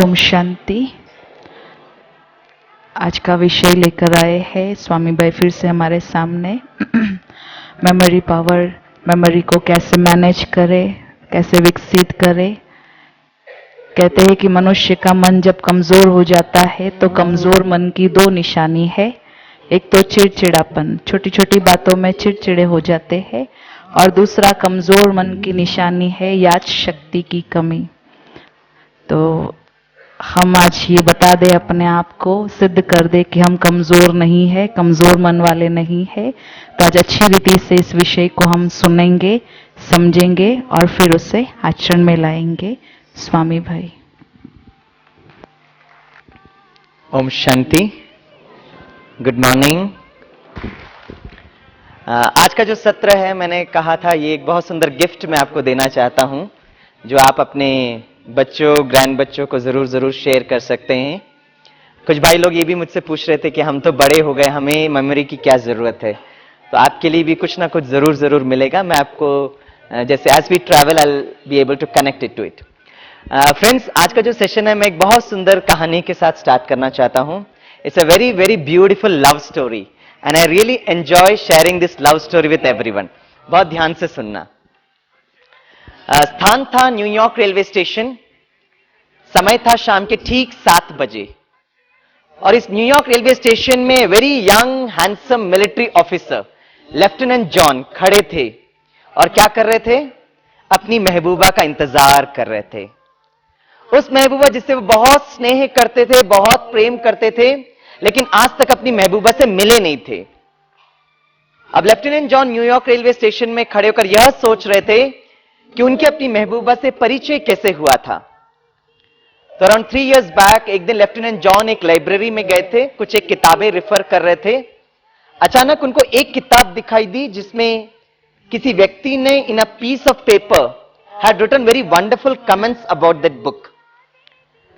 ओम शांति। आज का विषय लेकर आए हैं स्वामी भाई फिर से हमारे सामने। मेमोरी पावर, मेमोरी को कैसे मैनेज करें, कैसे विकसित करें। कहते हैं कि मनुष्य का मन जब कमजोर हो जाता है तो कमजोर मन की दो निशानी है। एक तो चिड़चिड़ापन, छोटी छोटी बातों में चिड़चिड़े हो जाते हैं, और दूसरा कमजोर मन की निशानी है याद शक्ति की कमी। तो हम आज ये बता दें, अपने आप को सिद्ध कर दे कि हम कमजोर नहीं है, कमजोर मन वाले नहीं है। तो आज अच्छी रीति से इस विषय को हम सुनेंगे, समझेंगे और फिर उसे आचरण में लाएंगे। स्वामी भाई। ओम शांति। Good morning. आज का जो सत्र है, मैंने कहा था ये एक बहुत सुंदर गिफ्ट मैं आपको देना चाहता हूं, जो आप अपने बच्चों, ग्रैंड बच्चों को जरूर शेयर कर सकते हैं। कुछ भाई लोग ये भी मुझसे पूछ रहे थे कि हम तो बड़े हो गए, हमें मेमोरी की क्या जरूरत है। तो आपके लिए भी कुछ ना कुछ जरूर मिलेगा। मैं आपको जैसे as we travel I will be able to connect it to it. Friends, आज का जो सेशन है मैं एक बहुत सुंदर कहानी के साथ स्टार्ट करना चाहता हूं। It's a very beautiful love story and I really enjoy sharing this love story with everyone. बहुत ध्यान से सुनना। स्थान था न्यूयॉर्क रेलवे स्टेशन। समय था शाम के ठीक 7 बजे, और इस न्यूयॉर्क रेलवे स्टेशन में very young handsome military officer lieutenant John खड़े थे और क्या कर रहे थे? अपनी महबूबा का इंतजार कर रहे थे। उस महबूबा जिससे वो बहुत स्नेह करते थे, बहुत प्रेम करते थे, लेकिन आज तक अपनी महबूबा से मिले नहीं थे। अब lieutenant John New York railway station में खड़े होकर यह सोच रहे थे कि उनके अपनी महबूबा से परिचय कैसे हुआ था। तो अराउंड 3 years बैक एक दिन लेफ्टिनेंट जॉन एक लाइब्रेरी में गए थे, कुछ एक किताबें रेफर कर रहे थे। अचानक उनको एक किताब दिखाई दी जिसमें किसी व्यक्ति ने in a piece of paper had written very wonderful comments about that book.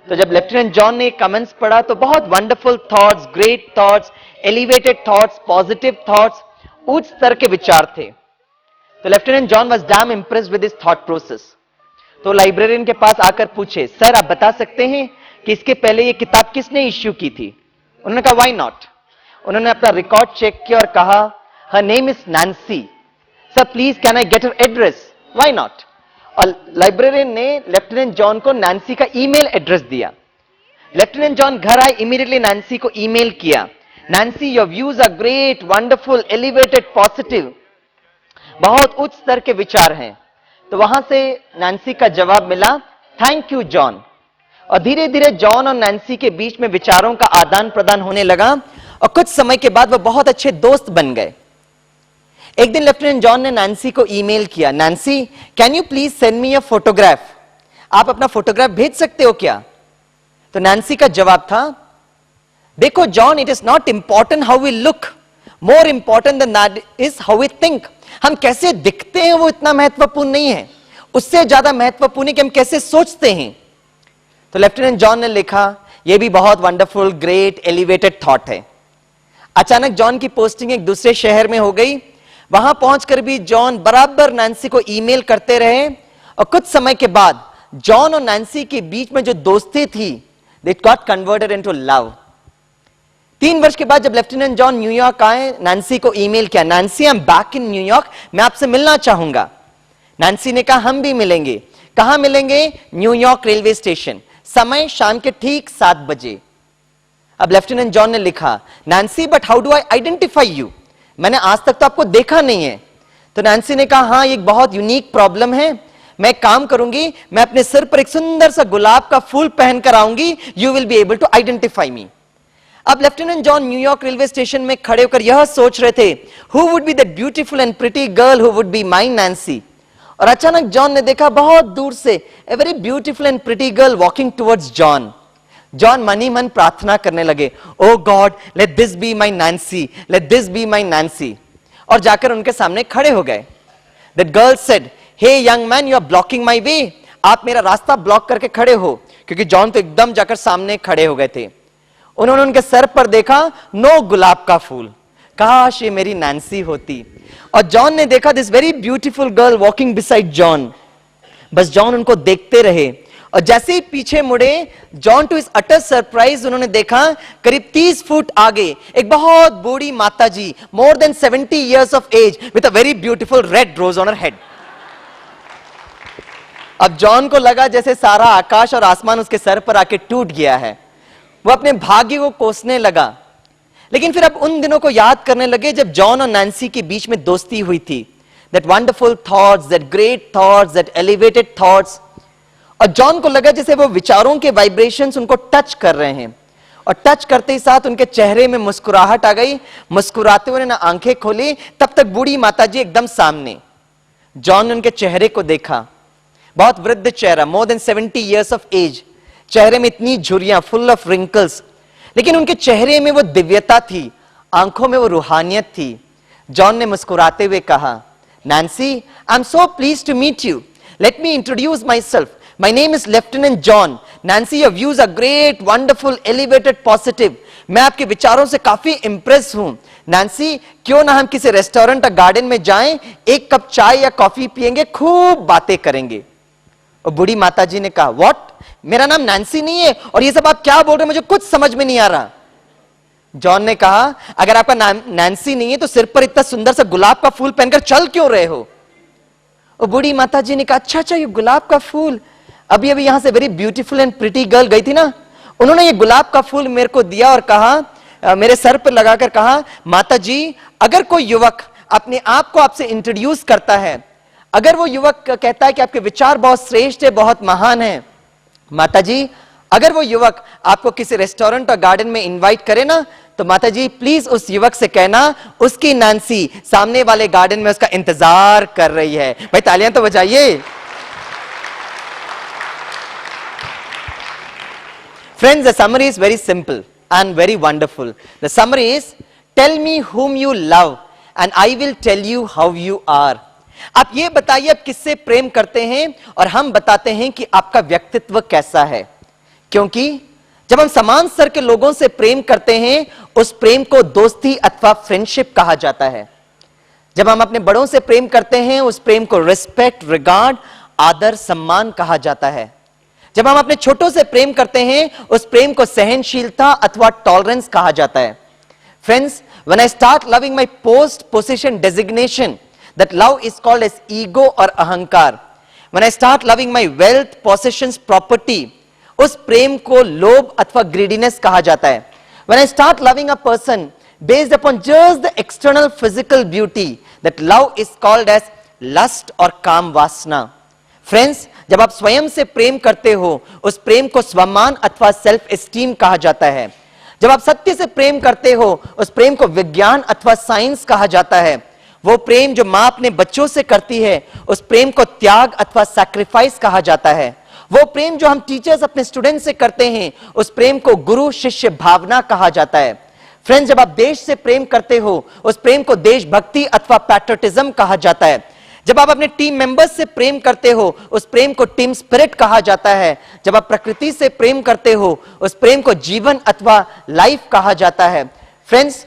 तो जब लेफ्टिनेंट जॉन ने कमेंट्स पढ़ा तो बहुत wonderful thoughts, great thoughts, elevated thoughts, positive thoughts, उच्च स्तर के विचार थे। तो lieutenant John was damn impressed with this thought process. तो लाइब्रेरियन के पास आकर पूछे, सर आप बता सकते हैं कि इसके पहले ये किताब किसने इश्यू की थी? उन्होंने कहा व्हाई नॉट। उन्होंने अपना रिकॉर्ड चेक किया और कहा her name is Nancy. Sir please can I get her address? Why not. और लाइब्रेरियन ने लेफ्टिनेंट जॉन को नैन्सी का ईमेल एड्रेस दिया। लेफ्टिनेंट जॉन घर आए, इमीडिएटली नैन्सी को ईमेल किया, Nancy your views are great, wonderful, elevated, positive, बहुत उच्च स्तर के विचार हैं। तो वहां से नैन्सी का जवाब मिला, थैंक यू जॉन। और धीरे धीरे जॉन और नैन्सी के बीच में विचारों का आदान प्रदान होने लगा और कुछ समय के बाद वो बहुत अच्छे दोस्त बन गए। एक दिन लेफ्टिनेंट जॉन ने नैन्सी को ईमेल किया, Nancy can you please send me a photograph? आप अपना फोटोग्राफ भेज सकते हो क्या? तो नैन्सी का जवाब था, देखो John, it is not important how we look, more important than that is how we think. हम कैसे दिखते हैं वो इतना महत्वपूर्ण नहीं है, उससे ज्यादा महत्वपूर्ण है कि हम कैसे सोचते हैं। तो लेफ्टिनेंट जॉन ने लिखा, ये भी बहुत वंडरफुल, ग्रेट, एलिवेटेड थॉट है। अचानक जॉन की पोस्टिंग एक दूसरे शहर में हो गई। वहां पहुंचकर भी जॉन बराबर नैन्सी को ईमेल करते रहे, और कुछ समय के बाद जॉन और नैन्सी के बीच में जो दोस्ती थी, they got converted into love. 3 वर्ष के बाद जब लेफ्टिनेंट जॉन न्यूयॉर्क आए, नैन्सी को ईमेल किया, Nancy I am back in New York, मैं आपसे मिलना चाहूंगा। नैन्सी ने कहा हम भी मिलेंगे। कहां मिलेंगे? New York railway station. समय शाम के ठीक 7 बजे। अब लेफ्टिनेंट जॉन ने लिखा, Nancy but how do I identify you? मैंने आज तक तो आपको देखा नहीं है। तो नैन्सी ने कहा, हाँ एक बहुत यूनिक प्रॉब्लम है, मैं काम करूंगी, मैं अपने सिर पर एक सुंदर सा गुलाब का फूल पहनकर आऊंगी, you will be able to identify me. अब lieutenant John New York railway station में खड़े होकर यह सोच रहे थे, who would be that beautiful and pretty girl who would be my Nancy. और अचानक जॉन ने देखा बहुत दूर से a very beautiful and pretty girl walking towards John. John मन ही मन प्रार्थना करने लगे, oh God let this be my Nancy, let this be my Nancy. और जाकर उनके सामने खड़े हो गए। That girl said, hey young man, you are blocking my way, आप मेरा रास्ता ब्लॉक करके खड़े हो। क्योंकि जॉन तो एकदम जाकर सामने खड़े हो गए थे। उन्होंने उनके सर पर देखा, नो गुलाब का फूल, काश ये मेरी नैन्सी होती। और जॉन ने देखा this very beautiful girl walking beside John. बस जॉन उनको देखते रहे और जैसे ही पीछे मुड़े, John two is utter surprise उन्होंने देखा करीब 30 फुट आगे एक बहुत बूढ़ी माता जी, more than 70 years of age, with a very beautiful red rose on her head. अब जॉन को लगा जैसे सारा आकाश और आसमान उसके सर पर आके टूट गया है। वो अपने भाग्य को कोसने लगा, लेकिन फिर अब उन दिनों को याद करने लगे जब जॉन और नैन्सी के बीच में दोस्ती हुई थी। That wonderful thoughts, that great thoughts, that elevated thoughts. और जॉन को लगा जैसे वो विचारों के वाइब्रेशंस उनको टच कर रहे हैं, और टच करते ही साथ उनके चेहरे में मुस्कुराहट आ गई। मुस्कुराते हुए ना आंखें खोली, तब तक बूढ़ी माताजी एकदम सामने। जॉन ने उनके चेहरे को देखा, बहुत वृद्ध चेहरा, मोर देन 70 years of age, चेहरे में इतनी झुर्रियां, फुल ऑफ रिंकल्स, लेकिन उनके चेहरे में वो दिव्यता थी, आंखों में वो रूहानियत थी। जॉन ने मुस्कुराते हुए कहा, Nancy, I am so pleased to meet you, let me introduce myself, my name is Lieutenant John. Nancy, your views are great, wonderful, elevated, positive. मैं आपके विचारों से काफी इंप्रेस हूं। नैन्सी, क्यों ना हम किसी रेस्टोरेंट या गार्डन में जाएं, एक कप चाय या कॉफी पिएंगे, खूब बातें करेंगे। और बूढ़ी माताजी ने कहा, व्हाट, मेरा नाम नैन्सी नहीं है, और ये सब आप क्या बोल रहे हैं, मुझे कुछ समझ में नहीं आ रहा। जॉन ने कहा, अगर आपका नाम नैन्सी नहीं है तो सिर पर इतना सुंदर सा गुलाब का फूल पहनकर चल क्यों रहे हो? और बूढ़ी माताजी ने कहा, अच्छा, ये गुलाब का फूल, अभी अभी यहां से very beautiful and pretty girl गई थी ना, उन्होंने ये गुलाब का फूल मेरे को दिया और कहा, मेरे सर पर लगाकर कहा, माता जी, अगर कोई युवक अपने आप को आपसे इंट्रोड्यूस करता है, अगर वो युवक कहता है कि आपके विचार बहुत श्रेष्ठ है, बहुत महान है, माता जी, अगर वो युवक आपको किसी रेस्टोरेंट और गार्डन में इनवाइट करे ना, तो माता जी प्लीज उस युवक से कहना, उसकी नैन्सी सामने वाले गार्डन में उसका इंतजार कर रही है। भाई तालियां तो बजाइए। Friends, the summary is very simple and very wonderful. The summary is, tell me whom you love and I will tell you how you are. आप ये बताइए आप किससे प्रेम करते हैं और हम बताते हैं कि आपका व्यक्तित्व कैसा है। क्योंकि जब हम समान स्तर के लोगों से प्रेम करते हैं, उस प्रेम को दोस्ती अथवा फ्रेंडशिप कहा जाता है। जब हम अपने बड़ों से प्रेम करते हैं, उस प्रेम को रिस्पेक्ट, रिगार्ड, आदर, सम्मान कहा जाता है। जब हम अपने छोटों से प्रेम करते हैं, उस प्रेम को सहनशीलता अथवा टॉलरेंस कहा जाता है। Friends, when I start loving my post position designation, that love is called as ego और अहंकार। When I start loving my wealth, possessions, property, उस प्रेम को लोभ अथवा ग्रीडीनेस कहा जाता है। When I start loving a person based upon just the external physical beauty, that love is called as lust और काम वासना। फ्रेंड्स, जब आप स्वयं से प्रेम करते हो, उस प्रेम को स्वमान अथवा सेल्फ एस्टीम कहा जाता है। जब आप सत्य से प्रेम करते हो, उस प्रेम को विज्ञान अथवा साइंस कहा जाता है। वो प्रेम जो मां अपने बच्चों से करती है, उस प्रेम को त्याग अथवा सैक्रिफाइस कहा जाता है। वो प्रेम जो हम टीचर्स अपने स्टूडेंट से करते हैं, उस प्रेम को गुरु शिष्य भावना कहा जाता है। फ्रेंड्स, जब आप देश से प्रेम करते हो, उस प्रेम को देशभक्ति अथवा पैट्रियटिज्म कहा जाता है। जब आप अपने टीम मेंबर्स से प्रेम करते हो, उस प्रेम को टीम स्पिरिट कहा जाता है। जब आप प्रकृति से प्रेम करते हो, उस प्रेम को जीवन अथवा लाइफ कहा जाता है। फ्रेंड्स,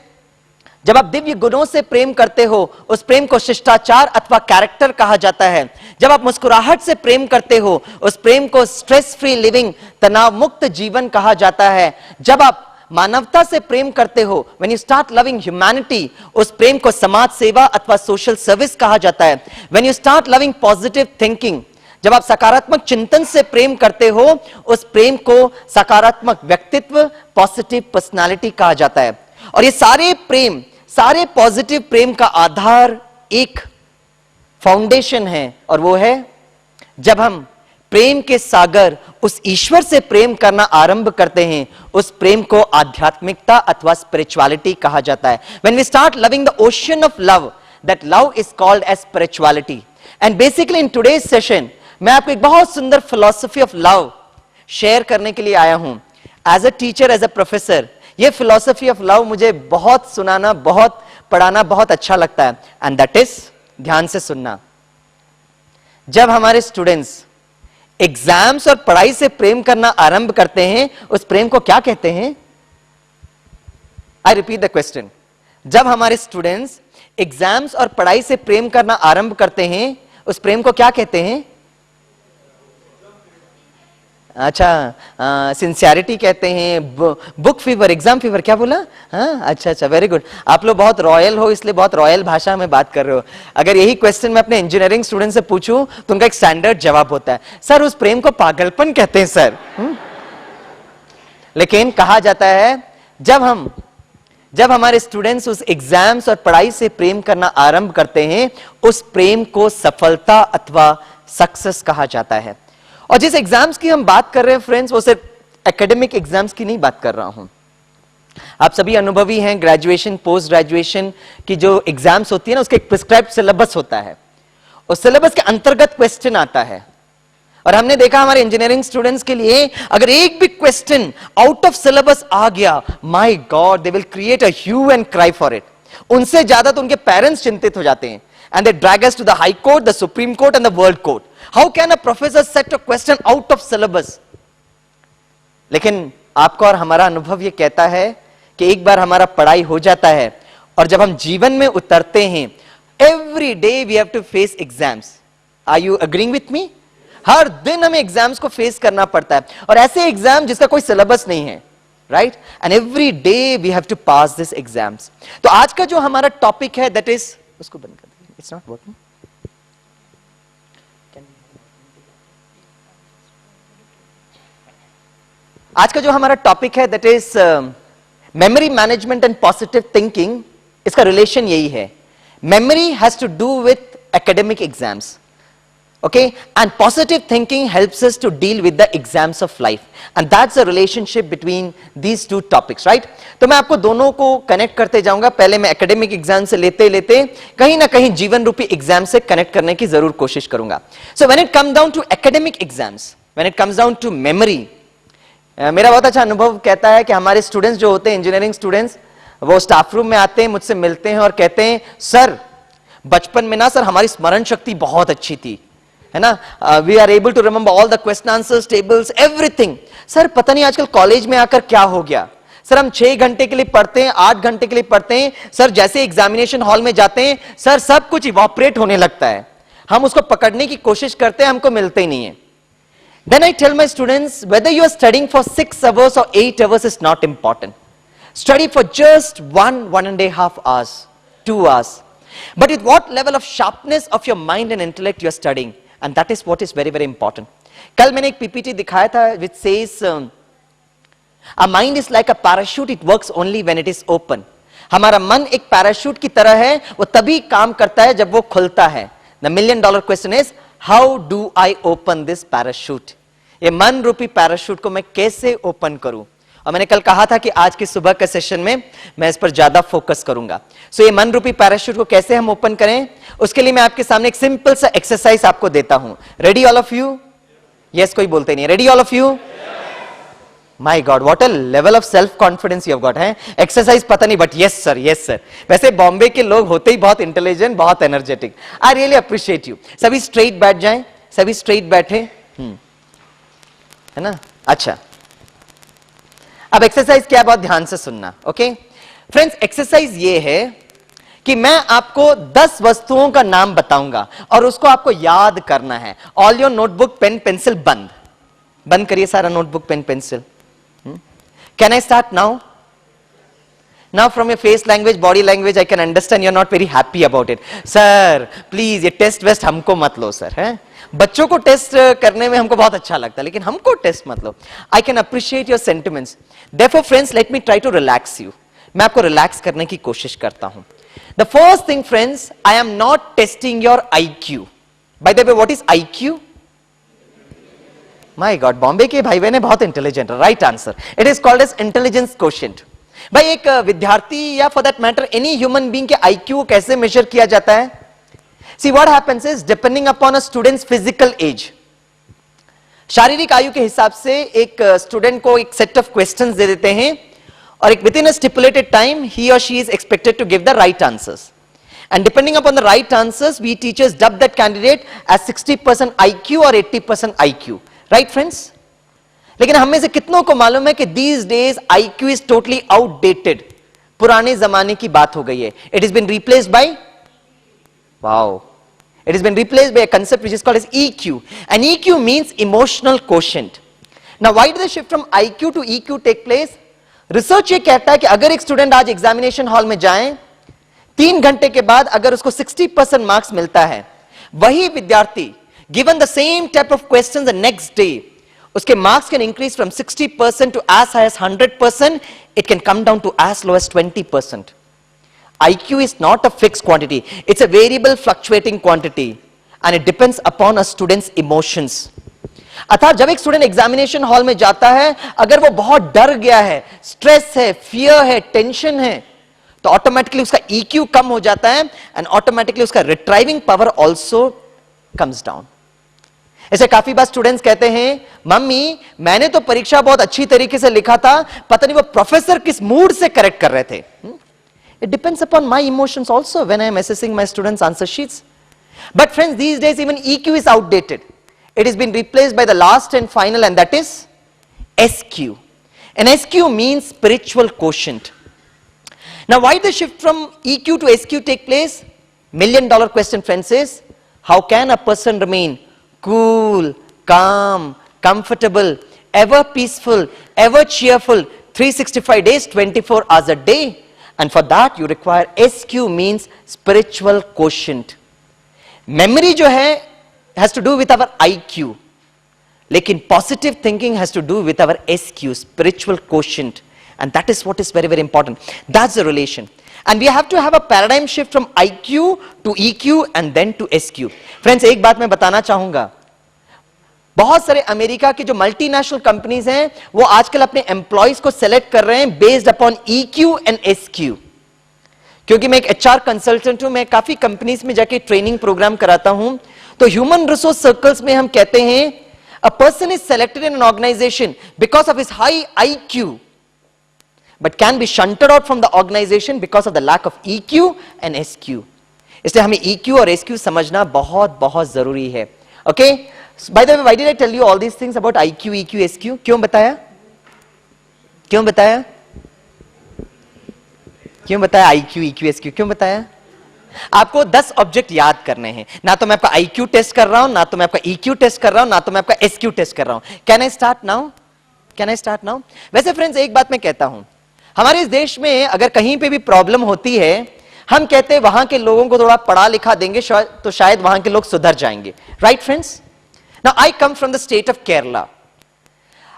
जब आप दिव्य गुणों से प्रेम करते हो, उस प्रेम को शिष्टाचार अथवा कैरेक्टर कहा जाता है। जब आप मुस्कुराहट से प्रेम करते हो, उस प्रेम को स्ट्रेस फ्री लिविंग, तनाव मुक्त जीवन कहा जाता है। जब आप मानवता से प्रेम करते हो, when you start loving humanity, उस प्रेम को समाज सेवा अथवा सोशल सर्विस कहा जाता है। when you start loving positive thinking, जब आप सकारात्मक चिंतन से प्रेम करते हो, उस प्रेम को सकारात्मक व्यक्तित्व, पॉजिटिव पर्सनालिटी कहा जाता है। और ये सारे प्रेम, सारे पॉजिटिव प्रेम का आधार एक फाउंडेशन है, और वो है जब हम प्रेम के सागर उस ईश्वर से प्रेम करना आरंभ करते हैं, उस प्रेम को आध्यात्मिकता अथवा स्पिरिचुअलिटी कहा जाता है। When we start loving the ocean of love, that love is called as spirituality. And basically in today's session, मैं आपको एक बहुत सुंदर philosophy of love शेयर करने के लिए आया हूं। As a teacher, as a professor, ये philosophy of love मुझे बहुत सुनाना, बहुत पढ़ाना बहुत अच्छा लगता है। And that is, ध्यान से सुनना, जब हमारे स्टूडेंट्स एग्जाम्स और पढ़ाई से प्रेम करना आरंभ करते हैं, उस प्रेम को क्या कहते हैं? I repeat the question. जब हमारे स्टूडेंट्स एग्जाम्स और पढ़ाई से प्रेम करना आरंभ करते हैं, उस प्रेम को क्या कहते हैं? अच्छा, सिंसियरिटी कहते हैं, बुक फीवर, एग्जाम फीवर, क्या बोला? हाँ, अच्छा अच्छा, वेरी गुड। आप लोग बहुत रॉयल हो, इसलिए बहुत रॉयल भाषा में बात कर रहे हो। अगर यही क्वेश्चन मैं अपने इंजीनियरिंग स्टूडेंट से पूछूं तो उनका एक स्टैंडर्ड जवाब होता है, सर उस प्रेम को पागलपन कहते हैं सर। लेकिन कहा जाता है जब हमारे स्टूडेंट्स उस एग्जाम्स और पढ़ाई से प्रेम करना आरंभ करते हैं, उस प्रेम को सफलता अथवा सक्सेस कहा जाता है। और जिस एग्जाम्स की हम बात कर रहे हैं फ्रेंड्स, वो सिर्फ एकेडमिक एग्जाम्स की नहीं बात कर रहा हूं। आप सभी अनुभवी हैं, ग्रेजुएशन पोस्ट ग्रेजुएशन की जो एग्जाम्स होती है ना, उसका एक प्रिस्क्राइब्ड सिलेबस होता है। उस सिलेबस के अंतर्गत क्वेश्चन आता है, और हमने देखा हमारे इंजीनियरिंग स्टूडेंट्स के लिए अगर एक भी क्वेश्चन आउट ऑफ सिलेबस आ गया, my god, they will create a hue and cry for it. उनसे ज्यादा तो उनके पेरेंट्स चिंतित हो जाते हैं, and they drag us to the high court, the supreme court and the world court. How can a professor set a question out of syllabus? लेकिन आपका और हमारा अनुभव यह कहता है कि एक बार हमारा पढ़ाई हो जाता है और जब हम जीवन में उतरते हैं, every day we have to face exams. Are you agreeing with me? हर दिन हमें एग्जाम्स को फेस करना पड़ता है, और ऐसे एग्जाम जिसका कोई सिलेबस नहीं है, right? And every day we have to pass this exams. तो आज का जो हमारा टॉपिक है, दैट इज, उसको बंद कर दीजिए, इट्स नॉट वर्किंग। आज का जो हमारा टॉपिक है, that is memory management and positive thinking. इसका रिलेशन यही है, memory has to do with academic exams, okay, and positive thinking helps us to deal with the exams of life, and that's the relationship between these two topics, right? तो मैं आपको दोनों को connect करते जाऊंगा। पहले मैं एकेडमिक एग्जाम से लेते लेते कहीं ना कहीं जीवन रूपी एग्जाम से कनेक्ट करने की जरूर कोशिश करूंगा। So when it comes down to academic exams, when it comes down to memory, मेरा बहुत अच्छा अनुभव कहता है कि हमारे स्टूडेंट्स जो होते हैं, इंजीनियरिंग स्टूडेंट्स, वो स्टाफ रूम में आते हैं, मुझसे मिलते हैं और कहते हैं, सर बचपन में ना सर हमारी स्मरण शक्ति बहुत अच्छी थी, है ना, we are able to remember all the question answers, tables, everything. Sir पता नहीं आजकल कॉलेज में आकर क्या हो गया, सर हम 6 घंटे के लिए पढ़ते हैं, 8 घंटे के लिए पढ़ते हैं, सर जैसे एग्जामिनेशन हॉल में जाते हैं, सर सब कुछ इवॉपरेट होने लगता है, हम उसको पकड़ने की कोशिश करते हैं, हमको मिलते ही नहीं है। Then I tell my students, whether you are studying for 6 hours or 8 hours is not important. Study for just 1.5 hours, 2 hours. But with what level of sharpness of your mind and intellect you are studying, and that is what is very very important. कल मैंने एक PPT दिखाया था which says, our mind is like a parachute, it works only when it is open. हमारा मन एक parachute की तरह है, वो तभी काम करता है जब वो खुलता है। The $1 million question is, how do I open this parachute? ये मन रूपी पैराशूट को मैं कैसे ओपन करूं? और मैंने कल कहा था कि आज की सुबह के सेशन में मैं इस पर ज्यादा फोकस करूंगा। सो ये मन रूपी पैराशूट को कैसे हम ओपन करें, उसके लिए मैं आपके सामने एक सिंपल सा एक्सरसाइज आपको देता हूं। Ready all of you? Yes कोई बोलते नहीं। Ready all of you? My God, what a level of self confidence you have got है। एक्सरसाइज पता नहीं, but yes sir, yes sir. वैसे बॉम्बे के लोग होते ही बहुत इंटेलिजेंट, बहुत energetic. I really appreciate you. सभी स्ट्रेट बैठ जाएं, सभी स्ट्रेट बैठे, है ना? अच्छा, अब एक्सरसाइज क्या है, बहुत ध्यान से सुनना। ओके फ्रेंड्स, एक्सरसाइज ये है कि मैं आपको 10 वस्तुओं का नाम बताऊंगा और उसको आपको याद करना है। All your notebook, pen, pencil बंद करिए, सारा notebook, pen, pencil. Can I start now? Now from your face language, body language, I can understand you're not very happy about it. Sir, please, ये टेस्ट वेस्ट हमको मत लो sir, है? बच्चों को test करने में हमको बहुत अच्छा लगता है, लेकिन हमको टेस्ट मत लो। I can appreciate your sentiments. Therefore, friends, let me try to relax you. मैं आपको रिलैक्स करने की कोशिश करता हूं। The first thing, friends, I am not testing your IQ. By the way, what is IQ? My God, Bombay के भाई बहन बहुत intelligent. Right answer, it is called as intelligence quotient. भाई एक विद्यार्थी या for that matter any human being के IQ को कैसे मेजर किया जाता है? See what happens is, depending upon a student's physical age, शारीरिक आयु के हिसाब से एक स्टूडेंट को एक सेट ऑफ क्वेश्चंस दे देते हैं और एक within a stipulated time ही और she is expected to give the right answers, and depending upon the right answers we teachers dub that candidate as 60% IQ और 80% IQ। Right friends? लेकिन हम में से कितनों को मालूम है कि these days IQ is totally outdated, पुराने जमाने की बात हो गई है। It has been replaced by, wow, it has been replaced by a concept which is called as EQ, and EQ means emotional quotient. Now, why did the shift from IQ to EQ take place? Research ये कहता है कि अगर एक student आज examination hall में जाए, 3 घंटे के बाद अगर उसको 60% मार्क्स मिलता है, वही विद्यार्थी given the same type of questions the next day, उसके marks can increase from 60% to as high as 100%, it can come down to as low as 20%. IQ is not a fixed quantity, it's a variable fluctuating quantity and it depends upon a student's emotions. अर्थात जब एक student examination hall में जाता है, अगर वो बहुत डर गया है, स्ट्रेस है, फियर है, टेंशन है, तो ऑटोमेटिकली उसका EQ कम हो जाता है एंड ऑटोमेटिकली उसका retrieving power also comes down. ऐसे काफी बार स्टूडेंट्स कहते हैं, मम्मी मैंने तो परीक्षा बहुत अच्छी तरीके से लिखा था, पता नहीं वो प्रोफेसर किस मूड से करेक्ट कर रहे थे. It depends upon my emotions also when I am assessing my students' answer sheets. But friends, these days even EQ is outdated. It has been replaced by the last and final, and that is SQ. And SQ means spiritual quotient. Now, why the shift from EQ to SQ take place? $1,000,000 question, friends, is how can a person remain cool, calm, comfortable, ever peaceful, ever cheerful, 365 days, 24 hours a day? And for that you require SQ, means spiritual quotient. Memory जो है has to do with our IQ, लेकिन positive thinking has to do with our SQ, spiritual quotient, and that is what is very very important. That's the relation, and we have to have a paradigm shift from IQ to EQ and then to SQ. Friends, एक बात मैं बताना चाहूंगा, बहुत सारे America की जो multinational companies हैं, वो आजकल अपने एम्प्लॉइज को सेलेक्ट कर रहे हैं based upon EQ and SQ. क्योंकि मैं एक HR कंसल्टेंट हूं, मैं काफी कंपनीज में जाके ट्रेनिंग प्रोग्राम कराता हूं, तो ह्यूमन रिसोर्स सर्कल्स में हम कहते हैं a person is selected in an organisation because of his high IQ, but can be shunted out from the organisation because of the lack of EQ and SQ. इसलिए हमें EQ और SQ समझना बहुत बहुत जरूरी है. Okay, by the way, why did I tell you all these things about IQ, EQ, SQ? क्यों बताया? क्यों बताया? क्यों बताया IQ, EQ, SQ? क्यों बताया? आपको 10 ऑब्जेक्ट याद करने हैं. ना तो मैं आपका IQ टेस्ट कर रहा हूं, ना तो मैं आपका EQ टेस्ट कर रहा हूं, ना तो मैं आपका SQ टेस्ट कर रहा हूं. Can I start now? Can I start now? वैसे फ्रेंड्स, एक बात मैं कहता हूं, हमारे इस देश में अगर कहीं पे भी प्रॉब्लम होती है, हम कहते हैं वहां के लोगों को थोड़ा पढ़ा लिखा देंगे तो शायद वहां के लोग सुधर जाएंगे. Right friends? Now I come from the state of Kerala.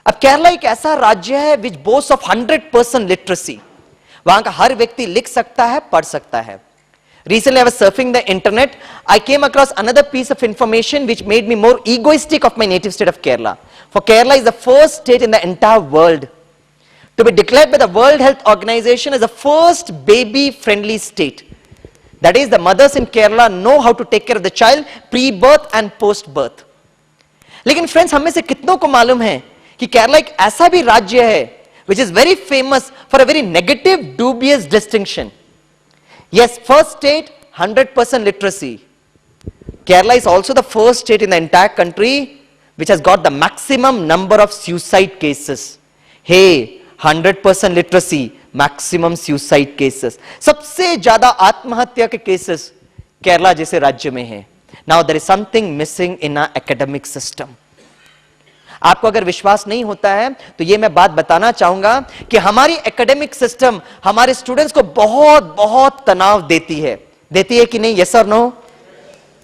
अब केरला एक ऐसा राज्य है which boasts of 100% literacy. वहां का हर व्यक्ति लिख सकता है, पढ़ सकता है. Recently I was surfing the internet. I came across another piece of information which made me more egoistic of my native state of Kerala. For Kerala is the first state in the entire world to be declared by the World Health Organization as the first baby-friendly state. That is, the mothers in Kerala know how to take care of the child pre-birth and post-birth. लेकिन friends, हमें से कितनों को मालूम है कि केरला एक ऐसा भी राज्य है which is very famous for a very negative, dubious distinction. Yes, first state 100% literacy. Kerala is also the first state in the entire country which has got the maximum number of suicide cases. Hey, 100% literacy, maximum suicide cases. सबसे ज्यादा आत्महत्या के cases Kerala जैसे राज्य में है. Now there is something missing in our academic system. आपको अगर विश्वास नहीं होता है तो ये मैं बात बताना चाहूंगा कि हमारी एकेडमिक सिस्टम हमारे स्टूडेंट्स को बहुत बहुत तनाव देती है. देती है कि नहीं? यस और नो?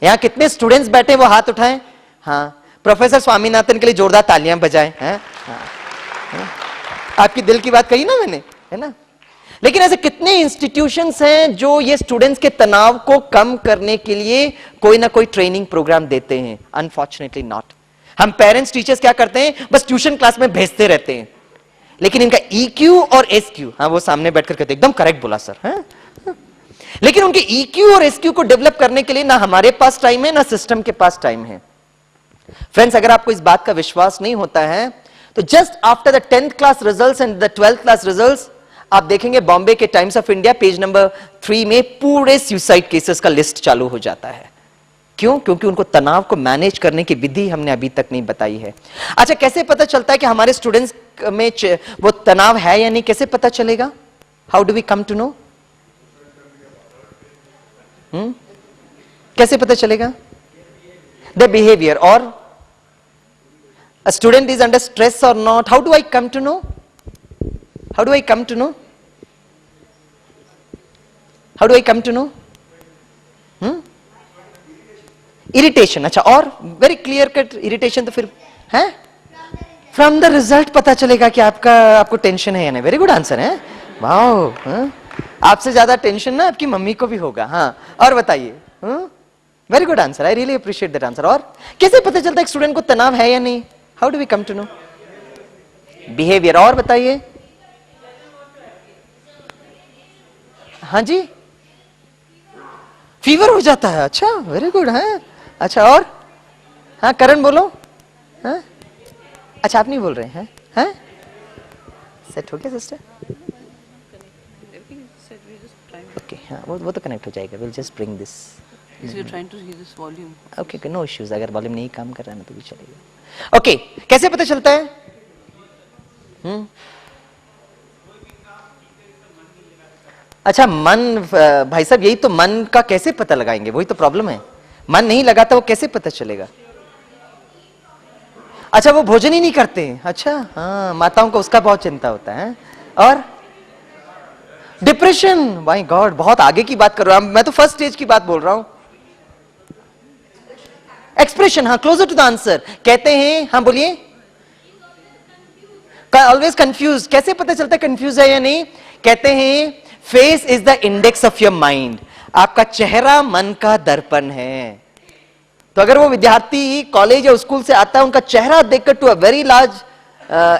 यहां कितने स्टूडेंट्स बैठे वो हाथ उठाएं. हाँ, प्रोफेसर स्वामीनाथन के लिए जोरदार तालियां बजाएं. आपकी दिल की बात कही ना मैंने, है ना? लेकिन ऐसे कितने इंस्टीट्यूशंस हैं जो ये स्टूडेंट्स के तनाव को कम करने के लिए कोई ना कोई ट्रेनिंग प्रोग्राम देते हैं? Unfortunately not. हम पेरेंट्स, टीचर्स क्या करते हैं? बस ट्यूशन क्लास में भेजते रहते हैं. लेकिन इनका EQ और SQ, हाँ वो सामने बैठकर कहते एकदम करेक्ट बोला सर, हाँ? लेकिन उनके EQ और SQ को डेवलप करने के लिए ना हमारे पास टाइम है, ना सिस्टम के पास टाइम है. फ्रेंड्स, अगर आपको इस बात का विश्वास नहीं होता है तो just after the 10th class results and the 12th class results आप देखेंगे बॉम्बे के times of India page number 3 में पूरे सुसाइड केसेस का लिस्ट चालू हो जाता है. क्यों? क्योंकि उनको तनाव को मैनेज करने की विधि हमने अभी तक नहीं बताई है. अच्छा, कैसे पता चलता है कि हमारे स्टूडेंट्स में वो तनाव है या नहीं? कैसे पता चलेगा? How do we come to know? कैसे पता चलेगा? द बिहेवियर और A student is under stress or not? How do I come to know? How do I come to know? How do I come to know? Irritation. अच्छा, और very clear cut irritation तो फिर है from the result पता चलेगा कि आपको tension है या नहीं. वेरी गुड आंसर है. वाओ. आपसे ज्यादा टेंशन ना आपकी मम्मी को भी होगा. हाँ, और बताइए. Very good answer. I really appreciate that answer. और कैसे पता चलता है एक स्टूडेंट को तनाव है या नहीं? How do we come to know? Behaviour. और बताइए. हाँ जी, फीवर हो जाता है. अच्छा, वेरी गुड है. अच्छा, और हाँ करण बोलो. हाँ, अच्छा आप नहीं बोल रहे हैं. हाँ, सेट हो गया सिस्टर. ओके, हाँ वो तो कनेक्ट हो जाएगा. Will just bring this. Okay, no issues. अगर वॉल्यूम नहीं काम कर रहा है ना तो भी चलेगा. ओके, कैसे पता चलता है? अच्छा, मन. भाई साहब, यही तो मन का कैसे पता लगाएंगे? वही तो प्रॉब्लम है. मन नहीं लगाता, वो कैसे पता चलेगा? अच्छा, वो भोजन ही नहीं करते. अच्छा, हाँ, माताओं को उसका बहुत चिंता होता है. और डिप्रेशन. माय गॉड, बहुत आगे की बात कर रहा हूं मैं तो फर्स्ट स्टेज की बात बोल रहा हूं. एक्सप्रेशन. हाँ, क्लोजर टू द आंसर. कहते हैं, हाँ बोलिए. Always confuse. कैसे पता चलता है कंफ्यूज है या नहीं? कहते हैं face is the index of your mind. आपका चेहरा मन का दर्पण है. तो अगर वो विद्यार्थी कॉलेज या स्कूल से आता है, उनका चेहरा देखकर to a very large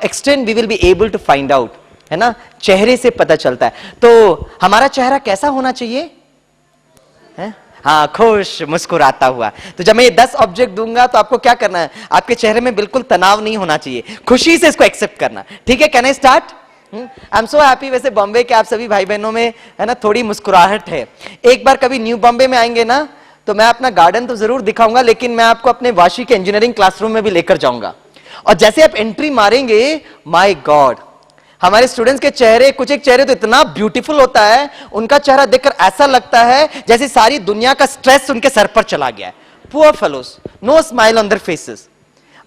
extent we will be able to find out. है ना, चेहरे से पता चलता है. तो हमारा चेहरा कैसा होना चाहिए? है? हाँ, खुश, मुस्कुराता हुआ. तो जब मैं ये 10 ऑब्जेक्ट दूंगा तो आपको क्या करना है? आपके चेहरे में बिल्कुल तनाव नहीं होना चाहिए, खुशी से इसको एक्सेप्ट करना. ठीक है, can I start? I am so happy. वैसे बॉम्बे के आप सभी भाई बहनों में है ना थोड़ी मुस्कुराहट है. एक बार कभी न्यू बॉम्बे में आएंगे ना तो मैं अपना गार्डन तो जरूर दिखाऊंगा, लेकिन मैं आपको अपने वाशी के इंजीनियरिंग क्लासरूम में भी लेकर जाऊंगा. और जैसे आप एंट्री मारेंगे, माय गॉड, हमारे स्टूडेंट्स के चेहरे, कुछ एक चेहरे तो इतना ब्यूटीफुल होता है, उनका चेहरा देखकर ऐसा लगता है जैसे सारी दुनिया का स्ट्रेस उनके सर पर चला गया है. Poor fellows, no smile on their faces.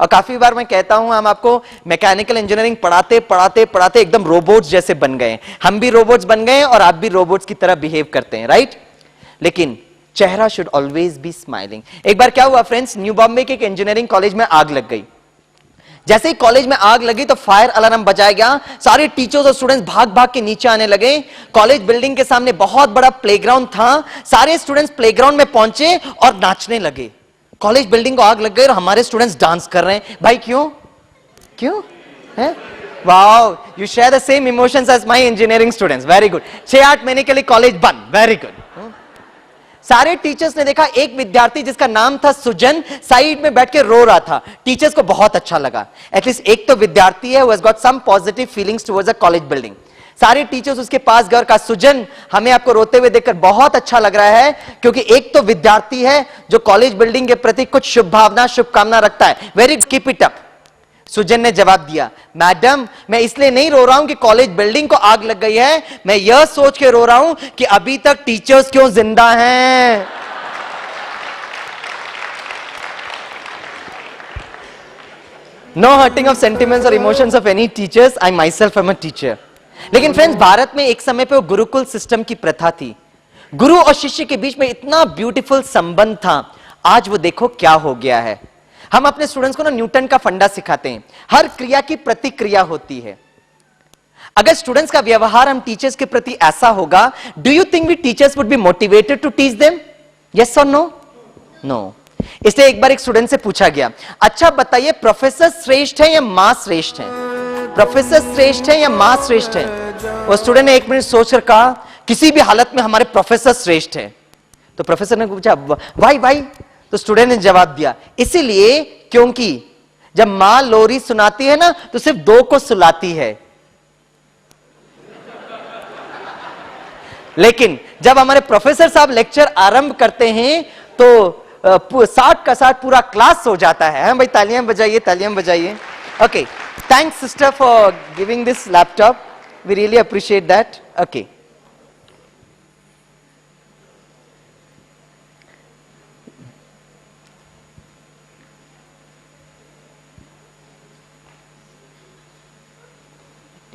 और काफी बार मैं कहता हूं, हम आपको मैकेनिकल इंजीनियरिंग पढ़ाते पढ़ाते पढ़ाते एकदम रोबोट्स जैसे बन गए. हम भी रोबोट्स बन गए और आप भी रोबोट्स की तरह बिहेव करते हैं, राइट? लेकिन चेहरा शुड ऑलवेज बी स्माइलिंग. एक बार क्या हुआ फ्रेंड्स, न्यू बॉम्बे के एक इंजीनियरिंग कॉलेज में आग लग गई. जैसे ही कॉलेज में आग लगी तो फायर अलार्म बजाया गया. सारे टीचर्स और स्टूडेंट्स भाग भाग के नीचे आने लगे. कॉलेज बिल्डिंग के सामने बहुत बड़ा प्लेग्राउंड था. सारे स्टूडेंट्स प्लेग्राउंड में पहुंचे और नाचने लगे. कॉलेज बिल्डिंग को आग लग गई और हमारे स्टूडेंट्स डांस कर रहे हैं. भाई क्यों? क्यों है? Wow, you share the same emotions as my engineering students. Very good. 6-8 महीने के लिए कॉलेज बंद. Very good. सारे टीचर्स ने देखा एक विद्यार्थी जिसका नाम था सुजन साइड में बैठ के रो रहा था. टीचर्स को बहुत अच्छा लगा. एटलीस्ट एक तो विद्यार्थी है who has got some positive feelings towards a college building. सारे टीचर्स उसके पास गए और कहा, सुजन, हमें आपको रोते हुए देखकर बहुत अच्छा लग रहा है, क्योंकि एक तो विद्यार्थी है जो कॉलेज बिल्डिंग के प्रति कुछ शुभ भावना, शुभकामना रखता है. Very keep it up. Sujan ने जवाब दिया, मैडम, मैं इसलिए नहीं रो रहा हूं कि कॉलेज बिल्डिंग को आग लग गई है, मैं यह सोच के रो रहा हूं कि अभी तक टीचर्स क्यों जिंदा हैं. नो हर्टिंग ऑफ सेंटिमेंट्स और emotions of any teachers. I my self am a teacher. लेकिन फ्रेंड्स, भारत में एक समय पे वो गुरुकुल सिस्टम की प्रथा थी. गुरु और शिष्य के बीच में इतना ब्यूटीफुल संबंध था. आज वो देखो क्या हो गया है. हम अपने स्टूडेंट्स को ना न्यूटन का फंडा सिखाते हैं. हर क्रिया की प्रतिक्रिया होती है. अगर स्टूडेंट्स का व्यवहार हम टीचर्स के प्रति ऐसा होगा, do you think we teachers would be motivated to teach them? Yes और नो? नो. इसलिए एक बार एक स्टूडेंट से पूछा गया, अच्छा बताइए, प्रोफेसर श्रेष्ठ है या मां श्रेष्ठ है? प्रोफेसर श्रेष्ठ है या मां श्रेष्ठ है? वो स्टूडेंट ने 1 मिनट सोचकर कहा, किसी भी हालत में हमारे प्रोफेसर श्रेष्ठ है. तो प्रोफेसर ने पूछा, वाई वाई? तो स्टूडेंट ने जवाब दिया, इसीलिए क्योंकि जब मां लोरी सुनाती है ना तो सिर्फ 2 को सुलाती है, लेकिन जब हमारे प्रोफेसर साहब लेक्चर आरंभ करते हैं तो 60 का 60 पूरा क्लास हो जाता है. हाँ भाई, तालियां बजाइए, तालियां बजाइए. Okay, thanks sister for giving this laptop. We really appreciate that. Okay,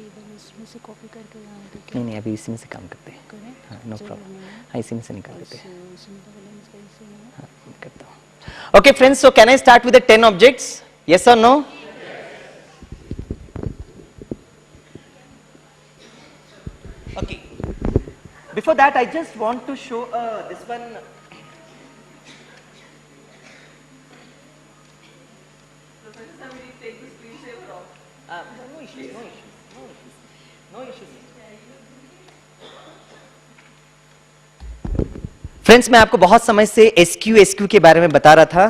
इसमें से कॉपी करके यहाँ पे नहीं नहीं, अभी इसी में से काम करते हैं। करें? हाँ, नो चलो, प्रॉब्लम। मैं हाँ, इसी में से निकाल देते हैं। सुनीता विलियम्स का इसे मैंने हाँ, मैं करता हूँ। Okay friends, so can I start with the 10 objects? Yes और no? Okay. Before that, I just want to show this one. Somebody take the screensaver off. No issues, no issues, no issues, no issues. Friends, मैं आपको बहुत समय से SQ के बारे में बता रहा था।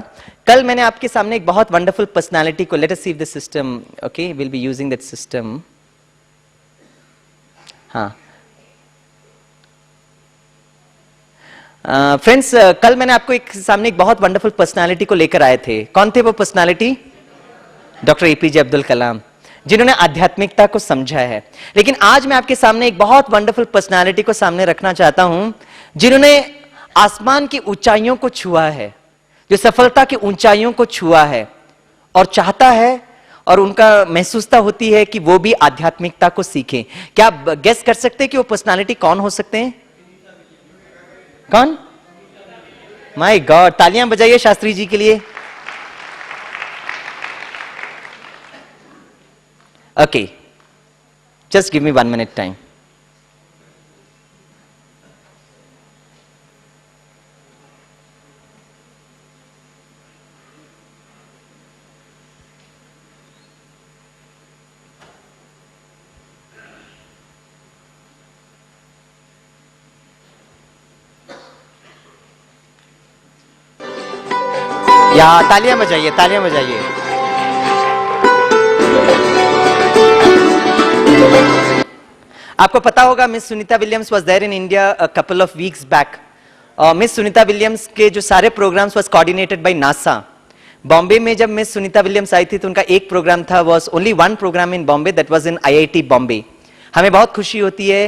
कल मैंने आपके सामने एक बहुत वंडरफुल पर्सनालिटी को, let us see if the system, okay, will be using that system. हाँ फ्रेंड्स, कल मैंने आपको एक सामने एक बहुत वंडरफुल पर्सनालिटी को लेकर आए थे। कौन थे वो पर्सनालिटी? डॉक्टर एपीजे अब्दुल कलाम, जिन्होंने आध्यात्मिकता को समझा है। लेकिन आज मैं आपके सामने एक बहुत वंडरफुल पर्सनालिटी को सामने रखना चाहता हूं, जिन्होंने आसमान की ऊंचाइयों को छुआ है, जो सफलता की ऊंचाइयों को छुआ है और चाहता है, और उनका महसूसता होती है कि वो भी आध्यात्मिकता को सीखें। क्या आप गेस कर सकते हैं कि वो पर्सनालिटी कौन हो सकते हैं? कौन? माय गॉड, तालियां बजाइए शास्त्री जी के लिए। Okay, just give me 1 minute time. या तालियां बजाइए, तालियां बजाइए। आपको पता होगा, miss Sunita Williams was there in India a couple of weeks back. Miss Sunita Williams के जो सारे programmes was coordinated by NASA. Bombay में जब मिस सुनीता विलियम्स आई थी तो उनका एक प्रोग्राम था, was only one programme in Bombay, that was in IIT Bombay. हमें बहुत खुशी होती है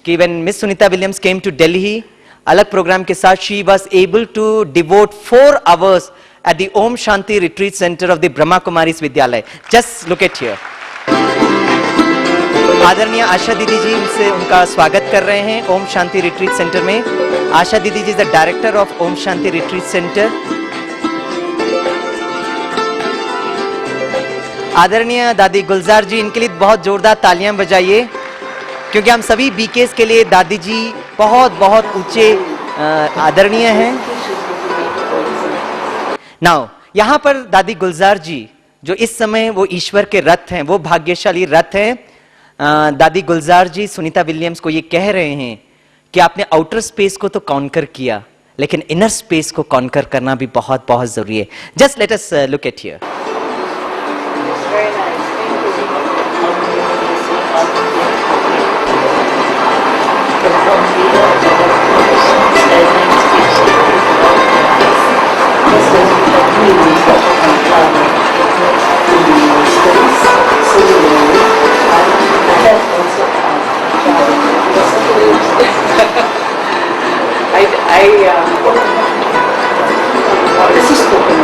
कि when miss Sunita Williams came to Delhi, अलग प्रोग्राम के साथ, she was able to devote 4 hours at the Om Shanti Retreat Center of the Brahma Kumaris Vidyalaya. Just look at here. आदरणीय आशा दीदी जी इनसे उनका स्वागत कर रहे हैं ओम शांति रिट्रीट सेंटर में। आशा दीदी ji is the director of Om Shanti retreat centre. आदरणीय दादी गुलजार जी, इनके लिए बहुत जोरदार तालियां बजाइए, क्योंकि हम सभी बीकेस के लिए दादी जी बहुत बहुत ऊंचे आदरणीय हैं। नाउ यहां पर दादी गुलजार जी, जो इस समय वो ईश्वर के रथ हैं, वो भाग्यशाली रथ हैं। दादी गुलजार जी सुनीता विलियम्स को ये कह रहे हैं कि आपने आउटर स्पेस को तो कॉन्कर किया, लेकिन इनर स्पेस को कॉन्कर करना भी बहुत बहुत जरूरी है। Just let us look at here. This is spoken.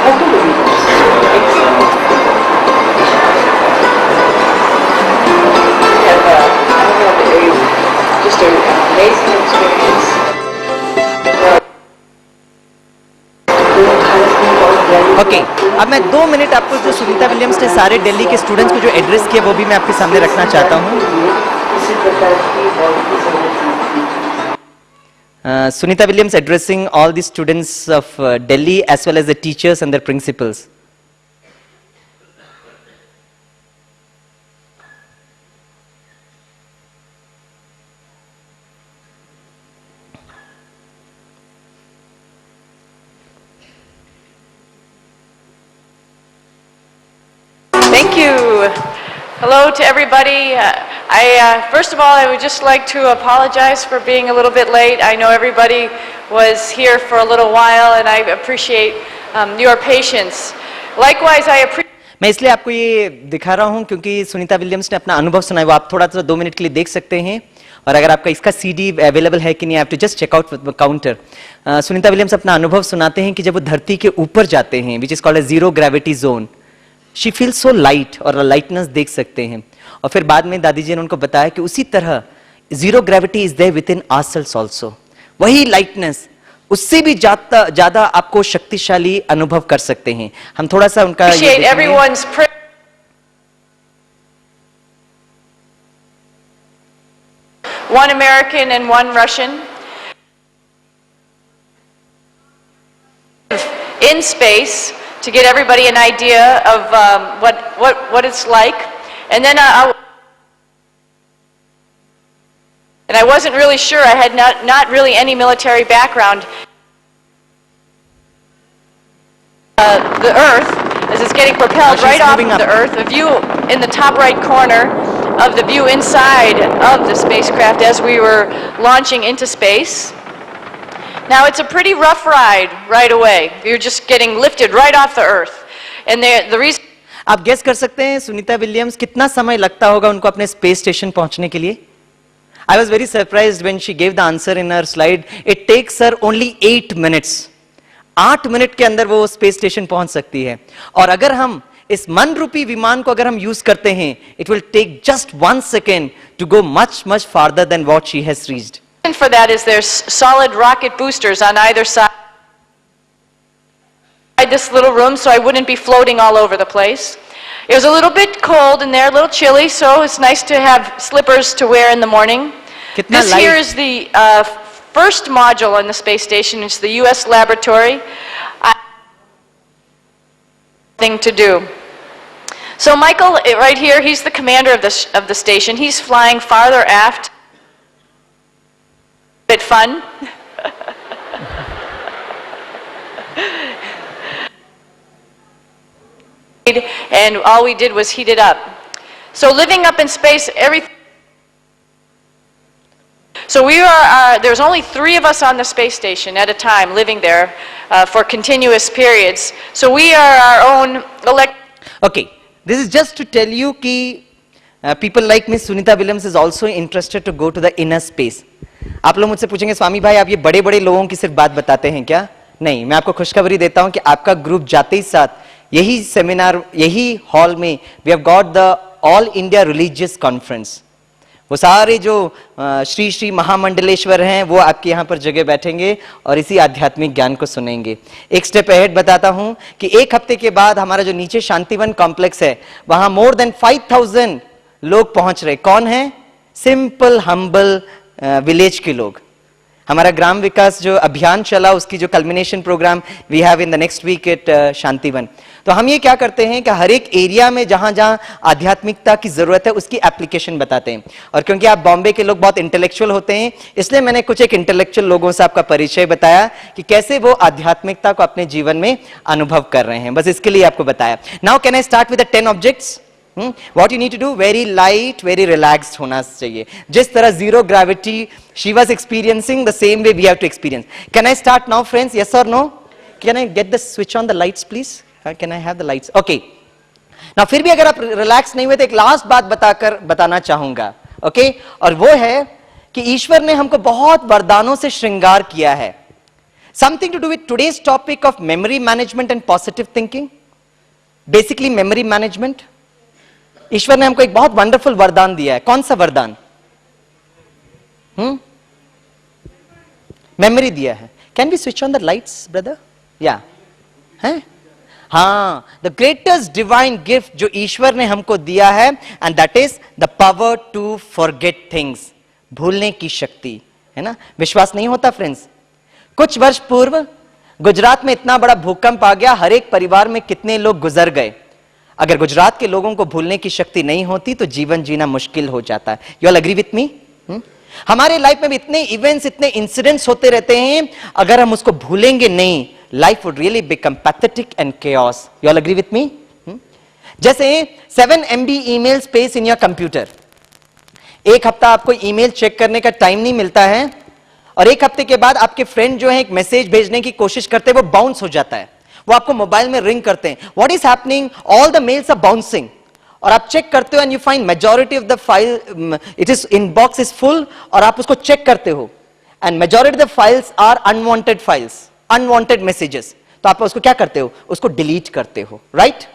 How do we do this? Just an amazing experience. Okay, अब मैं 2 मिनट आपको जो सुनीता विलियम्स ने सारे दिल्ली के स्टूडेंट्स को जो एड्रेस किया वो भी मैं आपके सामने रखना चाहता हूँ। Sunita Williams addressing all the students of Delhi as well as the teachers and their principals. Thank you. Hello to everybody. First of all, I would just like to apologize for being a little bit late. I know everybody was here for a little while, and I appreciate your patience. Likewise, I appreciate. मैं इसलिए आपको ये दिखा रहा हूं क्योंकि Sunita Williams ने अपना अनुभव सुनाया, वो आप थोड़ा सा 2 मिनट के लिए देख सकते हैं। और अगर आपका इसका सीडी अवेलेबल है कि नहीं, आप to just check out counter. Sunita Williams अपना अनुभव सुनाते हैं कि जब वो धरती के ऊपर जाते हैं, विच is called a zero gravity zone, she feel so light, और लाइटनेस देख सकते हैं। और फिर बाद में दादी जी ने उनको बताया कि उसी तरह zero gravity is there within ourselves also. वही लाइटनेस, उससे भी ज्यादा आपको शक्तिशाली अनुभव कर सकते हैं। हम थोड़ा सा उनका ये Appreciate देखेंगे। everyone's prayer. One American and one Russian in space to get everybody an idea of what it's like. And then and I wasn't really sure. I had not really any military background. The Earth, as it's getting propelled she's right off moving of the up. Earth, a view in the top right corner of the view inside of the spacecraft as we were launching into space. Now it's a pretty rough ride right away. You're just getting lifted right off the Earth. And the reason आप guess कर सकते हैं Sunita Williams कितना समय लगता होगा उनको अपने स्पेस स्टेशन पहुंचने के लिए? I was very surprised when she gave the answer in her slide. It takes her only 8 minutes. 8 minute के अंदर वो स्पेस स्टेशन पहुंच सकती है। और अगर हम इस मन रूपी विमान को अगर हम यूज करते हैं, it will take just 1 second to go much farther than what she has reached. for that is there's solid rocket boosters on either side this little room, so I wouldn't be floating all over the place. It was a little bit cold in there, a little chilly, so it's nice to have slippers to wear in the morning. कितना This light. here is the first module on the space station. It's the U.S. laboratory. Thing to do. So Michael, right here, he's the commander of the station. He's flying farther aft. Bit fun. And all we did was heat it up. So living up in space, everything. So we are, there's only 3 of us on the space station at a time living there for continuous periods. So we are our own Okay, this is just to tell you that people like Miss Sunita Williams is also interested to go to the inner space. आप लोग मुझसे पूछेंगे स्वामी भाई आप ये बड़े बड़े लोगों की सिर्फ बात बताते हैं क्या? नहीं, मैं आपको खुशखबरी देता हूं कि आपका ग्रुप जाते ही साथ यही सेमिनार यही हॉल में we have got the all India religious conference. वो सारे जो श्री श्री महामंडलेश्वर हैं वो आपके यहाँ पर जगह बैठेंगे और इसी आध्यात्मिक ज्ञान को सुनेंगे। एक स्टेप अहेड बताता हूं कि 1 हफ्ते के बाद हमारा जो नीचे शांतिवन कॉम्प्लेक्स है वहां मोर देन 5000 लोग पहुंच रहे। कौन है? सिंपल हम्बल विलेज के लोग। हमारा ग्राम विकास जो अभियान चला उसकी जो culmination programme we have in the next week at Shantivan. तो हम ये क्या करते हैं कि हर एक एरिया में जहां जहां आध्यात्मिकता की जरूरत है उसकी एप्लीकेशन बताते हैं। और क्योंकि आप बॉम्बे के लोग बहुत इंटेलेक्चुअल होते हैं इसलिए मैंने कुछ एक इंटेलेक्चुअल लोगों से आपका परिचय बताया कि कैसे वो आध्यात्मिकता को अपने जीवन में अनुभव कर रहे हैं। बस इसके लिए आपको बताया। Now can I start with the 10 objects? What you need to do, very light, very relaxed होना चाहिए। जिस तरह zero gravity she was experiencing, the same way we have to experience. Can I start now, friends? Yes or no? Can I get the switch on the lights, please? Can I have the lights? Okay. Now फिर भी अगर आप relax नहीं हुए तो एक last बात बताना चाहूंगा, okay? और वो है कि ईश्वर ने हमको बहुत वरदानों से श्रृंगार किया है। Something to do with today's topic of memory management and positive thinking. Basically memory management. ईश्वर ने हमको एक बहुत वंडरफुल वरदान दिया है। कौन सा वरदान? मेमोरी दिया है। Can we switch on the lights brother? या है? हाँ, द ग्रेटेस्ट डिवाइन गिफ्ट जो ईश्वर ने हमको दिया है and that is the power to forget things. भूलने की शक्ति, है ना? विश्वास नहीं होता फ्रेंड्स? कुछ वर्ष पूर्व गुजरात में इतना बड़ा भूकंप आ गया, हर एक परिवार में कितने लोग गुजर गए। अगर गुजरात के लोगों को भूलने की शक्ति नहीं होती तो जीवन जीना मुश्किल हो जाता है। You all agree with me? हमारे लाइफ में भी इतने इवेंट्स, इतने इंसिडेंट्स होते रहते हैं, अगर हम उसको भूलेंगे नहीं, life would really become pathetic and chaos. You all agree with me? जैसे 7 MB email space in your computer. 1 हफ्ता आपको ईमेल चेक करने का टाइम नहीं मिलता है और 1 हफ्ते के बाद आपके फ्रेंड जो है एक मैसेज भेजने की कोशिश करते हैं, वो बाउंस हो जाता है। वो आपको मोबाइल में रिंग करते हैं। What is happening? All the mails are bouncing. और आप चेक करते हो and you find majority of the file it is inbox is full और आप उसको चेक करते हो and majority of the files are unwanted files, unwanted messages. तो आप उसको क्या करते हो? उसको डिलीट करते हो, राइट?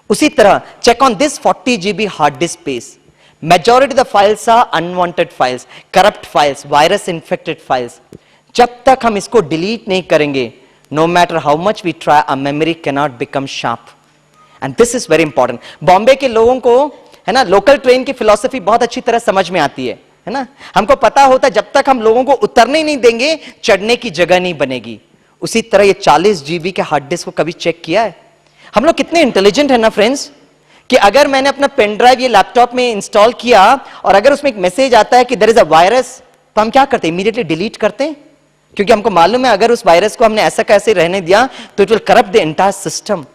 उसी तरह check on this 40 GB hard disk space. Majority of the files are unwanted files, corrupt files, virus infected files. जब तक हम इसको डिलीट नहीं करेंगे, no matter how much we try, our memory cannot become sharp. And this is very important. Bombay के लोगों को है ना लोकल ट्रेन की फिलॉसफी बहुत अच्छी तरह समझ में आती है ना. हमको पता होता है जब तक हम लोगों को उतरने नहीं देंगे चढ़ने की जगह नहीं बनेगी. उसी तरह ये 40 GB के हार्ड डिस्क को कभी चेक किया है? हम लोग कितने इंटेलिजेंट है ना फ्रेंड्स, कि अगर मैंने अपना पेन ड्राइव ये लैपटॉप में इंस्टॉल किया और अगर उसमें एक मैसेज आता है कि देयर इज अ वायरस, तो हम क्या करते हैं? इमीडिएटली डिलीट करते हैं, क्योंकि हमको मालूम है अगर उस वायरस को हमने ऐसा कैसे रहने दिया तो it will corrupt the entire system.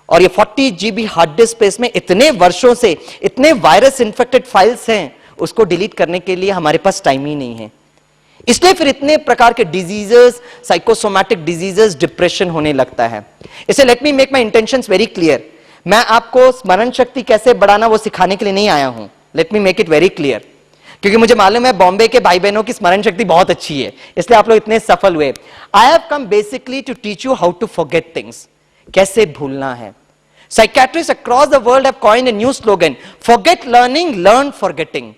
और ये 40 GB हार्ड डिस्क स्पेस में इतने वर्षों से इतने वायरस इन्फेक्टेड फाइल्स हैं, उसको डिलीट करने के लिए हमारे पास टाइम ही नहीं है. इसलिए फिर इतने प्रकार के डिजीजेस, साइकोसोमैटिक डिजीजेस, डिप्रेशन होने लगता है. इसलिए लेट मी मेक माई इंटेंशंस वेरी क्लियर. मैं आपको स्मरण शक्ति कैसे बढ़ाना वो सिखाने के लिए नहीं आया हूं. Let me make it very clear, क्योंकि मुझे मालूम है बॉम्बे के भाई बहनों की स्मरण शक्ति बहुत अच्छी है, इसलिए आप लोग इतने सफल हुए. I have come basically to teach you how to forget things, कैसे भूलना है. Psychiatrists across the world have coined a new slogan, forget learning, learn forgetting.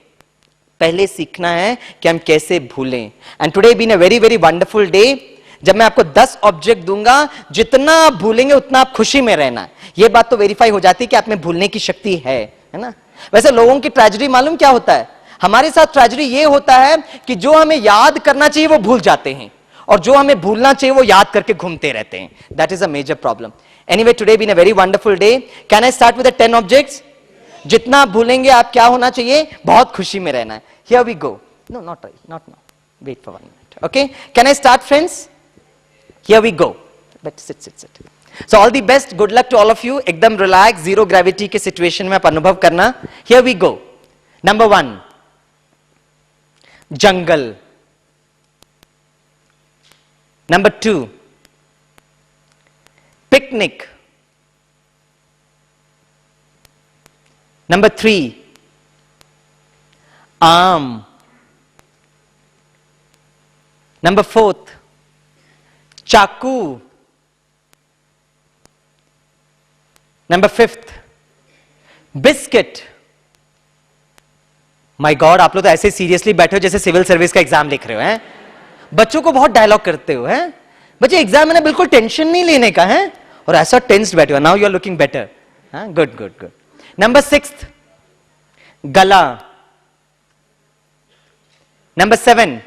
पहले सीखना है कि हम कैसे भूलें. And today been a very very wonderful day. जब मैं आपको 10 ऑब्जेक्ट दूंगा, जितना आप भूलेंगे उतना आप खुशी में रहना है. यह बात तो वेरीफाई हो जाती है कि आप में भूलने की शक्ति है ना. वैसे लोगों की ट्रेजेडी मालूम क्या होता है? हमारे साथ ट्रेजेडी ये होता है कि जो हमें याद करना चाहिए वो भूल जाते हैं, और जो हमें भूलना चाहिए वो याद करके घूमते रहते हैं. That is a major problem. Anyway, today been a very wonderful day. Can I start with the 10 objects? जितना आप भूलेंगे आप क्या होना चाहिए? बहुत खुशी में रहना है. Here we go. No, not right, not now. Wait for 1 minute. Okay? Can I start, friends? Here we go. Let's sit. So all the best. Good luck to all of you. एकदम relax, zero gravity के situation में आप अनुभव करना. Here we go. Number 1. Jungle. Number 2. Picnic. Number 3. Arm. Number 4. Chaku. Number 5. Biscuit. My God, आप लोग तो ऐसे सीरियसली बैठे हो जैसे सिविल सर्विस का एग्जाम लिख रहे हो हैं. बच्चों को बहुत डायलॉग करते हो हैं. बच्चे एग्जाम में बिल्कुल टेंशन नहीं लेने का है, और ऐसा टेंस्ड बैठे हो. Now you are looking better. Good. Number 6. गला. नंबर 7.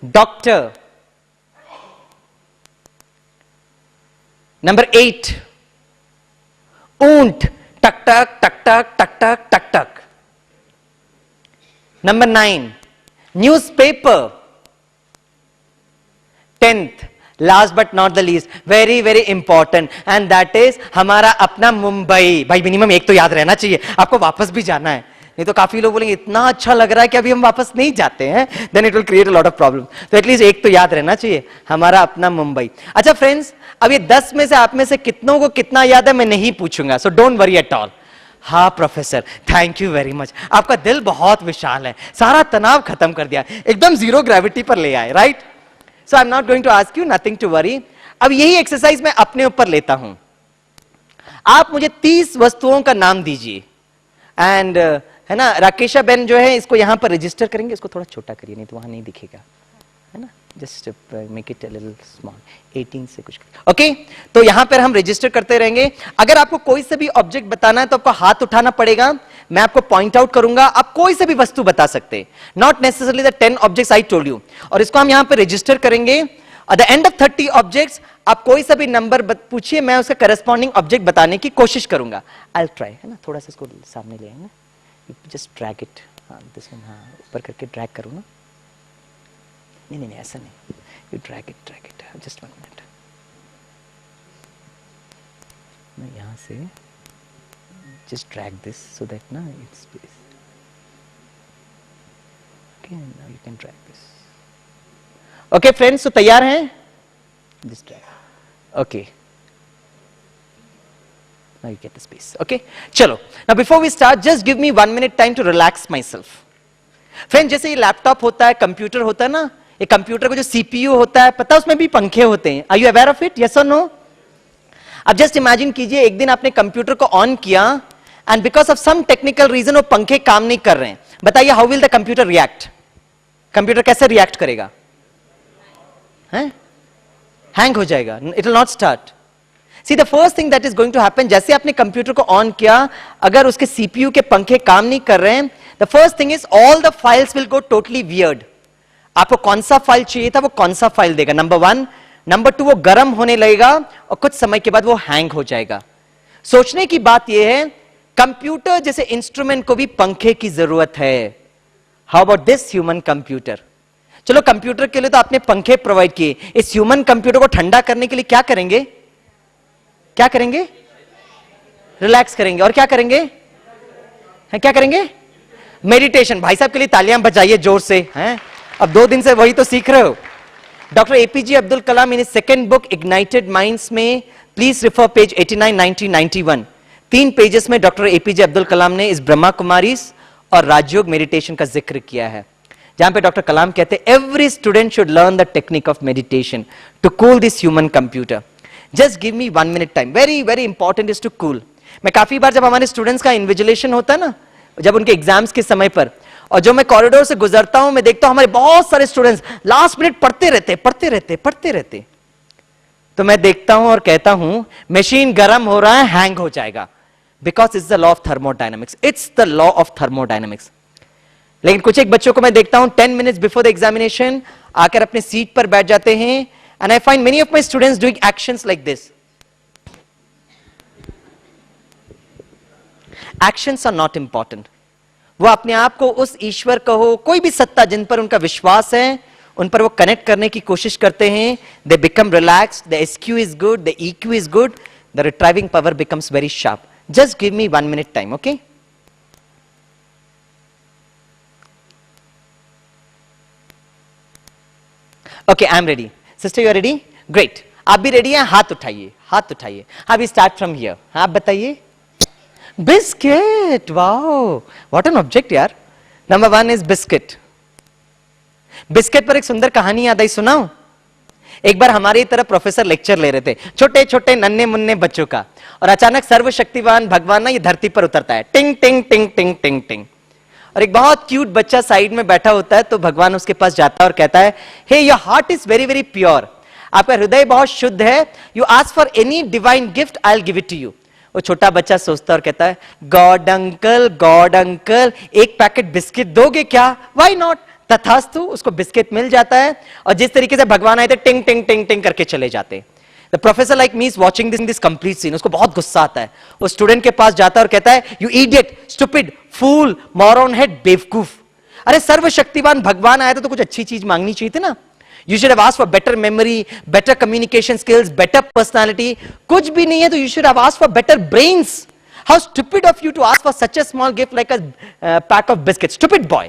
डॉक्टर. नंबर 8. ऊंट. टक टक टक टक टक टक टक टक. Number 9. Newspaper. 10th, last but not the least, very very important, and that is हमारा अपना मुंबई. भाई मिनिमम एक तो याद रहना चाहिए. आपको वापस भी जाना है, नहीं तो काफी लोग बोलेंगे इतना अच्छा लग रहा है कि अभी हम वापस नहीं जाते हैं. Then it will create a lot of problem. तो एटलीस्ट एक तो याद रहना चाहिए, हमारा अपना मुंबई. अच्छा फ्रेंड्स, अब ये 10 में से आप में से कितनों को कितना याद है मैं नहीं पूछूंगा, so don't worry at all. हाँ professor, thank you very much. आपका दिल बहुत विशाल है, सारा तनाव खत्म कर दिया, एकदम जीरो ग्रेविटी पर ले आए. Right? So I'm not going to ask you, nothing to worry. अब यही एक्सरसाइज मैं अपने ऊपर लेता हूं. आप मुझे 30 वस्तुओं का नाम दीजिए. एंड है ना, राकेशा बेन जो है इसको यहां पर रजिस्टर करेंगे. इसको थोड़ा छोटा करिए, नहीं तो वहां नहीं दिखेगा, है ना. Just make it a little small. 18 से कुछ. ओके, तो यहां पर हम रजिस्टर करते रहेंगे. अगर आपको कोई से भी ऑब्जेक्ट बताना है तो आपको हाथ उठाना पड़ेगा. मैं आपको पॉइंट आउट करूंगा, आप कोई से भी वस्तु बता सकते हैं. Not necessarily the 10 objects I told you. और इसको हम यहां पे रजिस्टर करेंगे. At the end of 30 objects आप कोई सा भी नंबर पूछिए, मैं उसका करस्पॉन्डिंग ऑब्जेक्ट बताने की कोशिश करूंगा. आई विल ट्राई, है ना. थोड़ा सा इसको सामने ले आएंगे. Just drag it. This one. ऊपर करके ड्रैग करो ना. नहीं ऐसा नहीं. You drag it. Just 1 minute. मैं यहां से just drag this so that now it's space. Okay, now you can drag this. Okay friends, so तैयार हैं? Just drag. Okay. Now you get the space. Okay, चलो. Now before we start, just give me 1 minute time to relax myself. Friends, जैसे ये laptop होता है, computer होता है ना, ये कंप्यूटर का जो CPU होता है, पता है उसमें भी पंखे होते हैं. Are you aware of it? Yes or no? अब जस्ट इमेजिन कीजिए, एक दिन आपने कंप्यूटर को ऑन किया and because of some technical reason वो पंखे काम नहीं कर रहे हैं. बताइए how will the computer react? Computer कैसे रिएक्ट करेगा? हैंग हो जाएगा. It will not start. See the first thing that is going to happen, जैसे आपने कंप्यूटर को ऑन किया, अगर उसके सीपीयू के पंखे काम नहीं कर रहे हैं, the first thing is all the files will go totally weird. आपको कौन सा फाइल चाहिए था वो कौन सा फाइल देगा, नंबर 1. नंबर 2, वो गर्म होने लगेगा और कुछ समय के बाद वो हैंग हो जाएगा. सोचने की बात यह है, कंप्यूटर जैसे इंस्ट्रूमेंट को भी पंखे की जरूरत है. How about this human computer? चलो कंप्यूटर के लिए तो आपने पंखे प्रोवाइड किए, इस ह्यूमन कंप्यूटर को ठंडा करने के लिए क्या करेंगे? क्या करेंगे? रिलैक्स करेंगे. और क्या करेंगे? क्या करेंगे? मेडिटेशन. भाई साहब के लिए तालियां बजाइए जोर से. हैं अब 2 दिन से वही तो सीख रहे हो. Doctor APJ Abdul Kalam in second book ignited minds में, प्लीज रिफर पेज 89, 90, 91, 3 पेजेस में डॉक्टर एपीजे अब्दुल कलाम ने इस ब्रह्मा कुमारीज और राजयोग मेडिटेशन का जिक्र किया है, जहां पे डॉक्टर कलाम कहते हैं every student should learn the technique of meditation to cool this human computer. Just give me 1 minute time. Very very important is to cool. मैं काफी बार जब हमारे स्टूडेंट्स का इन्विजिलेशन होता है ना, जब उनके एग्जाम्स के समय पर, और जो मैं कॉरिडोर से गुजरता हूं, मैं देखता हूं हमारे बहुत सारे स्टूडेंट्स लास्ट मिनट पढ़ते रहते. तो मैं देखता हूं और कहता हूं मशीन गर्म हो रहा है, हैंग हो जाएगा. Because it's the law of thermodynamics. It's the law of thermodynamics. लेकिन कुछ एक बच्चों को मैं देखता हूं 10 minutes बिफोर द एग्जामिनेशन आकर अपने सीट पर बैठ जाते हैं. And I find many of my students doing actions like this. Actions are not important. वो अपने आप को उस ईश्वर कहो, कोई भी सत्ता जिन पर उनका विश्वास है, उन पर वो कनेक्ट करने की कोशिश करते हैं. They become relaxed, the SQ is good, the EQ is good, the retrieving power becomes very sharp. Just give me 1 minute time. Okay okay, I am ready. Sister you are ready? Great. आप भी ready हैं? हाथ उठाइए, हाथ उठाइए. हाँ, we start from here. आप बताइए. Biscuit. Wow, what an object यार. Number 1 is biscuit. बिस्किट पर एक सुंदर कहानी याद आई, सुनाओ. एक बार हमारी तरफ प्रोफेसर लेक्चर ले रहे थे, छोटे छोटे नन्हे मुन्ने बच्चों का, और अचानक सर्वशक्तिवान भगवान ना ये धरती पर उतरता है. टिंग टिंग टिंग टिंग टिंग टिंग. और एक बहुत क्यूट बच्चा साइड में बैठा होता है, तो भगवान उसके पास जाता है और कहता है, hey your heart is very very pure. आपका हृदय बहुत शुद्ध है. You ask for any divine gift, I will give it to you. वो छोटा बच्चा सोचता और कहता है, गॉड अंकल, एक पैकेट बिस्किट दोगे क्या? Why not. तथास्तु, उसको बिस्किट मिल जाता है. और जिस तरीके से भगवान आए थे, टिंग टिंग टिंग टिंग करके चले जाते. The professor like me is watching this complete scene. उसको बहुत गुस्सा आता है. वो स्टूडेंट के पास जाता है और कहता है, you idiot, stupid, fool, moron head, बेवकूफ. अरे सर्वशक्तिवान भगवान आया था तो कुछ अच्छी चीज मांगनी चाहिए थी ना. You should have asked for better memory, better communication skills, better personality. कुछ भी नहीं है तो you should have asked for better brains. How stupid of you to ask for such a small gift like a pack of biscuits. Stupid boy.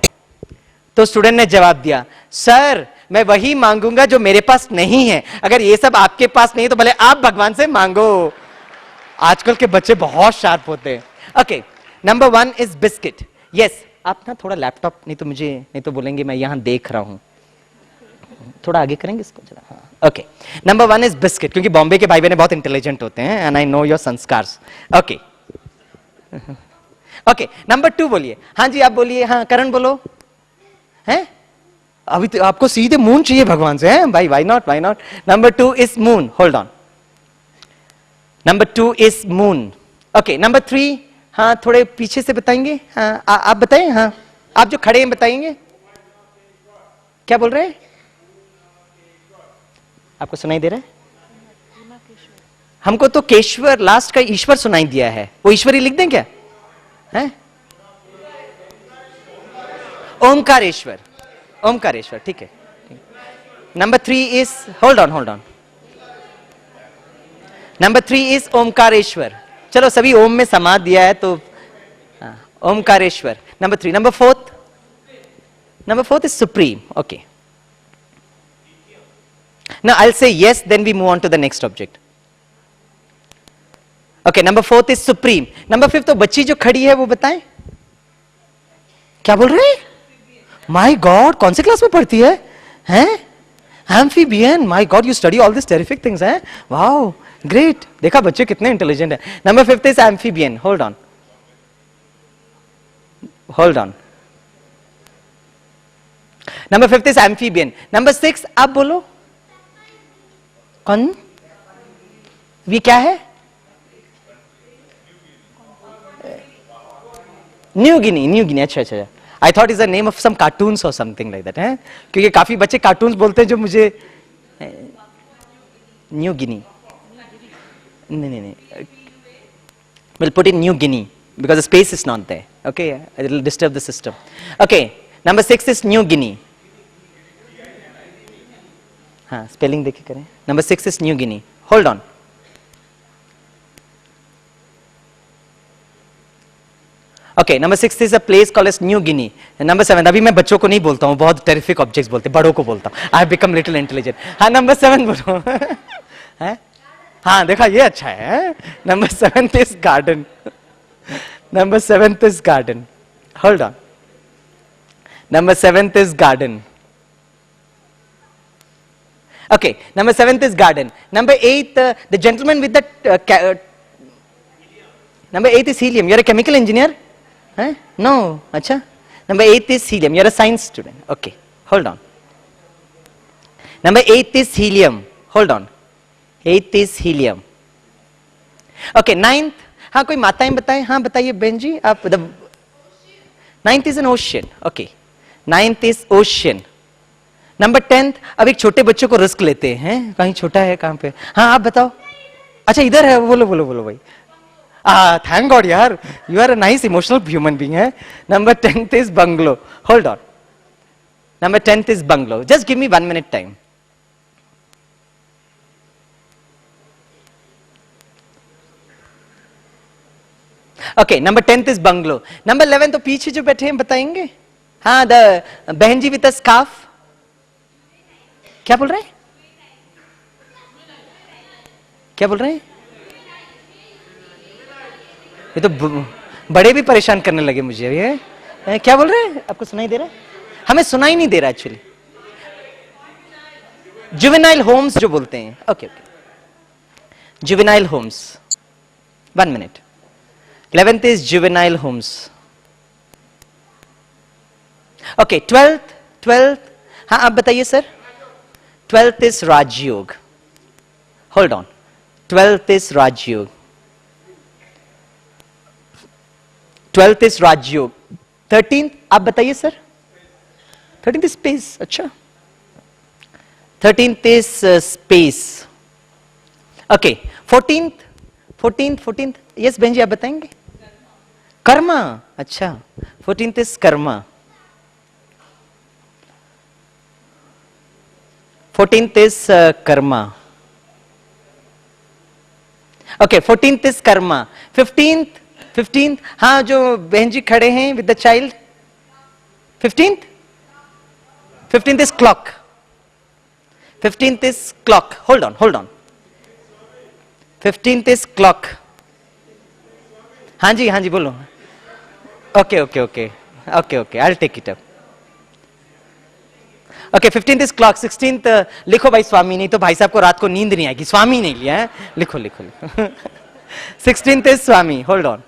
तो student ने जवाब दिया, sir मैं वही मांगूंगा जो मेरे पास नहीं है. अगर ये सब आपके पास नहीं है तो भले आप भगवान से मांगो. आजकल के बच्चे बहुत शार्प होते हैं. Okay, number 1 is biscuit. Yes, आप ना थोड़ा लैपटॉप, नहीं तो बोलेंगे मैं यहां देख रहा हूं. थोड़ा आगे करेंगे इसको जरा. हाँ, ओके. नंबर 1 इज बिस्किट, क्योंकि बॉम्बे के भाई बहन बहुत इंटेलिजेंट होते हैं and I know your संस्कार्स. Okay okay. Number 2 बोलिए. हाँ जी आप बोलिए. हाँ करण बोलो. हैं अभी तो आपको सीधे मून चाहिए भगवान से. हैं भाई, why not. Number 2 is moon. Hold on. Number 2 is moon. Okay. Number 3, हाँ थोड़े पीछे से बताएंगे. हाँ आप बताएं. हाँ आप जो खड़े हैं बताएंगे. क्या बोल रहे हैं? आपको सुनाई दे रहा है? हमको तो केशवर, लास्ट का ईश्वर सुनाई दिया है. वो ईश्वरी लिख दें क्या? है ओमकारेश्वर. ओमकारेश्वर, ठीक है. Number 3 is, hold on. Number 3 is Omkareshwar. चलो सभी ओम में समा दिया है तो Omkareshwar. Number 3. Number 4th is supreme. Okay. Now I'll say yes, then we move on to the next object. Okay, number 4th is supreme. Number 5th तो बच्ची जो खड़ी है वो बताएं. क्या बोल रहे हैं? My God, कौन से क्लास में पढ़ती है? हैं? Amphibian, my God, you study all these terrific things, eh? Wow, great. देखा बच्चे कितने इंटेलिजेंट है. Number 5 is amphibian. Hold on. Hold on. Number 5 is amphibian. Number 6 आप बोलो. कौन? वी क्या है? New Guinea. अच्छा. I thought it's the name of some cartoons or something like that, है? क्योंकि काफी बच्चे cartoons बोलते हैं जो मुझे न्यू गिनी. नहीं. We'll put in New Guinea because the space is not there. Okay, it will disturb the system. Okay, number 6 is New Guinea. हाँ, spelling देखिए करें. Number 6 is New Guinea. Hold on. Okay, number 6 is a place called as New Guinea. And number 7, अभी मैं बच्चों को नहीं बोलता हूँ, बहुत terrific objects बोलते, बड़ों को बोलता हूँ. I have become little intelligent. हाँ, number 7 बोलो. हैं? हाँ, देखा ये अच्छा है. Number 7 is garden. Number 7 is garden. Hold on. Number 7 is garden. Okay, number 7 is garden. Number 8, the gentleman with the number 8 is helium. You're a chemical engineer? Huh? No, acha. Number 8 is helium. You're a science student. Okay, hold on. Number 8 is helium. Hold on. 8 is helium. Okay, 9th. हाँ कोई माताएं बताएं. हाँ बताइए बहन जी आप. The 9th is an ocean. Okay, 9th is ocean. Number 10th. अब एक छोटे बच्चों को रिस्क लेते हैं. कहीं छोटा है कहाँ पे? हाँ आप बताओ. अच्छा इधर है. बोलो भाई. Thank God, yaar. You are a nice emotional human being, eh? Number 10th is bungalow. Hold on. Number 10th is bungalow. Just give me 1 minute time. Okay, number 10th is bungalow. Number 11 तो पीछे जो बैठे हैं बताएंगे? हाँ, the बहन जी with a scarf. क्या बोल रहे हैं? क्या बोल रहे हैं? ये तो बड़े भी परेशान करने लगे मुझे. ये क्या बोल रहे हैं? आपको सुनाई दे रहा है? हमें सुनाई नहीं दे रहा एक्चुअली. जुवेनाइल होम्स जो बोलते हैं. Okay. Juvenile homes. 1 minute. 11th is juvenile homes. Okay, 12th. हाँ आप बताइए sir. 12th is Rajyog. Hold on. 12th is Rajyog. 12th is Rajyog. 13th आप बताइए सर. 13th is space. अच्छा. 13th is space. Okay. 14th. Yes बहन जी आप बताएंगे. कर्मा. अच्छा. 14th is Karma. 14th is Karma. Okay. 14th is Karma. 15th. हाँ जो बहन जी खड़े हैं with the child. 15th is clock. 15th is clock. Hold on. 15th is clock. हाँ जी बोलो. Okay. I'll take it up. Okay, 15th is clock. 16th लिखो भाई स्वामी, नहीं तो भाई साहब को रात को नींद नहीं आएगी. स्वामी नहीं लिया है. लिखो. 16th is Swami. Hold on.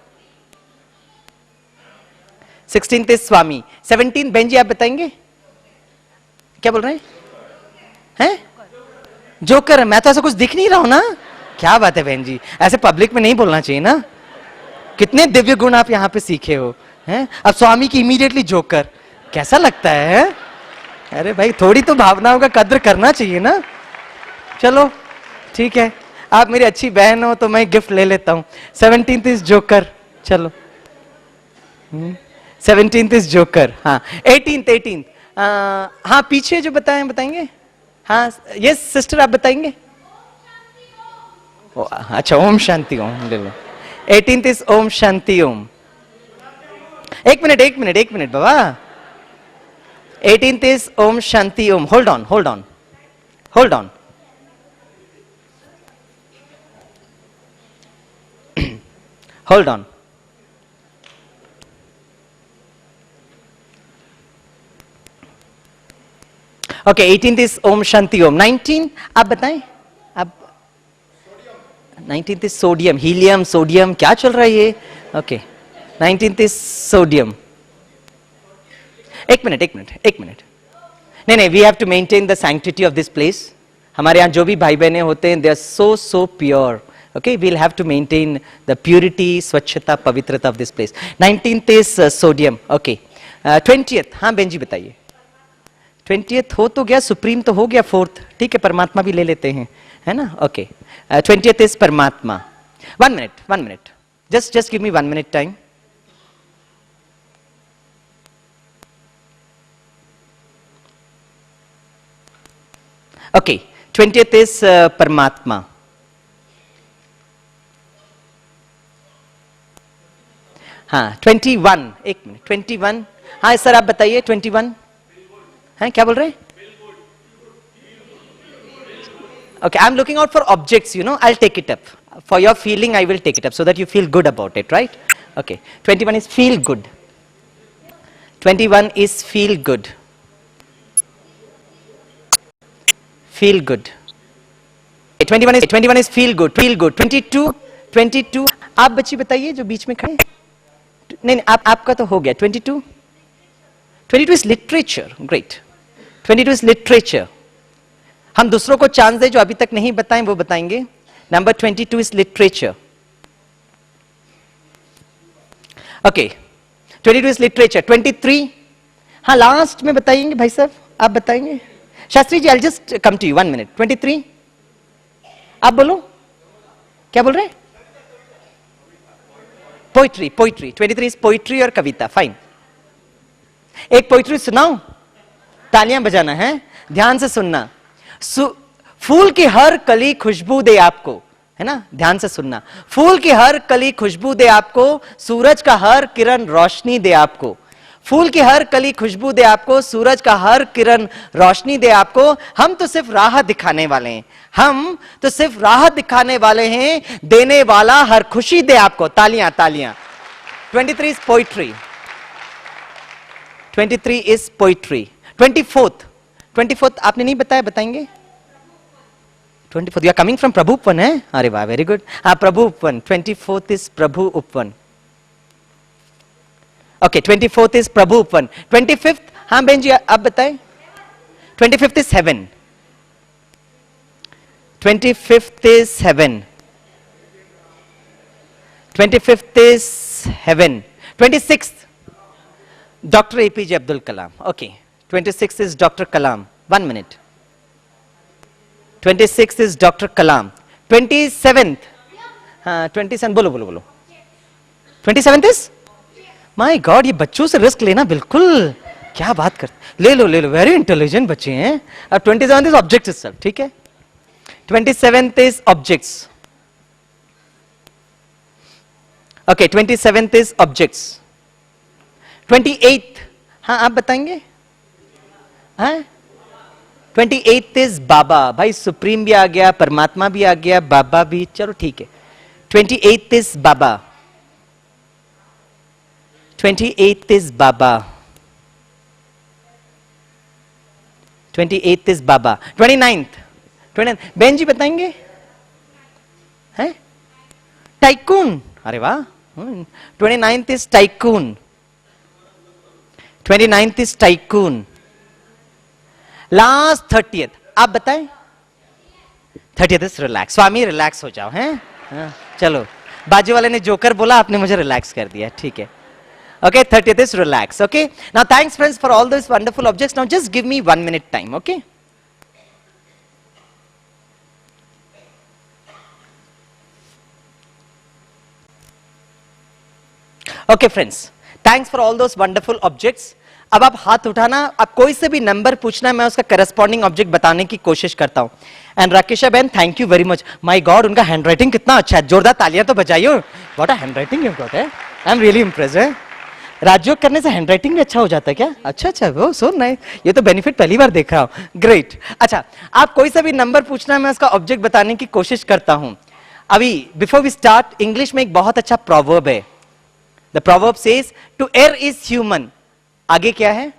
16th is Swami. 17th बहन जी आप बताएंगे. क्या बोल रहे हैं? जोकर. मैं तो ऐसा कुछ दिख नहीं रहा हूं ना. क्या बात है बहन जी, ऐसे पब्लिक में नहीं बोलना चाहिए ना. कितने दिव्य गुण आप यहाँ पे सीखे हो हैं. अब स्वामी की इमीडिएटली जोकर. कैसा लगता है? अरे भाई थोड़ी तो भावनाओं का कद्र करना चाहिए ना. चलो ठीक है, आप मेरी अच्छी बहन हो तो मैं गिफ्ट ले लेता हूँ. 17th is joker. चलो 17th इज जोकर. हाँ 18th. हाँ पीछे जो बताएंगे. हाँ यस सिस्टर आप बताएंगे. अच्छा ओम शांति ओम ले लो. 18th is Om Shanti Om. एक मिनट बाबा. 18th is Om Shanti Om. Hold on. Hold on. Okay 18th is Om Shanti Om. 19 आप बताएं. आप 19th is sodium. Helium sodium क्या चल रहा है ये. Okay 19th is sodium. एक मिनट. नहीं, we have to maintain the sanctity of this place. हमारे यहाँ जो भी भाई बहने होते हैं, they are so pure. Okay, we'll have to maintain the purity, स्वच्छता, पवित्रता of this place. 19th is sodium. Okay. 20th, हाँ बेंजी बताइए. 20th हो तो गया, सुप्रीम तो हो गया, 4th ठीक है, परमात्मा भी ले लेते हैं, है ना. Okay. 20th is परमात्मा. 1 minute. Just give me 1 minute time. Okay. 20th is परमात्मा. हाँ 21. एक मिनट. 21. हाँ सर आप बताइए. 21 हैं, क्या बोल रहे हैं. Okay I am looking out for objects, you know. I will take it up for your feeling. I will take it up so that you feel good about it, right. Okay 21 is feel good. 21 is feel good. Feel good. 21 is feel good. 22 आप बच्ची बताइए जो बीच में खड़े. नहीं आपका तो हो गया. 22 is literature. Great. 22 is literature. हम दूसरों को चांस दें जो अभी तक नहीं बताएं वो बताएंगे. Number 22 is literature. Okay 22 is literature. 23 हाँ लास्ट में बताएंगे भाई साहब. आप बताएंगे. Shastri ji I just come to you. 1 minute. 23 आप बोलो. क्या बोल रहे हैं. पोइट्री. 23 इज पोइट्री और कविता. फाइन. एक पोइट्री सुनाओ. तालियां बजाना है, ध्यान से सुनना. फूल की हर कली खुशबू दे आपको, है ना. ध्यान से सुनना. फूल की हर कली खुशबू दे आपको, सूरज का हर किरण रोशनी दे आपको. फूल की हर कली खुशबू दे आपको, सूरज का हर किरण रोशनी दे आपको. हम तो सिर्फ राह दिखाने वाले हैं. हम तो सिर्फ राह दिखाने वाले हैं. देने वाला हर खुशी दे आपको. तालियां. 23 is poetry. 23 is poetry. 24th आपने नहीं बताया, बताएंगे. 24th you are coming from Prabhu Upvan है. अरे वाह वेरी गुड. हाँ प्रभु उपवन. 24th इज प्रभु उपवन. ओके 24th इज प्रभु उपवन. 25th हाँ बहन जी आप बताएं. 25th is haven. 25th is heaven. 25th is heaven. 26th Dr. APJ Abdul Kalam. Okay. 26th is Dr. Kalam. 1 minute. 26th is Dr. Kalam. 27th. हाँ 27 बोलो. 27th is my God. ये बच्चों से रिस्क लेना बिल्कुल क्या बात करते. ले लो वेरी इंटेलिजेंट बच्चे हैं. अब 27th इज ऑब्जेक्ट इटसेल्फ. ठीक है. 27th is objects. Okay, 27th is objects. 28th हाँ आप बताएंगे. हाँ 28th is बाबा. भाई सुप्रीम भी आ गया, परमात्मा भी आ गया, बाबा भी. चलो ठीक है. 28th is Baba. 28th is Baba. 28th is Baba. 29th बहन जी बताएंगे. हैं टाइकून. अरे वाह. 29th is tycoon. 29th is tycoon. Last 30th आप बताएं. 30th is relax. Swami relax हो जाओ. हैं चलो बाजू वाले ने जोकर बोला, आपने मुझे रिलैक्स कर दिया. ठीक है. Okay 30th is relax. Okay now thanks friends for all those wonderful objects. Now just give me 1 minute time. Okay. Okay friends thanks for all those wonderful objects. अब आप हाथ उठाना. आप कोई से भी नंबर पूछना, मैं उसका करस्पॉन्डिंग ऑब्जेक्ट बताने की कोशिश करता हूं. एंड राकेशा बहन thank you very much. My god उनका हैंडराइटिंग कितना अच्छा है. जोरदार तालियां तो बजाइए. What a handwriting you got है. I am really impressed. है राजयोग करने से हैंडराइटिंग भी अच्छा हो जाता है क्या. अच्छा वो सो नाइस. ये तो बेनिफिट पहली बार देख रहा हूं. ग्रेट. अच्छा आप कोई सा भी नंबर पूछना, मैं उसका ऑब्जेक्ट बताने की कोशिश करता हूं. अभी बिफोर वी स्टार्ट, इंग्लिश में एक बहुत अच्छा प्रोवर्ब है. The proverb says to err is human. आगे क्या है.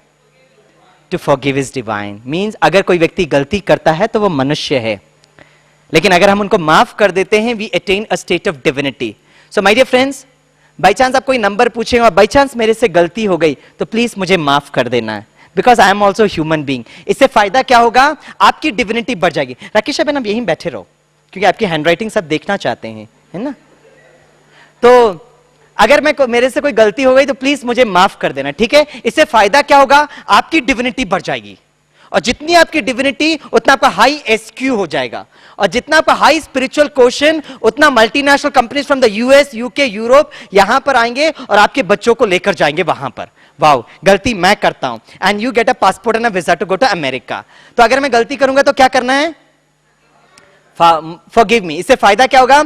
to forgive is divine. Means अगर कोई व्यक्ति गलती करता है तो वो मनुष्य है, लेकिन अगर हम उनको माफ कर देते हैं we attain a state of divinity. So my dear friends, by chance आप कोई नंबर पूछे और बाई चांस मेरे से गलती हो गई तो प्लीज मुझे माफ कर देना है, because I am also human being. इससे फायदा क्या होगा, आपकी डिविनिटी बढ़ जाएगी. राकेश बहन आप यहीं बैठे रहो, क्योंकि आपकी हैंडराइटिंग सब देखना चाहते हैं, है ना. तो अगर मेरे से कोई गलती हो गई तो प्लीज मुझे माफ कर देना, ठीक है. इससे फायदा क्या होगा, आपकी डिविनिटी बढ़ जाएगी, और जितनी आपकी डिविनिटी उतना आपका हाई एसक्यू हो जाएगा, और जितना आपका हाई स्पिरिचुअल क्वोशिएंट उतना multinational companies from the US, UK, Europe यहां पर आएंगे और आपके बच्चों को लेकर जाएंगे वहां पर. वाओ, गलती मैं करता हूं and you get a passport and a visa to go to America. तो अगर मैं गलती करूंगा तो क्या करना है, फॉरगिव मी. इससे फायदा क्या होगा,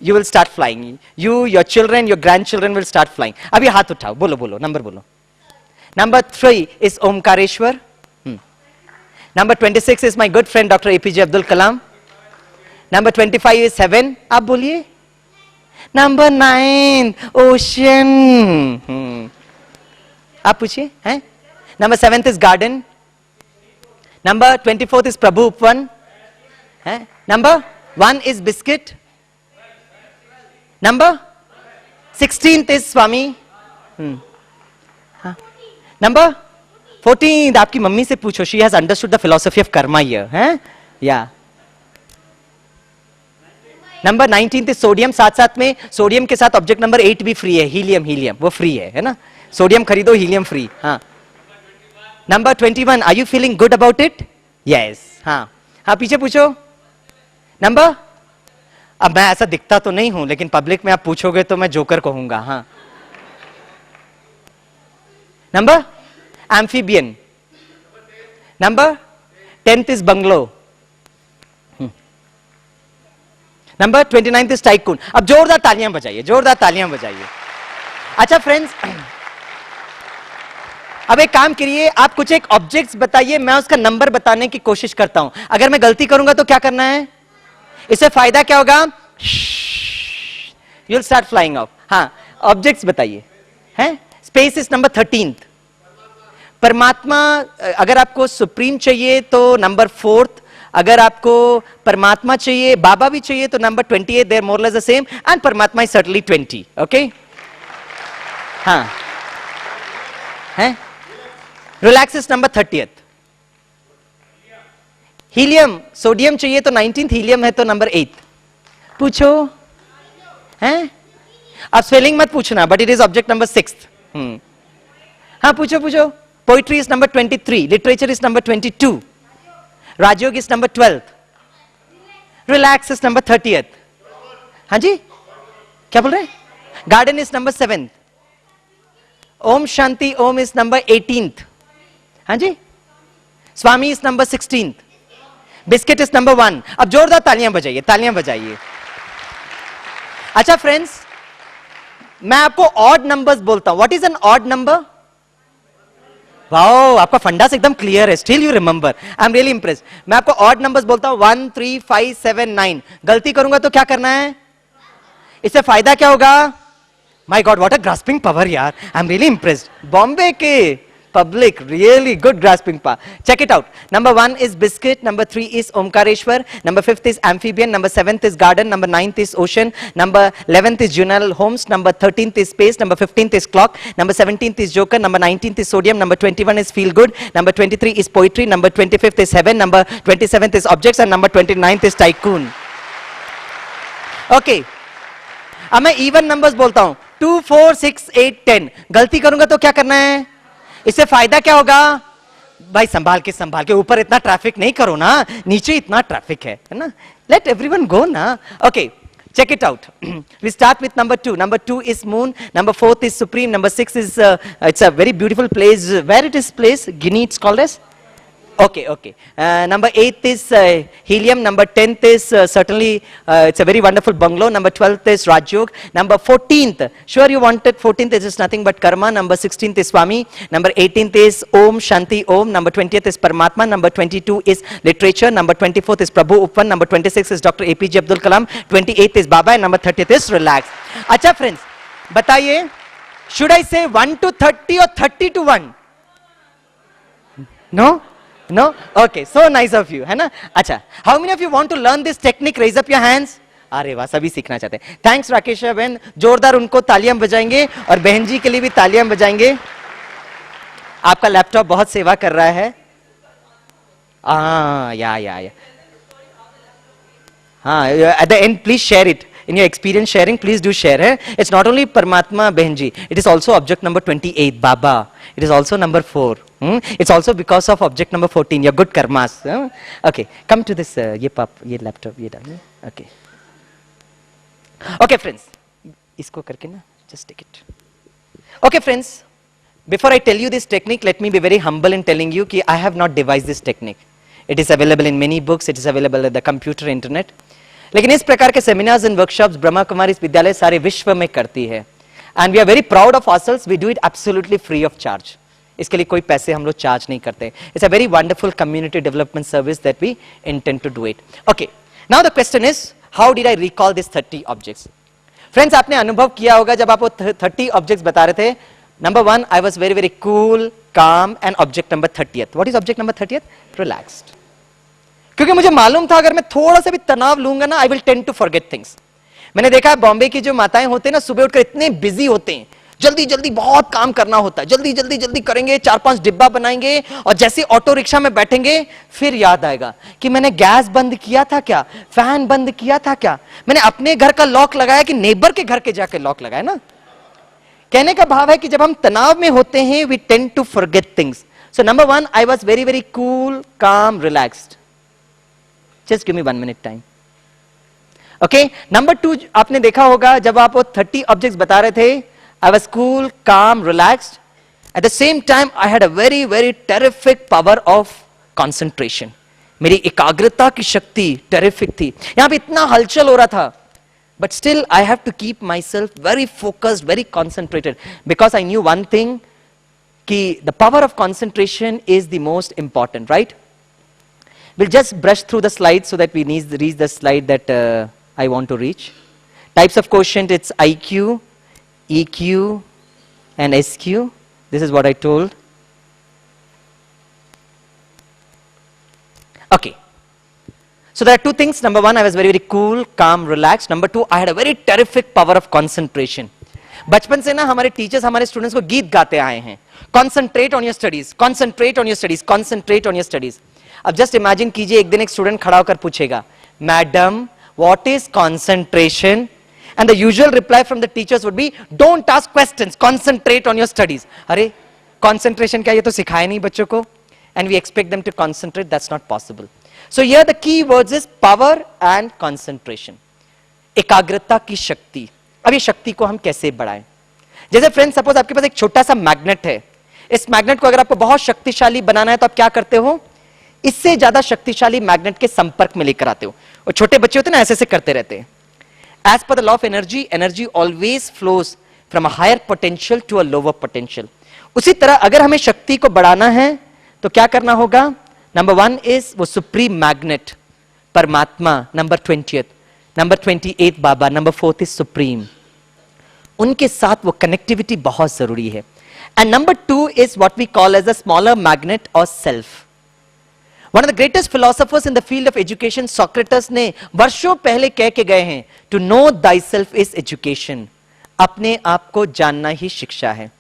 you will start flying, you, your children, your grand children will start flying. अभी हाथ उठाओ, बोलो बोलो, नंबर बोलो. Number 3 is Omkareshwar. Number 26 is my good friend Dr. APJ Abdul Kalam. Number 25 is heaven. आप बोलिए. Number 9 ocean. आप पूछिए, हैं? Number 7th is garden. Number 24th is Prabhu Upwan. हैं? Number 1 is biscuit. Number 16th is Swami. Number 14 आपकी mummy से पूछो, she has understood the philosophy of Karma here, हैं? या नंबर 19 इज सोडियम. साथ साथ में सोडियम के साथ ऑब्जेक्ट नंबर 8 भी फ्री है, हीलियम. हीलियम वो फ्री है ना. सोडियम खरीदो, हीलियम फ्री. हाँ. Number 21, are you feeling good about it? Yes. हाँ हाँ, पीछे पूछो. नंबर, अब मैं ऐसा दिखता तो नहीं हूं, लेकिन पब्लिक में आप पूछोगे तो मैं जोकर कहूंगा. हाँ. Number? Amphibian. Number? 10th is bungalow. Number 29th is tycoon. अब जोरदार तालियां बजाइए, जोरदार तालियां बजाइए. अच्छा फ्रेंड्स, अब एक काम करिए, आप कुछ एक ऑब्जेक्ट्स बताइए, मैं उसका नंबर बताने की कोशिश करता हूं. अगर मैं गलती करूंगा तो क्या करना है, इससे फायदा क्या होगा, you will start flying of. हाँ, ऑब्जेक्ट्स बताइए. हैं? Space is number 13th. परमात्मा, अगर आपको सुप्रीम चाहिए तो नंबर 4th. अगर आपको परमात्मा चाहिए, बाबा भी चाहिए तो number 28. There more less the same, and परमात्मा इज सर्टनली 20. ओके. हाँ, हैं? Relax is number 30th. Helium, sodium चाहिए तो 19th. हीलियम है तो नंबर 8th. पूछो, हैं? अब स्पेलिंग मत पूछना, but it is object number 6th. हाँ, पूछो पूछो. Poetry is number 23. Literature is number 22. Rajyoga is number 12th. Relax is number 30th. हाँ जी, क्या बोल रहे हैं? Garden is number 7th. Om Shanti Om is number 18th. हाँ जी. Swami is number 16th. Biscuit is number 1. अब जोरदार तालियां बजाइए, तालियां बजाइए. अच्छा फ्रेंड्स, मैं आपको ऑड नंबर्स बोलता हूं. What is an odd number? Wow, आपका फंडा से एकदम क्लियर है. Still you remember. I am really impressed. मैं आपको ऑड नंबर्स बोलता हूं, 1, 3, 5, 7, 9. गलती करूंगा तो क्या करना है, इससे फायदा क्या होगा? My God, what a grasping power यार. I am really impressed. Bombay के public, really good grasping power. Check it out. Number 1 is biscuit. Number 3 is Omkareshwar. Number 5th is amphibian. Number 7th is garden. Number 9th is ocean. Number 11th is Junal Holmes. Number 13th is space. Number 15th is clock. Number 17th is joker. Number 19th is sodium. Number 21 is feel good. Number 23 is poetry. Number 25th is heaven. Number 27th is objects. And number 29th is tycoon. Okay. अब मैं even numbers बोलता हूं. 2, 4, 6, 8, 10. गलती करूंगा तो क्या करना है? इससे फायदा क्या होगा? भाई संभाल के ऊपर इतना ट्रैफिक नहीं करो ना, नीचे इतना ट्रैफिक है ना. लेट एवरीवन गो ना. Okay, check it out. We start with number 2. Number 2 is moon. Number 4th is supreme. Number 6 is it's a very beautiful place. Where it is placed? Guinea it's called as. Okay, okay. Number 8th is helium. Number 10th is certainly it's a very wonderful bungalow. Number 12th is Rajyog. Number 14th, sure you wanted 14th, is just nothing but karma. Number 16th is Swami. Number 18th is Om Shanti Om. Number 20th is Paramatma. Number 22 is literature. Number 24th is Prabhu Uppan. Number 26 is Dr. APJ Abdul Kalam. 28th is Baba. And number 30th is relax. अच्छा friends, बताइए, should I say 1 to 30 or 30 to 1? No no okay, so nice of you, है ना. अच्छा, how many of you want to learn this technique? Raise up your hands. अरे वाह, सभी सीखना चाहते हैं. थैंक्स राकेश बहन, जोरदार उनको तालियां बजाएंगे और बहन जी के लिए भी तालियां बजाएंगे. आपका लैपटॉप बहुत सेवा कर रहा है. या हाँ, at the end please share it in your experience sharing, please do share है. It's not only Paramatma बहन जी, it is also object number 28 Baba, it is also number 4. It's also because of object number 14 your good karmas. Okay, come to this ये laptop ये डालिए. Okay. Okay friends, इसको करके ना just take it. Okay friends, before I tell you this technique, let me be very humble in telling you कि I have not devised this technique. It is available in many books, it is available at the computer, internet. लेकिन इस प्रकार के seminars and workshops Brahma Kumari Vidyalaya सारे विश्व में करती है. And we are very proud of ourselves, we do it absolutely free of charge. इसके लिए कोई पैसे हम लोग चार्ज नहीं करते. It's a very wonderful community development service that we intend to do it. Okay, now the question is, how did I recall this 30 objects? Friends, आपने अनुभव किया होगा जब आप वो 30 ऑब्जेक्ट्स बता रहे थे. Number 1, I was very very cool, calm, and object number 30th. What is object number 30th? Relaxed. क्योंकि मुझे मालूम था अगर मैं थोड़ा सा भी तनाव लूंगा ना, I will tend to forget things. मैंने देखा है बॉम्बे की जो माताएं होते हैं ना, सुबह उठकर इतने बिजी होते हैं, जल्दी जल्दी बहुत काम करना होता है, जल्दी जल्दी जल्दी करेंगे, 4-5 डिब्बा बनाएंगे, और जैसे ऑटो रिक्शा में बैठेंगे फिर याद आएगा कि मैंने गैस बंद किया था क्या, फैन बंद किया था क्या, मैंने अपने घर का लॉक लगाया कि नेबर के घर के जाके लॉक लगाया ना. कहने का भाव है कि जब हम तनाव में होते हैं, we tend to forget things. So number 1, I was very very cool, calm, relaxed. Just give me 1 minute time. Okay, number 2, आपने देखा होगा जब आप वो 30 ऑब्जेक्ट्स बता रहे थे, I was cool, calm, relaxed. At the same time, I had a very, very terrific power of concentration. मेरी एकाग्रता की शक्ति terrific थी. यहाँ पे इतना हलचल हो रहा था, but still I have to keep myself very focused, very concentrated, because I knew one thing, कि the power of concentration is the most important, right? We'll just brush through the slides so that we reach the slide that I want to reach. Types of quotient, it's IQ, EQ, and SQ. This is what I told. Okay. So there are 2 things. Number 1, I was very, very cool, calm, relaxed. Number 2, I had a very terrific power of concentration. बचपन से ना हमारे teachers हमारे students को गीत गाते आए हैं. Concentrate on your studies, concentrate on your studies, concentrate on your studies. अब जस्ट इमेजिन कीजिए, एक दिन एक स्टूडेंट खड़ा होकर पूछेगा, madam what is concentration? And the usual reply from the teachers would be, don't ask questions, concentrate on your studies. अरे concentration क्या, ये तो सिखाया नहीं बच्चों को, and we expect them to concentrate. That's not possible. So here the key words is power and concentration. एकाग्रता की शक्ति. अब ये शक्ति को हम कैसे बढ़ाएं? जैसे फ्रेंड्स, सपोज आपके पास एक छोटा सा मैग्नेट है. इस मैग्नेट को अगर आपको बहुत शक्तिशाली बनाना है तो आप क्या करते हो? इससे ज्यादा शक्तिशाली मैग्नेट के संपर्क में लेकर आते हो. और छोटे बच्चे होते हैं ना, ऐसे ऐसे करते रहते हैं. As per the law of energy, energy always flows from a higher potential to a lower potential. उसी तरह अगर हमें शक्ति को बढ़ाना है तो क्या करना होगा? नंबर 1 इज वो सुप्रीम मैग्नेट परमात्मा, नंबर 20th, नंबर 28 बाबा, नंबर 4th इज सुप्रीम. उनके साथ वो कनेक्टिविटी बहुत जरूरी है. And number 2 is what we call as a smaller magnet our self. One of the greatest philosophers in the field of education, Socrates ने वर्षों पहले कह के गए हैं, to know thyself is education. अपने आप को जानना ही शिक्षा है.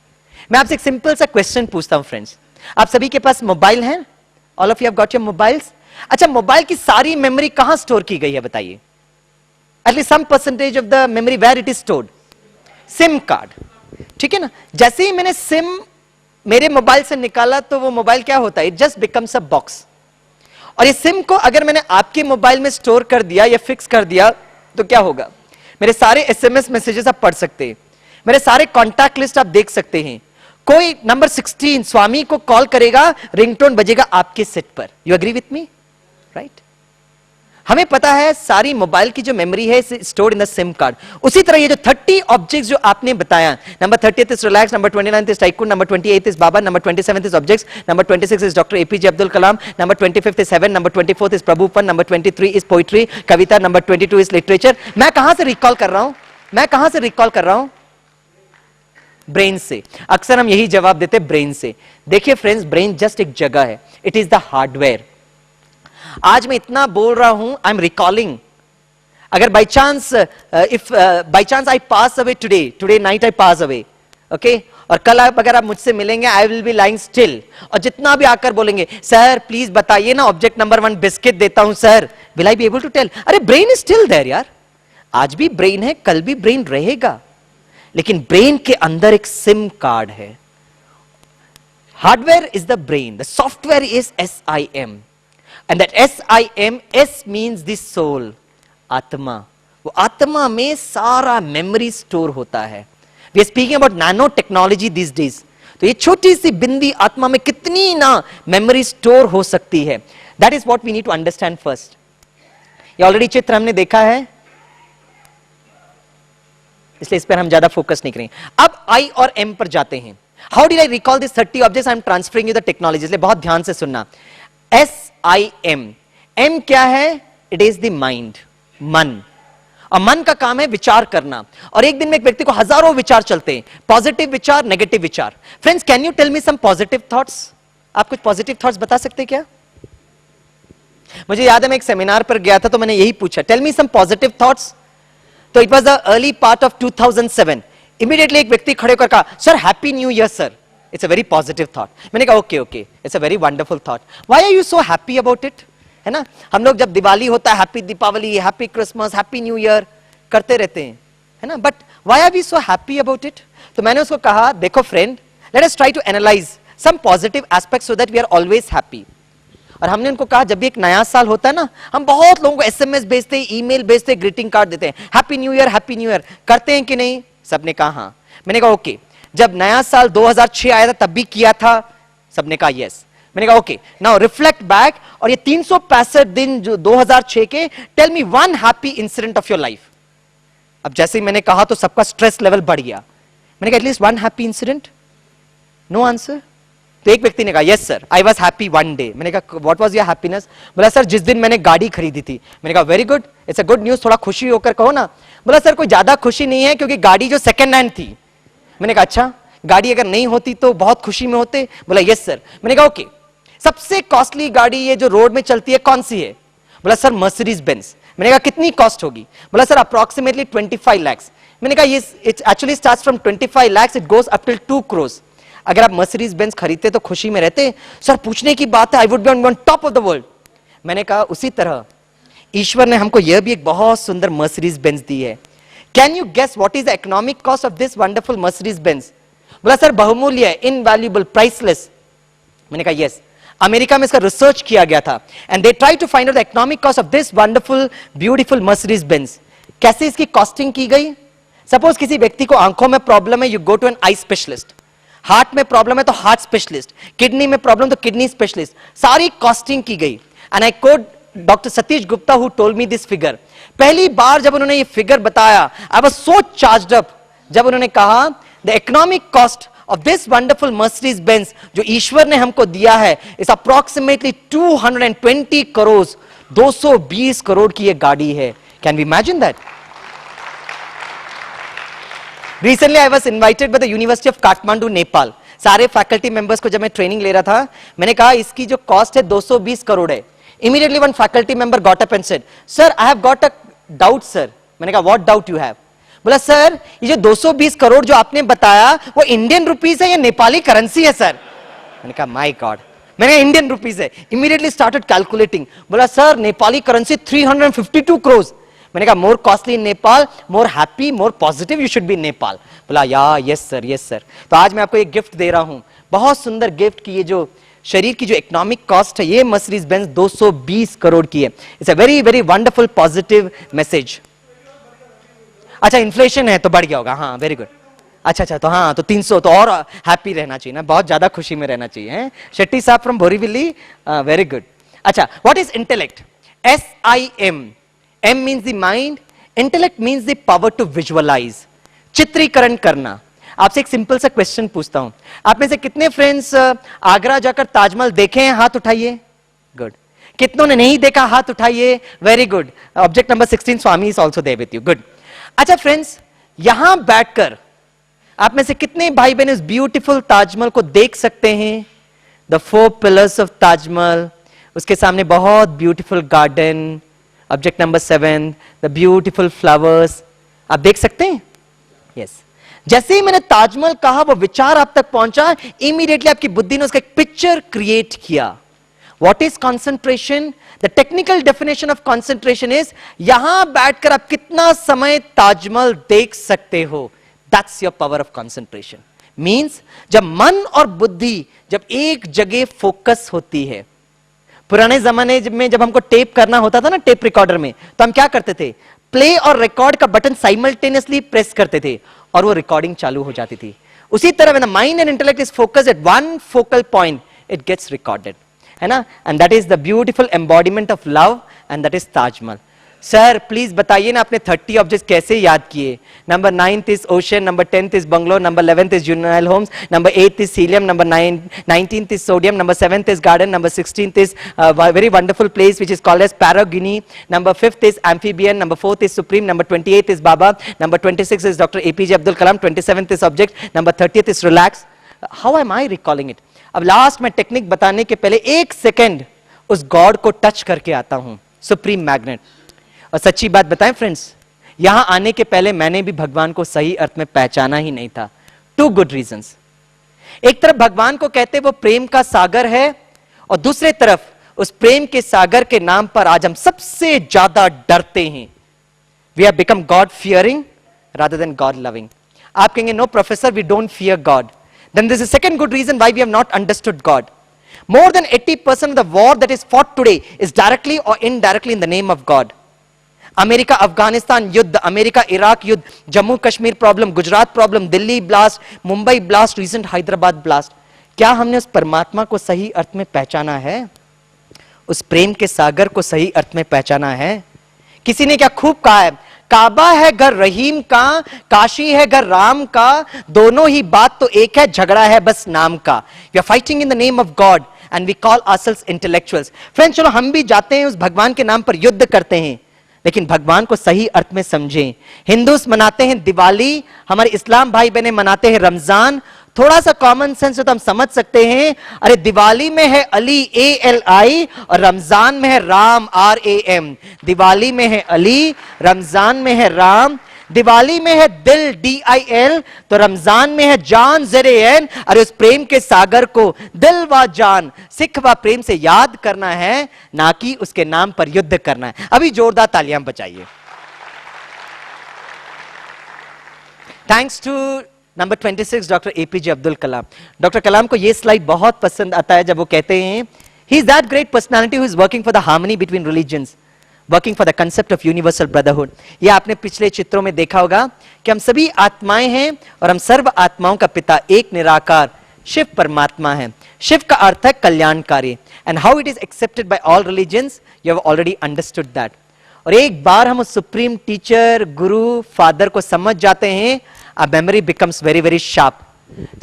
मैं आपसे एक सिंपल सा क्वेश्चन पूछता हूं फ्रेंड्स. आप सभी के पास मोबाइल है? All of you have got your mobiles? अच्छा, मोबाइल की सारी मेमोरी कहां स्टोर की गई है बताइए? At least some percentage of the memory where it is stored? SIM card. ठीक है ना? जैसे ही मैंने सिम मेरे मोबाइल से निकाला तो वो मोबाइल क्या होता है? It just becomes a box. और ये सिम को अगर मैंने आपके मोबाइल में स्टोर कर दिया या फिक्स कर दिया तो क्या होगा? मेरे सारे एसएमएस मैसेजेस आप पढ़ सकते हैं, मेरे सारे कॉन्टैक्ट लिस्ट आप देख सकते हैं. कोई नंबर 16 स्वामी को कॉल करेगा, रिंगटोन बजेगा आपके सेट पर. You agree with me? Right? हमें पता है सारी मोबाइल की जो मेमोरी है stored in the SIM card. उसी तरह ये जो 30 ऑब्जेक्ट्स जो आपने बताया, number 30th is relax, number 29th is tycoon, number 28th is Baba, number 27th is objects, number 26 is doctor APJ Abdul Kalam, number 25th is heaven, number 24th is प्रभुपन, number 23 is poetry, कविता, number 22 is literature. मैं कहां से recall कर रहा हूं? मैं कहां से रिकॉल कर रहा हूं? ब्रेन से। अक्सर हम यही जवाब देते हैं, ब्रेन से। देखिए फ्रेंड्स, ब्रेन जस्ट एक जगह है, इट इज द हार्डवेयर। आज मैं इतना बोल रहा हूं, आई एम रिकॉलिंग, अगर by chance if by chance I pass away today night I pass away, okay, और कल अगर आप मुझसे मिलेंगे, आई विल बी लाइंग स्टिल, और जितना भी आकर बोलेंगे सर प्लीज बताइए ना ऑब्जेक्ट नंबर 1 बिस्किट देता हूं sir, will I be able to tell? अरे ब्रेन इज स्टिल देयर यार, आज भी ब्रेन है, कल भी ब्रेन रहेगा, लेकिन ब्रेन के अंदर एक सिम कार्ड है। Hardware is the brain, the software is SIM, and that SIM, S means the soul, आत्मा। वो आत्मा में सारा मेमोरी स्टोर होता है। We are speaking about nano technology this days. तो ये छोटी सी बिंदी आत्मा में कितनी ना मेमोरी स्टोर हो सकती है, that is what we need to understand first. ये ऑलरेडी चित्र हमने देखा है, इसलिए इस पर हम ज्यादा फोकस नहीं करेंगे। अब I और M पर जाते हैं। How did I recall this 30 objects? I am transferring you the technology, इसलिए बहुत ध्यान से सुनना। SIM, M क्या है? इट इज द माइंड, मन। और मन का काम है विचार करना, और एक दिन में एक व्यक्ति को हजारों विचार चलते हैं, पॉजिटिव विचार, नेगेटिव विचार। Friends, can you tell me some positive thoughts? आप कुछ पॉजिटिव थॉट्स बता सकते हैं क्या? मुझे याद है मैं एक सेमिनार पर गया था, तो मैंने यही पूछा, tell me some positive thoughts. तो it was the early part of 2007। Immediately एक व्यक्ति खड़े होकर कहा, sir happy new year sir. It's a very positive thought. मैंने कहा okay okay, it's a very wonderful thought, why are you so happy about it? है ना, हम लोग जब दिवाली होता है, happy Deepavali, happy Christmas, happy new year करते रहते हैं, है ना, but why are we so happy about it? तो मैंने उसको कहा, देखो friend, let us try to analyse some positive aspects so that we are always happy. और हमने उनको कहा, जब भी एक नया साल होता है ना, हम बहुत लोगों को SMS भेजते हैं, ईमेल भेजते हैं, ग्रीटिंग कार्ड देते हैं, happy new year, happy new year, करते हैं कि नहीं? सबने कहा हाँ। मैंने कहा ओके, जब नया साल 2006 आया था तब भी किया था? सबने कहा यस। मैंने कहा ओके, नाउ रिफ्लेक्ट बैक, और ये 365 दिन जो 2006 के, tell me one happy incident of your life. अब जैसे ही मैंने कहा तो सबका स्ट्रेस लेवल बढ़ गया। मैंने कहा at least one happy incident? No answer. तो एक व्यक्ति ने कहा yes sir, I was happy one day. मैंने कहा व्हाट वाज योर हैप्पीनेस? बोला सर जिस दिन मैंने गाड़ी खरीदी थी। मैंने कहा very good, it's a good news, थोड़ा खुशी होकर कहो ना। बोला सर कोई ज्यादा खुशी नहीं है, क्योंकि गाड़ी जो सेकंड हैंड थी। मैंने कहा अच्छा, गाड़ी अगर नहीं होती तो बहुत खुशी में होते? बोला यस सर। मैंने कहा ओके, सबसे कॉस्टली गाड़ी ये जो रोड में चलती है कौन सी है? बोला सर मर्सिडीज बेंज। मैंने कहा कितनी कॉस्ट होगी? बोला सर अप्रोक्सीमेटली 25 लाख। मैंने कहा ये it actually starts from 25 lakh, it goes up till 2 crore. अगर आप मर्सिडीज बेंज खरीदते तो खुशी में रहते? सर पूछने की बात है, I would be on top of the world. मैंने कहा उसी तरह ईश्वर ने हमको यह भी एक बहुत सुंदर मर्सिडीज बेंज दी है। Can you guess what is the economic cost of this wonderful Mercedes Benz? बोला सर बहुमूल्य है, इनवैल्यूएबल, प्राइसलेस। मैंने कहा यस। अमेरिका में इसका रिसर्च किया गया था, and they try to find out the economic cost of this wonderful beautiful Mercedes Benz. कैसे इसकी कॉस्टिंग की गई? सपोज किसी व्यक्ति को आंखों में प्रॉब्लम है, you go to an eye specialist. Heart में प्रॉब्लम है तो हार्ट स्पेशलिस्ट, किडनी में प्रॉब्लम तो किडनी स्पेशलिस्ट। सारी कॉस्टिंग की गई, and I quote doctor Satish Gupta who told me this figure. पहली बार जब उन्होंने ये फिगर बताया, I was so charged up, जब उन्होंने कहा the economic cost of this wonderful Mercedes Benz जो ईश्वर ने हमको दिया है, is approximately 220 करोड़, 220 करोड़ की ये गाड़ी है। Can we imagine that? Recently I was invited by the University of Kathmandu, Nepal. सारे फैकल्टी मेंबर्स को जब मैं ट्रेनिंग ले रहा था, मैंने कहा इसकी जो कॉस्ट है 220 करोड़ है। Immediately one faculty member got up and said, Sir, I have got a doubt, sir. मैंने कहा what doubt you have? बोला सर ये जो 220 करोड़ जो आपने बताया वो इंडियन रुपीस है या नेपाली करेंसी है सर? मैंने कहा माय गॉड, मैंने इंडियन रुपीस है। Immediately started calculating. बोला सर नेपाली करेंसी 352 करोड़। मैंने कहा more costly in Nepal, more happy, more positive you should be in Nepal. बोला या यस सर, यस सर। तो आज मैं आपको एक गिफ्ट दे रहा हूं, बहुत सुंदर गिफ्ट की। ये जो शरीर की जो इकोनॉमिक कॉस्ट है, ये मर्सिडीज बेंज 220 करोड़ की है। It's a very very wonderful positive message. अच्छा इन्फ्लेशन है तो बढ़ गया होगा, हाँ वेरी गुड। अच्छा तो हाँ, तो 300 तो और हैप्पी रहना चाहिए ना, बहुत ज्यादा खुशी में रहना चाहिए। हैं शेट्टी साहब फ्रॉम बोरीवली, वेरी गुड। अच्छा what is intellect? SIM, M means the mind, intellect means the power to visualise, चित्रीकरण करना। आपसे एक सिंपल सा क्वेश्चन पूछता हूं, आप में से कितने फ्रेंड्स आगरा जाकर ताजमहल देखे हैं? हाथ उठाइए। गुड। कितनों ने नहीं देखा? हाथ उठाइए। Very good. Object number 16 Swami is also there with you. Good. अच्छा फ्रेंड्स, यहां बैठकर आप में से कितने भाई बहन इस ब्यूटीफुल ताजमहल को देख सकते हैं? द 4 पिलर्स ऑफ ताजमहल, उसके सामने बहुत beautiful garden, object number 7, the beautiful flowers, आप देख सकते हैं? यस। जैसे ही मैंने ताजमहल कहा, वो विचार आप तक पहुंचा, इमीडिएटली आपकी बुद्धि ने उसका एक पिक्चर क्रिएट किया। What is concentration? The technical definition of concentration is यहां बैठकर आप कितना समय ताजमहल देख सकते हो। That's your power of concentration. Means जब मन और बुद्धि जब एक जगह फोकस होती है। पुराने जमाने में जब हमको टेप करना होता था ना, टेप रिकॉर्डर में, तो हम क्या करते थे? प्ले और रिकॉर्ड का बटन साइमल्टेनियसली प्रेस करते थे और वो रिकॉर्डिंग चालू हो जाती थी। उसी तरह when the mind and intellect is focused at one focal point, it gets recorded. है ना? And that is the beautiful embodiment of love, and that is Taj Mahal. Sir please बताइए ना, आपने 30 ऑब्जेक्ट्स कैसे याद किए? Number 9th is ocean, number 10th is bungalow, number 11th is यूनियल homes, number 8th is सीलियम, number 19th is sodium, number 7th is garden, number 16th is very wonderful place which is called as पैरागिनी, number 5th is amphibian, number 4th is supreme, number 28th is Baba, number 26 is doctor APJ Abdul Kalam, 27th is object, number 30th is relax. How am I recalling it? अब last में technique बताने के पहले 1 second उस God को touch करके आता हूं, सुप्रीम मैग्नेट। और सच्ची बात बताएं फ्रेंड्स, यहां आने के पहले मैंने भी भगवान को सही अर्थ में पहचाना ही नहीं था। 2 गुड रीजंस। एक तरफ भगवान को कहते वो प्रेम का सागर है, और दूसरे तरफ उस प्रेम के सागर के नाम पर आज हम सबसे ज्यादा डरते हैं। We have become God fearing rather than God loving. आप कहेंगे no professor, we don't fear God. Then there is a second good reason why we have not understood God. More than 80% of the war that is fought today is directly or indirectly in the name of God. America Afghanistan युद्ध, America Iraq युद्ध, Jammu Kashmir problem, Gujarat problem, Delhi blast, Mumbai blast, recent Hyderabad blast, क्या हमने उस परमात्मा को सही अर्थ में पहचाना है? उस प्रेम के सागर को सही अर्थ में पहचाना है? किसी ने क्या खूब कहा है, काबा है घर रहीम का, काशी है घर राम का, दोनों ही बात तो एक है, झगड़ा है बस नाम का। We are fighting in the name of God and we call ourselves intellectuals. Friends, चलो हम भी जाते हैं उस भगवान के नाम पर युद्ध करते हैं, लेकिन भगवान को सही अर्थ में समझें। हिंदूस मनाते हैं दिवाली, हमारे इस्लाम भाई बहने मनाते हैं रमजान। थोड़ा सा कॉमन सेंस तो हम समझ सकते हैं, अरे दिवाली में है अली ALI और रमजान में है राम RAM। दिवाली में है अली, रमजान में है राम। दिवाली में है दिल DIL, तो रमजान में है जान ZAN। अरे उस प्रेम के सागर को दिल व जान, सिख व प्रेम से याद करना है, ना कि उसके नाम पर युद्ध करना है। अभी जोरदार तालियां बजाइए। Thanks to number 26 doctor APJ Abdul Kalam. Doctor Kalam को यह स्लाइड बहुत पसंद आता है जब वो कहते हैं he is that great personality who is working for the harmony between religions, working for the concept of universal brotherhood. ये आपने पिछले चित्रों में देखा होगा कि हम सभी आत्माएं हैं और हम सर्व आत्माओं का पिता एक निराकार शिव परमात्मा है। शिव का अर्थ है कल्याणकारी, and how it is accepted by all religions, you have already understood that. और एक बार हम उस सुप्रीम टीचर, गुरु, फादर को समझ जाते हैं, our memory becomes very very sharp.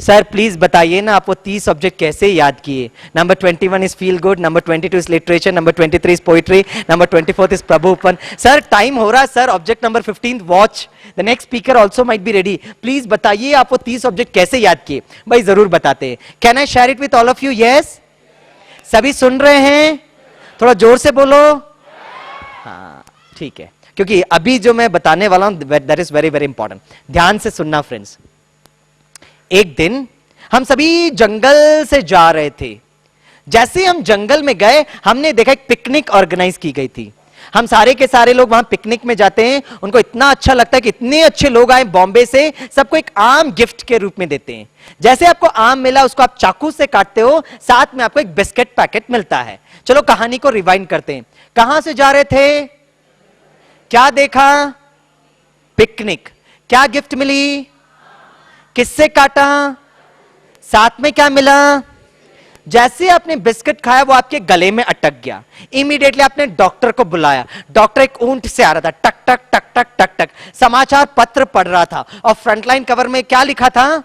Sir please बताइए ना, आप वो 30 ऑब्जेक्ट कैसे याद किए? Number 21 is feel good, number 22 is literature, number 23 is poetry, number 24 is प्रभुपन। सर टाइम हो रहा है sir, object number 15 watch, the next speaker also might be ready. Please बताइए आप वो 30 ऑब्जेक्ट कैसे याद किए? भाई जरूर बताते हैं। Can I share it with all of you? Yes, सभी सुन रहे हैं? थोड़ा जोर से बोलो। हाँ ठीक है, क्योंकि अभी जो मैं बताने वाला हूं that is very very important. ध्यान से सुनना फ्रेंड्स। एक दिन हम सभी जंगल से जा रहे थे। जैसे हम जंगल में गए, हमने देखा एक पिकनिक ऑर्गेनाइज की गई थी। हम सारे के सारे लोग वहां पिकनिक में जाते हैं, उनको इतना अच्छा लगता है कि इतने अच्छे लोग आए बॉम्बे से, सबको एक आम गिफ्ट के रूप में देते हैं। जैसे आपको आम मिला, उसको आप चाकू से काटते हो, साथ में आपको एक बिस्किट पैकेट मिलता है। चलो कहानी को रिवाइंड करते हैं। कहां से जा रहे थे? क्या देखा? पिकनिक। क्या गिफ्ट मिली? किससे काटा? साथ में क्या मिला? जैसे आपने बिस्किट खाया वो आपके गले में अटक गया। इमीडिएटली आपने डॉक्टर को बुलाया। डॉक्टर एक ऊंट से आ रहा था, टक टक टक टक टक टक, समाचार पत्र पढ़ रहा था, और फ्रंटलाइन कवर में क्या लिखा था?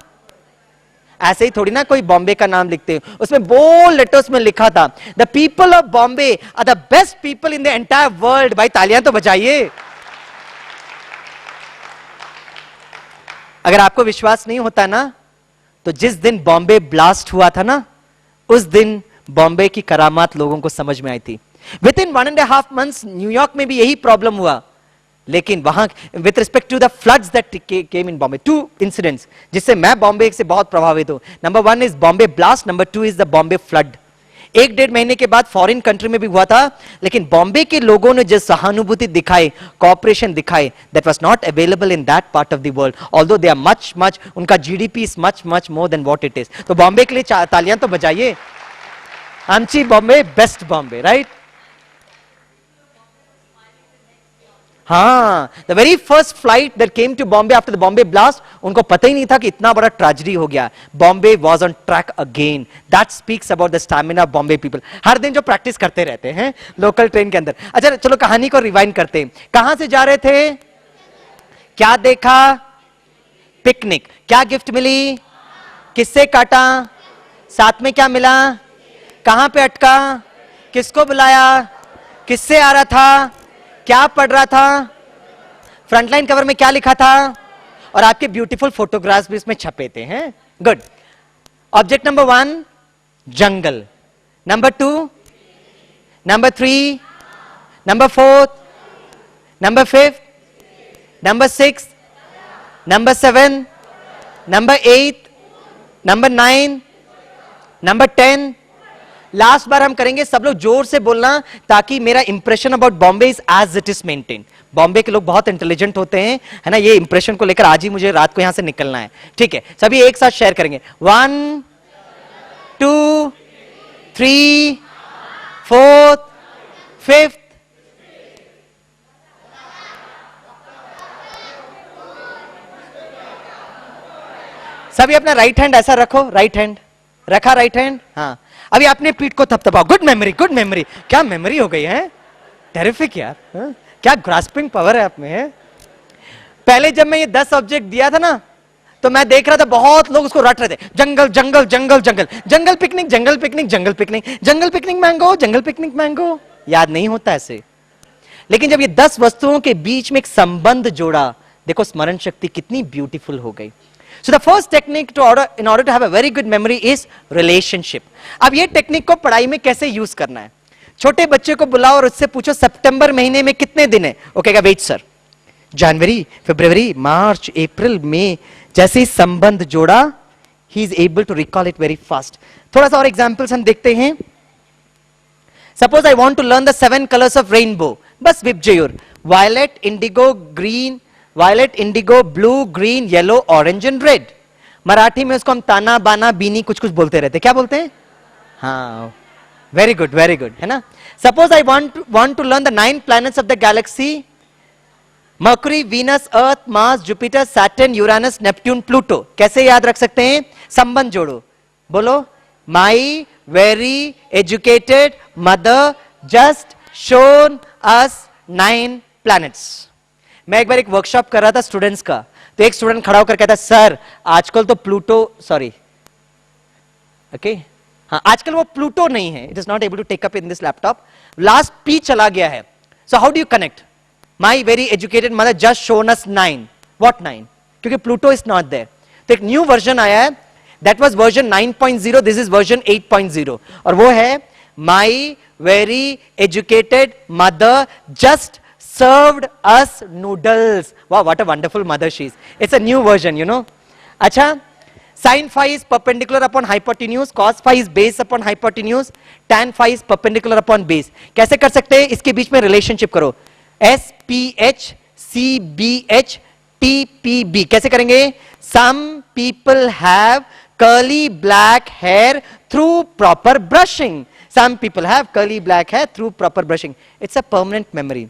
ऐसे ही थोड़ी ना कोई बॉम्बे का नाम लिखते हैं, उसमें बोल्ड लेटर्स में लिखा था, the people of Bombay are the best people in the entire world. भाई तालियां तो बजाइए। अगर आपको विश्वास नहीं होता ना, तो जिस दिन बॉम्बे ब्लास्ट हुआ था ना, उस दिन बॉम्बे की करामात लोगों को समझ में आई थी। विद इन 1.5 months न्यूयॉर्क में भी यही प्रॉब्लम हुआ, लेकिन वहां with respect to the floods that came in Bombay, 2 incidents जिससे मैं बॉम्बे से बहुत प्रभावित हूं। Number 1 is Bombay blast, number 2 is the Bombay flood. 1-1.5 महीने के बाद फॉरेन कंट्री में भी हुआ था, लेकिन बॉम्बे के लोगों ने जो सहानुभूति दिखाई, कॉपरेशन दिखाई, that was not available in that part of the world, although they are much उनका GDP is much more than what it is. तो बॉम्बे के लिए तालियां तो बजाइए। आमची बॉम्बे, बेस्ट बॉम्बे, राइट? हाँ, the very first flight that came to Bombay after the Bombay blast, उनको पता ही नहीं था कि इतना बड़ा ट्रेजेडी हो गया। Bombay was on track again. That speaks about the stamina of Bombay people. हर दिन जो प्रैक्टिस करते रहते हैं लोकल ट्रेन के अंदर। अच्छा चलो कहानी को रिवाइंड करते हैं। कहां से जा रहे थे? क्या देखा? पिकनिक। क्या गिफ्ट मिली? किससे काटा? साथ में क्या मिला? कहां पे अटका? किसको बुलाया? किससे आ रहा था? क्या पढ़ रहा था? फ्रंटलाइन कवर में क्या लिखा था? और आपके ब्यूटीफुल फोटोग्राफ्स भी इसमें छपे थे हैं। गुड। ऑब्जेक्ट नंबर 1 जंगल, number 2, number 3, number 4, number 5, number 6, number 7, number 8, number 9, number 10। Last बार हम करेंगे, सब लोग जोर से बोलना ताकि मेरा impression about Bombay is as it is maintain. Bombay के लोग बहुत इंटेलिजेंट होते हैं, है ना? ये इंप्रेशन को लेकर आज ही मुझे रात को यहां से निकलना है, ठीक है? सभी एक साथ शेयर करेंगे। 1 2 3 4 5। सभी अपना राइट हैंड ऐसा रखो, राइट हैंड रखा, राइट हैंड, हाँ। अभी आपने पीठ को थपथपाओ। Good memory, good memory. क्या मेमोरी हो गई है, टेरिफिक यार, हाँ? क्या ग्रास्पिंग पावर है आप में, है? पहले जब मैं ये 10 ऑब्जेक्ट दिया था ना, तो मैं देख रहा था बहुत लोग उसको रट रहे थे। जंगल जंगल जंगल जंगल, जंगल पिकनिक जंगल पिकनिक जंगल पिकनिक, जंगल पिकनिक मैंगो, जंगल पिकनिक मैंगो। याद नहीं होता ऐसे। लेकिन जब ये 10 वस्तुओं के बीच में एक संबंध जोड़ा, देखो स्मरण शक्ति कितनी ब्यूटीफुल हो गई। So the first technique in order to have a very good memory is relationship. अब ये टेक्निक को पढ़ाई में कैसे यूज करना है? छोटे बच्चे को बुलाओ और उससे पूछो सितंबर महीने में कितने दिन है? ओके, वेट सर, जनवरी, फरवरी, मार्च, अप्रैल, मई। जैसे ही संबंध जोड़ा, he is able to recall it very fast. थोड़ा सा और एग्जांपल्स हम देखते हैं। Suppose I want to learn the 7 colors of rainbow. बस विप जयूर, violet, indigo, green, violet, indigo, blue, green, yellow, orange and red. Marathi में उसको हम ताना बाना बीनी कुछ बोलते रहते। क्या बोलते हैं? हाँ, वेरी गुड, है ना? Suppose I want to learn the 9 planets of the galaxy, Mercury, Venus, Earth, Mars, Jupiter, Saturn, Uranus, Neptune, Pluto. कैसे याद रख सकते हैं? संबंध जोड़ो, बोलो। My very educated mother just shown us 9 planets. मैं एक बार एक वर्कशॉप कर रहा था स्टूडेंट्स का, तो एक स्टूडेंट खड़ा होकर कहता, सर आजकल तो प्लूटो, सॉरी, ओके, हाँ, आजकल वो प्लूटो नहीं है, it is not able to take up in this laptop, last P चला गया है। So how do you connect? My very educated mother just shown us 9। What 9? क्योंकि प्लूटो इज नॉट देयर। तो एक न्यू वर्जन आया है, that was version 9.0, this is version 8.0, और वो है माई very educated mother just served us noodles. Wow, what a wonderful mother she is. It's a new version, you know. अच्छा, sin phi is perpendicular upon hypotenuse, cos phi is base upon hypotenuse, tan phi is perpendicular upon base. कैसे कर सकते हैं? इसके बीच में relationship करो, SPH CBH TPB। कैसे करेंगे? Some people have curly black hair through proper brushing. Some people have curly black hair through proper brushing. It's a permanent memory.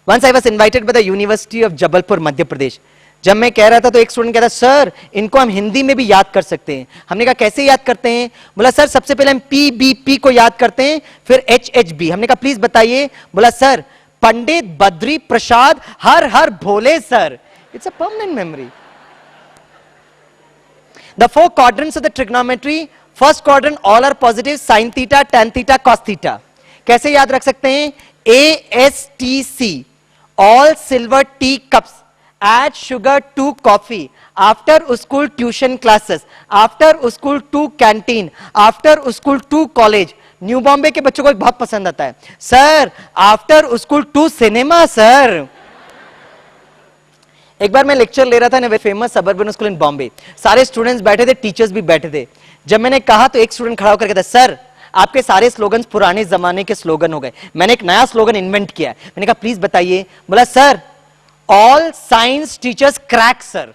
Once I was invited by the University of Jabalpur, Madhya Pradesh. जब मैं कह रहा था तो एक student कहता, sir इनको हम हिंदी में भी याद कर सकते हैं। हमने कहा कैसे याद करते हैं? बोला सर सबसे पहले हम PBP को याद करते हैं, फिर HHB। हमने कहा प्लीज बताइए। बोला sir Pandit Badri Prasad her her Bhole sir. It's a permanent memory. The 4 quadrants of the trigonometry, first quadrant all are positive, sin theta, tan theta, cos theta. कैसे याद रख सकते हैं? ASTC, all silver tea cups, add sugar to coffee, after school tuition classes, after school to canteen, after school to college. New Bombay के बच्चों को बहुत पसंद आता है, sir after school to cinema sir. एक बार मैं लेक्चर ले रहा था ना, famous suburban school in Bombay, सारे स्टूडेंट्स बैठे थे, टीचर्स भी बैठे थे। जब मैंने कहा तो एक स्टूडेंट खड़ा होकर कहता, सर आपके सारे स्लोगन्स पुराने जमाने के स्लोगन हो गए, मैंने एक नया स्लोगन इन्वेंट किया है। मैंने कहा प्लीज बताइए। बोला sir all science teachers crack sir,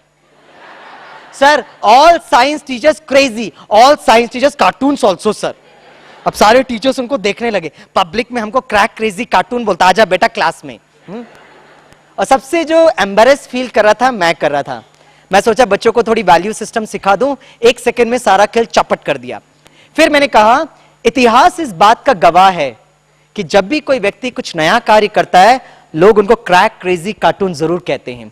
sir all science teachers crazy, all science teachers cartoons also sir. अब सारे टीचर्स उनको देखने लगे, पब्लिक में हमको क्रैक क्रेजी कार्टून बोलता, आजा बेटा क्लास में। और सबसे जो एम्बेरेस फील कर रहा था मैं कर रहा था। मैं सोचा बच्चों को थोड़ी वैल्यू सिस्टम सिखा दूं, एक सेकंड में सारा खेल चपट कर दिया। फिर मैंने कहा इतिहास इस बात का गवाह है कि जब भी कोई व्यक्ति कुछ नया कार्य करता है, लोग उनको क्रैक क्रेजी कार्टून जरूर कहते हैं।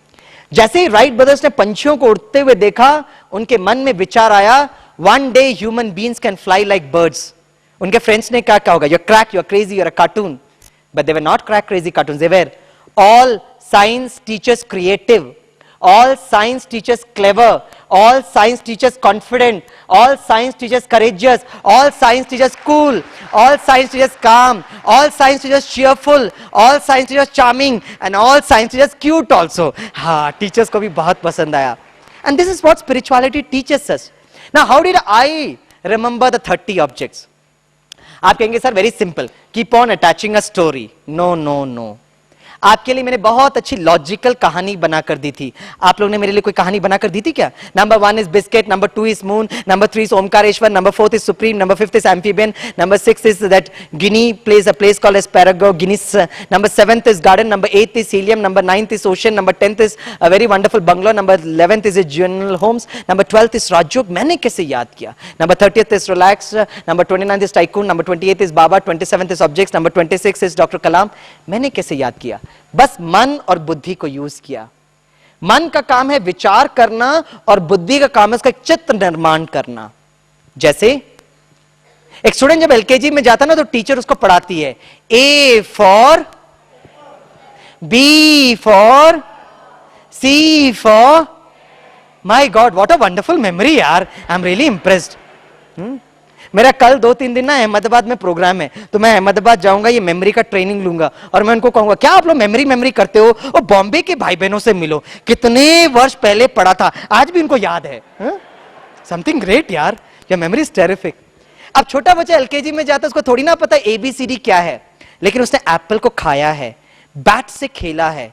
जैसे ही राइट ब्रदर्स ने पंछियों को उड़ते हुए देखा, उनके मन में विचार आया, one day human beings can fly like birds. उनके फ्रेंड्स ने क्या कहा होगा, you're crack, you're crazy, you're a cartoon. But they were not crack crazy cartoons. They were all science teachers creative, all science teachers clever, all science teachers confident, all science teachers courageous, all science teachers cool, all science teachers calm, all science teachers cheerful, all science teachers charming, and all science teachers cute also. हाँ, teachers को भी बहुत पसंद आया. And this is what spirituality teaches us. Now, how did I remember the 30 objects? आप कहेंगे sir very simple, keep on attaching a story. No no no, आपके लिए मैंने बहुत अच्छी लॉजिकल कहानी बनाकर दी थी। आप लोगों ने मेरे लिए कोई कहानी बनाकर दी थी क्या? Number 1 is biscuit, number 2 is moon, number 3 is Omkareshwar, number 4 is supreme, number 5 is amphibian, number 6 is that guinea place a place called एस्पैरागो, गिनीस, number 7th is garden, number 8th is helium, number 9th is ocean, number 10th is a very wonderful bungalow, number 11th is general homes, number 12th is Rajyoga. मैंने कैसे याद किया? Number 30th is relax, number 29th is tycoon, number 28th is Baba, 27th is objects, number 26 is doctor Kalam. मैंने कैसे याद किया? बस मन और बुद्धि को यूज किया। मन का काम है विचार करना और बुद्धि का काम है उसका चित्र निर्माण करना। जैसे एक स्टूडेंट जब एलकेजी में जाता ना तो टीचर उसको पढ़ाती है, A for, B for, C for. My God, what a wonderful memory यार, आई एम रियली इंप्रेस्ड। मेरा कल 2-3 दिन ना अहमदाबाद में प्रोग्राम है, तो मैं अहमदाबाद जाऊंगा, ये मेमोरी का ट्रेनिंग लूंगा और मैं उनको कहूंगा क्या आप लोग मेमोरी करते हो? और बॉम्बे के भाई बहनों से मिलो, कितने वर्ष पहले पढ़ा था, आज भी उनको याद है। समथिंग ग्रेट यार, योर मेमोरी इज टेरिफिक। अब छोटा बच्चा एलकेजी में जाता है, उसको थोड़ी ना पता ABCD क्या है, लेकिन उसने एप्पल को खाया है, बैट से खेला है,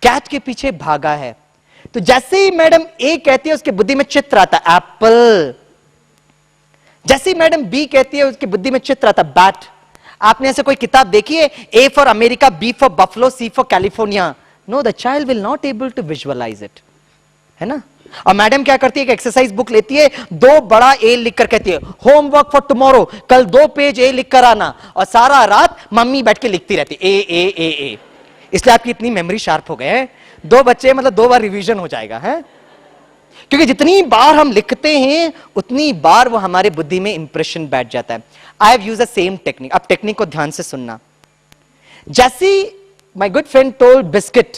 कैट के पीछे भागा है। तो जैसे ही मैडम ए कहती है उसकी बुद्धि में चित्र आता है एप्पल, जैसे ही मैडम बी कहती है उसकी बुद्धि में चित्र आता बैट। आपने ऐसे कोई किताब देखी है, A for America, B for buffalo, C for California? No, the child will not able to visualise it, है ना। और मैडम क्या करती है, एक एक्सरसाइज बुक लेती है, 2 बड़ा ए लिखकर कहती है होमवर्क फॉर टुमारो, कल 2 पेज ए लिखकर आना, और सारा रात मम्मी बैठ के लिखती रहती ए ए ए ए। इसलिए आपकी इतनी मेमोरी शार्प हो गए, 2 बच्चे मतलब 2 बार रिवीजन हो जाएगा, है। क्योंकि जितनी बार हम लिखते हैं उतनी बार वो हमारे बुद्धि में इंप्रेशन बैठ जाता है। I have used the same technique. अब टेक्निक को ध्यान से सुनना। जैसे my good friend told biscuit,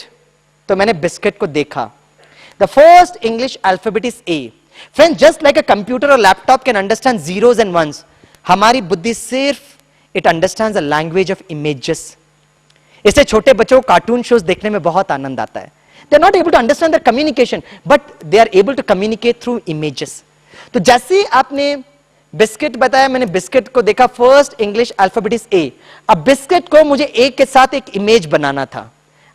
तो मैंने बिस्किट को देखा। The first English alphabet is A. Friend, just like a computer और laptop can understand zeros and ones, हमारी बुद्धि सिर्फ it understands the language of images. इससे छोटे बच्चों को कार्टून शोज देखने में बहुत आनंद आता है। They are not able to understand their communication, but they are able to communicate through images. तो जैसे आपने बिस्किट बताया, मैंने बिस्किट को देखा, फर्स्ट इंग्लिश अल्फाबेट इज ए। अब बिस्किट को मुझे ए के साथ एक इमेज बनाना था।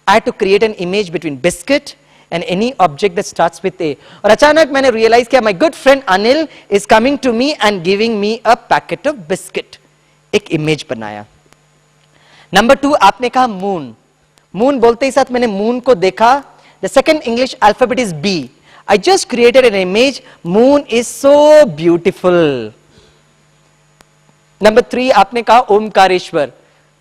I had to create an image between biscuit and any object that starts with A. और अचानक मैंने रियलाइज किया, my good friend Anil is coming to me and giving me a packet of biscuit. एक image बनाया। Number 2, आपने कहा moon. Moon बोलते ही साथ मैंने मून को देखा। The second English alphabet is B. I just created an image. Moon is so beautiful. Number 3, आपने कहा ओमकारेश्वर,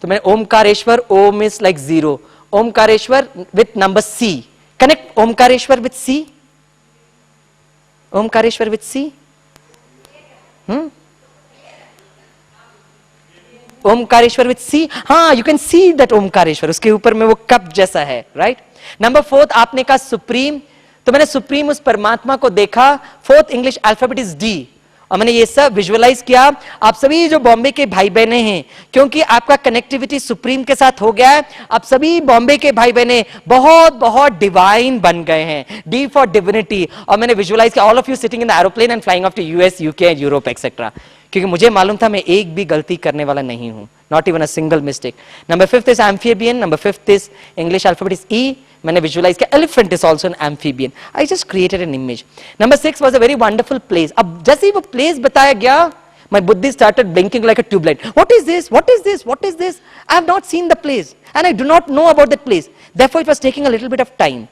तो मैंने ओमकारेश्वर, ओम is like 0. Omkareshwar with number C. Connect Omkareshwar with C. Omkareshwar with C. Omkareshwar with C. हाँ, you can see that Omkareshwar, उसके ऊपर में वो cup जैसा है, right? नंबर 4 आपने कहा सुप्रीम। तो मैंने सुप्रीम उस परमात्मा को देखा, fourth English alphabet is D, और मैंने ये सब विजुअलाइज किया। आप सभी जो बॉम्बे के भाई बहने हैं, क्योंकि आपका कनेक्टिविटी सुप्रीम के साथ हो गया है, आप सभी बॉम्बे के भाई बहने बहुत बहुत डिवाइन बन गए हैं, डी फॉर डिविनिटी। और मैंने विजुअलाइज किया all of you sitting in the aeroplane and flying off to US, UK, Europe etcetera, क्योंकि मुझे मालूम था मैं एक भी गलती करने वाला नहीं हूं, not even a single mistake. Number 5 is amphibian, number 5 is English alphabet is E, मैंने विजुअलाइज किया elephant is also an amphibian, I just created an image. Number 6 was a very wonderful place. अब जैसे ही वो place बताया गया, my buddhi started blinking like a tube light. What is this? What is this? What is this? I have not seen the place and I do not know about that place. Therefore it was taking a little bit of time.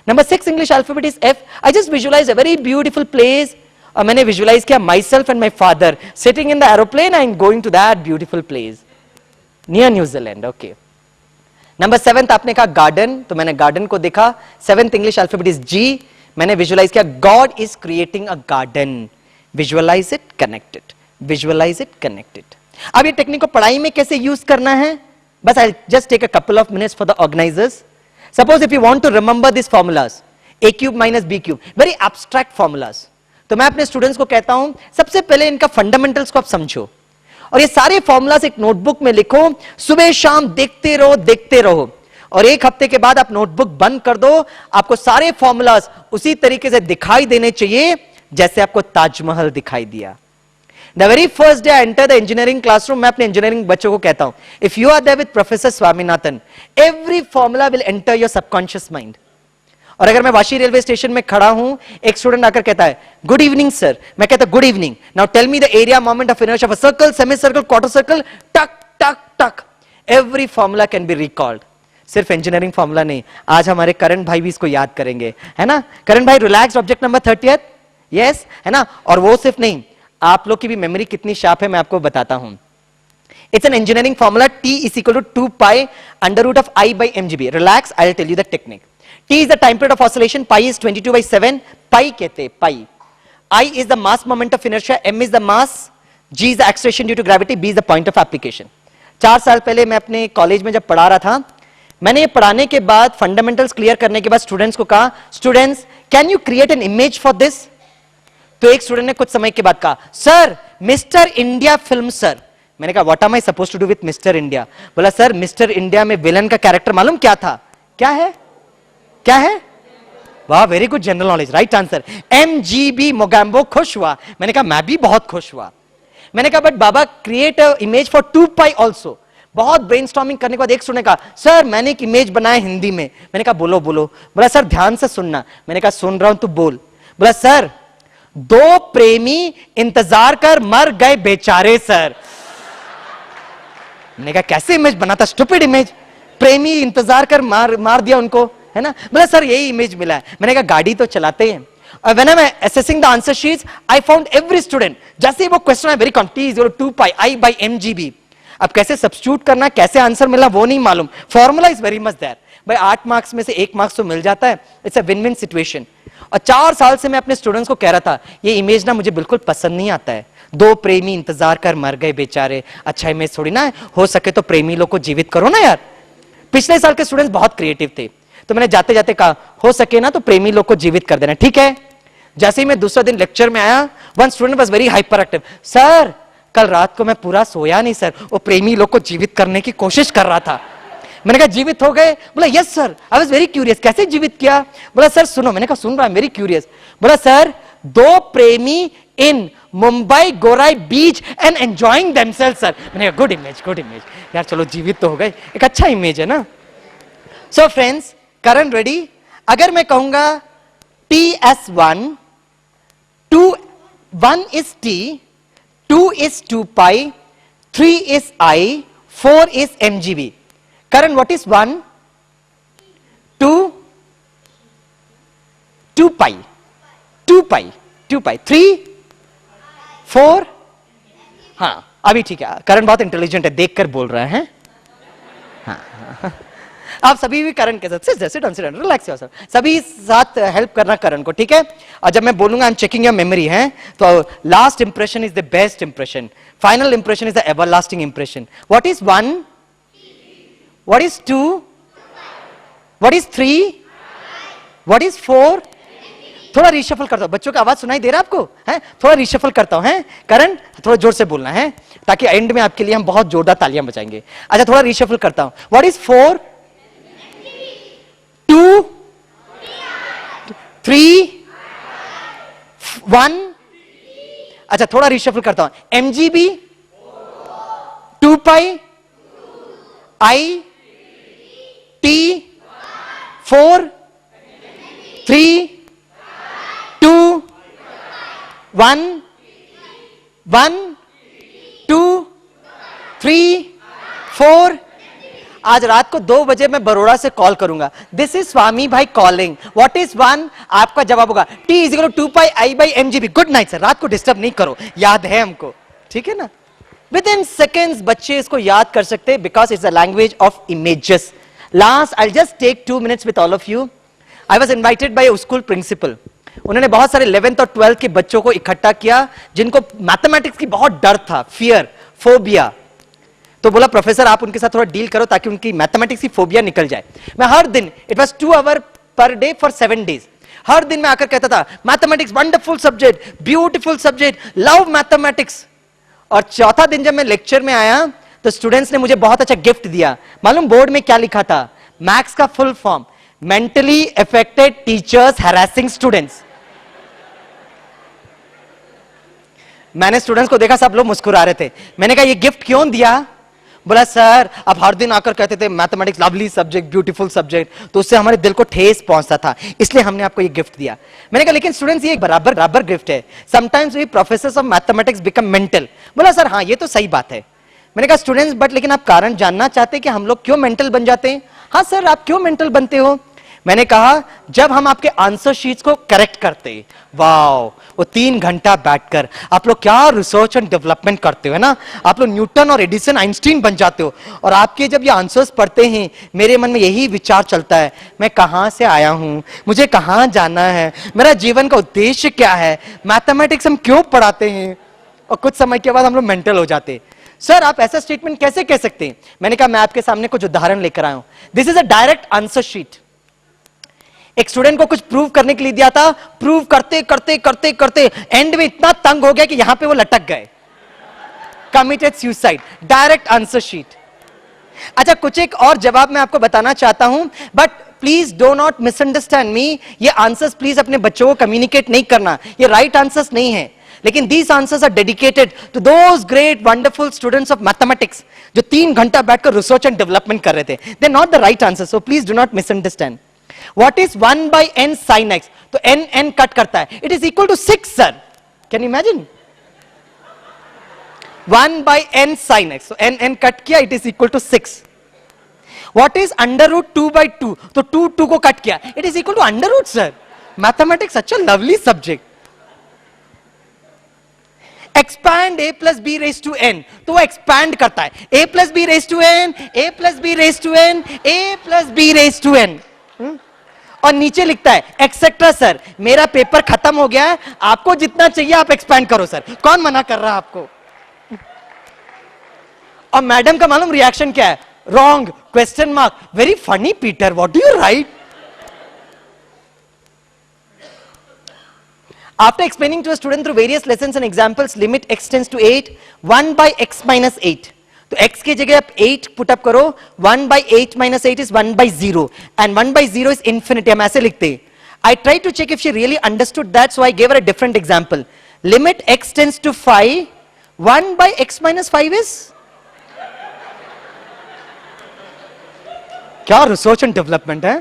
Number 6 English alphabet is F. I just visualized a very beautiful place. और मैंने visualise किया myself and my father sitting in the aeroplane and going to that beautiful place near New Zealand. Okay. Number 7 आपने कहा garden, तो मैंने garden को देखा। 7th English alphabet is जी, मैंने विजुअलाइज किया God is creating a garden, visualise it, connected, visualise it, connected. अब ये टेक्निक को पढ़ाई में कैसे यूज करना है, बस I just take a couple of minutes for the organisers. Suppose if you want to remember this formulas, a cube minus B cube, very abstract formulas, तो मैं अपने स्टूडेंट्स को कहता हूं सबसे पहले इनका फंडामेंटल्स को आप समझो और ये सारे फॉर्मूलाज एक नोटबुक में लिखो, सुबह शाम देखते रहो देखते रहो, और एक हफ्ते के बाद आप नोटबुक बंद कर दो, आपको सारे फॉर्मूलाज उसी तरीके से दिखाई देने चाहिए जैसे आपको ताजमहल दिखाई दिया। The very first day I enter the engineering classroom, मैं अपने इंजीनियरिंग बच्चों को कहता हूं if you are there with professor Swaminathan, every formula will enter your subconscious mind. और अगर मैं वाशी रेलवे स्टेशन में खड़ा हूं, एक स्टूडेंट आकर कहता है गुड इवनिंग सर, मैं कहता good evening, now tell me the area moment of inertia of a circle, semi circle, quarter circle, टक टक टक, every formula can be recalled. सिर्फ इंजीनियरिंग फॉर्मूला नहीं, आज हमारे करण भाई भी इसको याद करेंगे, है ना। करण भाई relax, object number 30th, yes, है ना। और वो सिर्फ नहीं, आप लोग की भी मेमोरी कितनी शार्प है मैं आपको बताता हूं। It's an engineering formula, T is equal to 2 pi under root of I by mgb. Relax, I'll tell you the technique. T is the time period of oscillation, pi is 22/7, pi कहते हैं pi. I is the mass moment of inertia, m is the mass, g is the acceleration due to gravity, b is the point of application. 4 साल पहले मैं अपने college में जब पढ़ा रहा था, मैंने ये पढ़ाने के बाद फंडामेंटल्स क्लियर करने के बाद स्टूडेंट्स को कहा students can you create an image for this. तो एक स्टूडेंट ने कुछ समय के बाद कहा sir mister India film sir. मैंने कहा what am I supposed to do with mister India. बोला सर मिस्टर इंडिया में विलन का कैरेक्टर मालूम क्या था? क्या है? क्या है? वाह very good general knowledge, right answer, MGB Mogambo. खुश हुआ। मैंने कहा मैं भी बहुत खुश हुआ। मैंने कहा but Baba create a image for 2 pi also. बहुत ब्रेनस्टॉर्मिंग करने के बाद एक स्टूडेंट ने कहा सर मैंने एक इमेज बनाया हिंदी में। मैंने कहा बोलो बोलो। बोला सर ध्यान से सुनना। मैंने कहा सुन रहा हूं तू बोल। बोला सर 2 प्रेमी इंतजार कर मर गए बेचारे सर। मैंने कहा कैसे इमेज बनाता, स्टूपिड इमेज, प्रेमी इंतजार कर मार दिया उनको, है ना। बोला सर यही इमेज मिला है। मैंने कहा गाड़ी तो चलाते हैं। और when I am assessing the answer sheets I found every student जैसे वो क्वेश्चन है very कॉन्टीज 2 pi I by mgb। अब कैसे सब्स्टिट्यूट करना, कैसे आंसर मिला वो नहीं मालूम, formula is very much there. भाई 8 मार्क्स में से 1 मार्क्स तो मिल जाता है, it's a win win situation. और 4 साल से मैं अपने स्टूडेंट्स को कह रहा था ये इमेज ना मुझे बिल्कुल पसंद नहीं आता है, 2 प्रेमी इंतजार कर मर गए बेचारे, अच्छा इमेज थोड़ी ना है, हो सके तो प्रेमी लोग को जीवित करो ना यार। पिछले साल के स्टूडेंट्स बहुत क्रिएटिव थे, तो मैंने जाते जाते कहा हो सके ना तो प्रेमी लोग को जीवित कर देना, ठीक है। जैसे ही मैं दूसरा दिन लेक्चर में आया, one student was very hyper active, sir कल रात को मैं पूरा सोया नहीं सर, वो प्रेमी लोग को जीवित करने की कोशिश कर रहा था। मैंने कहा जीवित हो गए? बोला yes sir, I was very curious, कैसे जीवित किया? बोला सर सुनो। मैंने कहा सुन रहा, वेरी क्यूरियस। बोला सर 2 प्रेमी इन मुंबई गोराई बीच एंड एंजॉयिंग देमसेल्व्स सर। मैंने कहा गुड इमेज यार, चलो जीवित तो हो गए, एक अच्छा इमेज है ना। सो फ्रेंड्स करण रेडी? अगर मैं कहूंगा TS1, 1 is T, 2 is 2 pi, 3 is I, 4 is mgb. Karan, what is 1? 2 pi, 3, 4, हाँ अभी ठीक है। करण बहुत इंटेलिजेंट है, देखकर बोल रहा है। हाँ आप सभी भी करण के साथ रिलैक्स योरसेल्फ, सभी साथ हेल्प करना करण को, ठीक है। और जब मैं बोलूंगा I am checking your memory है, तो last impression is the best impression, final impression is the everlasting impression. What is 1? What is 2? What is 3? What is 4? थोड़ा रिशफल करता हूं, बच्चों की आवाज सुनाई दे रहा है आपको? है थोड़ा रिशफल करता हूं, है करण थोड़ा जोर से बोलना है ताकि एंड में आपके लिए हम बहुत जोरदार तालियां बजाएंगे। अच्छा थोड़ा रिशफल करता हूं। What is 4 2 3 1। अच्छा थोड़ा रिशफल करता हूं। MGB 2 pi I T 4 3 2 1 1 2 3 4। आज रात को 2 बजे मैं बड़ौदा से कॉल करूंगा। दिस इज स्वामी भाई कॉलिंग। What is 1? आपका जवाब होगा T = 2 pi I by MGB। Good night sir, रात को डिस्टर्ब नहीं करो, याद है हमको, ठीक है ना? विद इन सेकेंड्स बच्चे इसको याद कर सकते हैं because it's a language of images. Last I just take 2 minutes with all of you. I was invited by school principal. उन्होंने बहुत सारे 11th और 12th के बच्चों को इकट्ठा किया जिनको मैथमेटिक्स की बहुत डर था, फियर, फोबिया। तो बोला प्रोफेसर आप उनके साथ थोड़ा डील करो ताकि उनकी मैथमेटिक्स की फोबिया निकल जाए। मैं हर दिन, it was 2 hours per day for 7 days, हर दिन मैं आकर कहता था mathematics wonderful subject, beautiful subject, love mathematics. और चौथा दिन जब मैं लेक्चर में आया तो स्टूडेंट्स ने मुझे बहुत अच्छा गिफ्ट दिया। मालूम बोर्ड में क्या लिखा था? मैथ्स का full form, mentally affected teachers harassing students. मैंने स्टूडेंट्स को देखा, सब लोग मुस्कुरा रहे थे। मैंने कहा ये गिफ्ट क्यों दिया? बोला सर आप हर दिन आकर कहते थे mathematics lovely subject, beautiful subject, तो उससे हमारे दिल को ठेस पहुंचता था, इसलिए हमने आपको ये गिफ्ट दिया। मैंने कहा लेकिन स्टूडेंट्स ये बराबर गिफ्ट है। Sometimes we professors of mathematics become mental. बोला सर हाँ ये तो सही बात है। मैंने कहा स्टूडेंट्स बट लेकिन आप कारण जानना चाहते हैं कि हम लोग क्यों मेंटल बन जाते हैं? हाँ सर आप क्यों मेंटल बनते हो? मैंने कहा जब हम आपके आंसर शीट्स को करेक्ट करते, वाओ वो 3 घंटा बैठकर आप लोग क्या रिसर्च एंड डेवलपमेंट करते हो, है ना? आप लोग न्यूटन और एडिसन आइंस्टीन बन जाते हो। और आपके जब ये आंसर्स पढ़ते हैं मेरे मन में यही विचार चलता है, मैं कहां से आया हूं, मुझे कहां जाना है, मेरा जीवन का उद्देश्य क्या है, मैथमेटिक्स हम क्यों पढ़ाते हैं? और कुछ समय के बाद हम लोग मेंटल हो जाते। सर आप ऐसा स्टेटमेंट कैसे कह सकते हैं? मैंने कहा मैं आपके सामने कुछ उदाहरण लेकर आया हूं। This is a direct answer sheet. एक स्टूडेंट को कुछ प्रूव करने के लिए दिया था, प्रूव करते करते करते करते एंड में इतना तंग हो गया कि यहां पे वो लटक गए, committed suicide. Direct answer sheet. अच्छा कुछ एक और जवाब मैं आपको बताना चाहता हूं, but please do not misunderstand मी। ये आंसर्स प्लीज अपने बच्चों को कम्युनिकेट नहीं करना, ये राइट आंसर्स नहीं है, लेकिन these answers are dedicated to those great wonderful students of mathematics जो 3 घंटा बैठकर रिसर्च एंड डेवलपमेंट कर रहे थे। They are not the right answer, so please do not misunderstand. What is 1 by n sin x? तो n cut करता है, it is equal to 6 sir. Can you imagine? 1 by n sin x, so n cut किया, it is equal to 6. What is under root 2 by 2? तो 2 को cut किया, it is equal to under root sir. Mathematics such a lovely subject. Expand a plus b raised to n, तो वो expand करता है, a plus b raised to n, a plus b raised to n, a plus b raised to n. और नीचे लिखता है etcetera sir, मेरा paper खत्म हो गया है, आपको जितना चाहिए आप एक्सपैंड करो सर। कौन मना कर रहा है आपको? और मैडम का मालूम रिएक्शन क्या है? Wrong, question mark, very funny Peter, what do you right? After explaining to a student through various lessons and examples, limit x tends to 8, 1 by x minus 8. तो x की जगह आप 8 पुट अप करो, 1 by 8 minus 8 is 1 by 0 and 1 by 0 is infinity. हम ऐसे लिखते हैं। I tried to check if she really understood that, so I gave her a different example. Limit x tends to 5, 1 by x minus 5 is? क्या research and development है?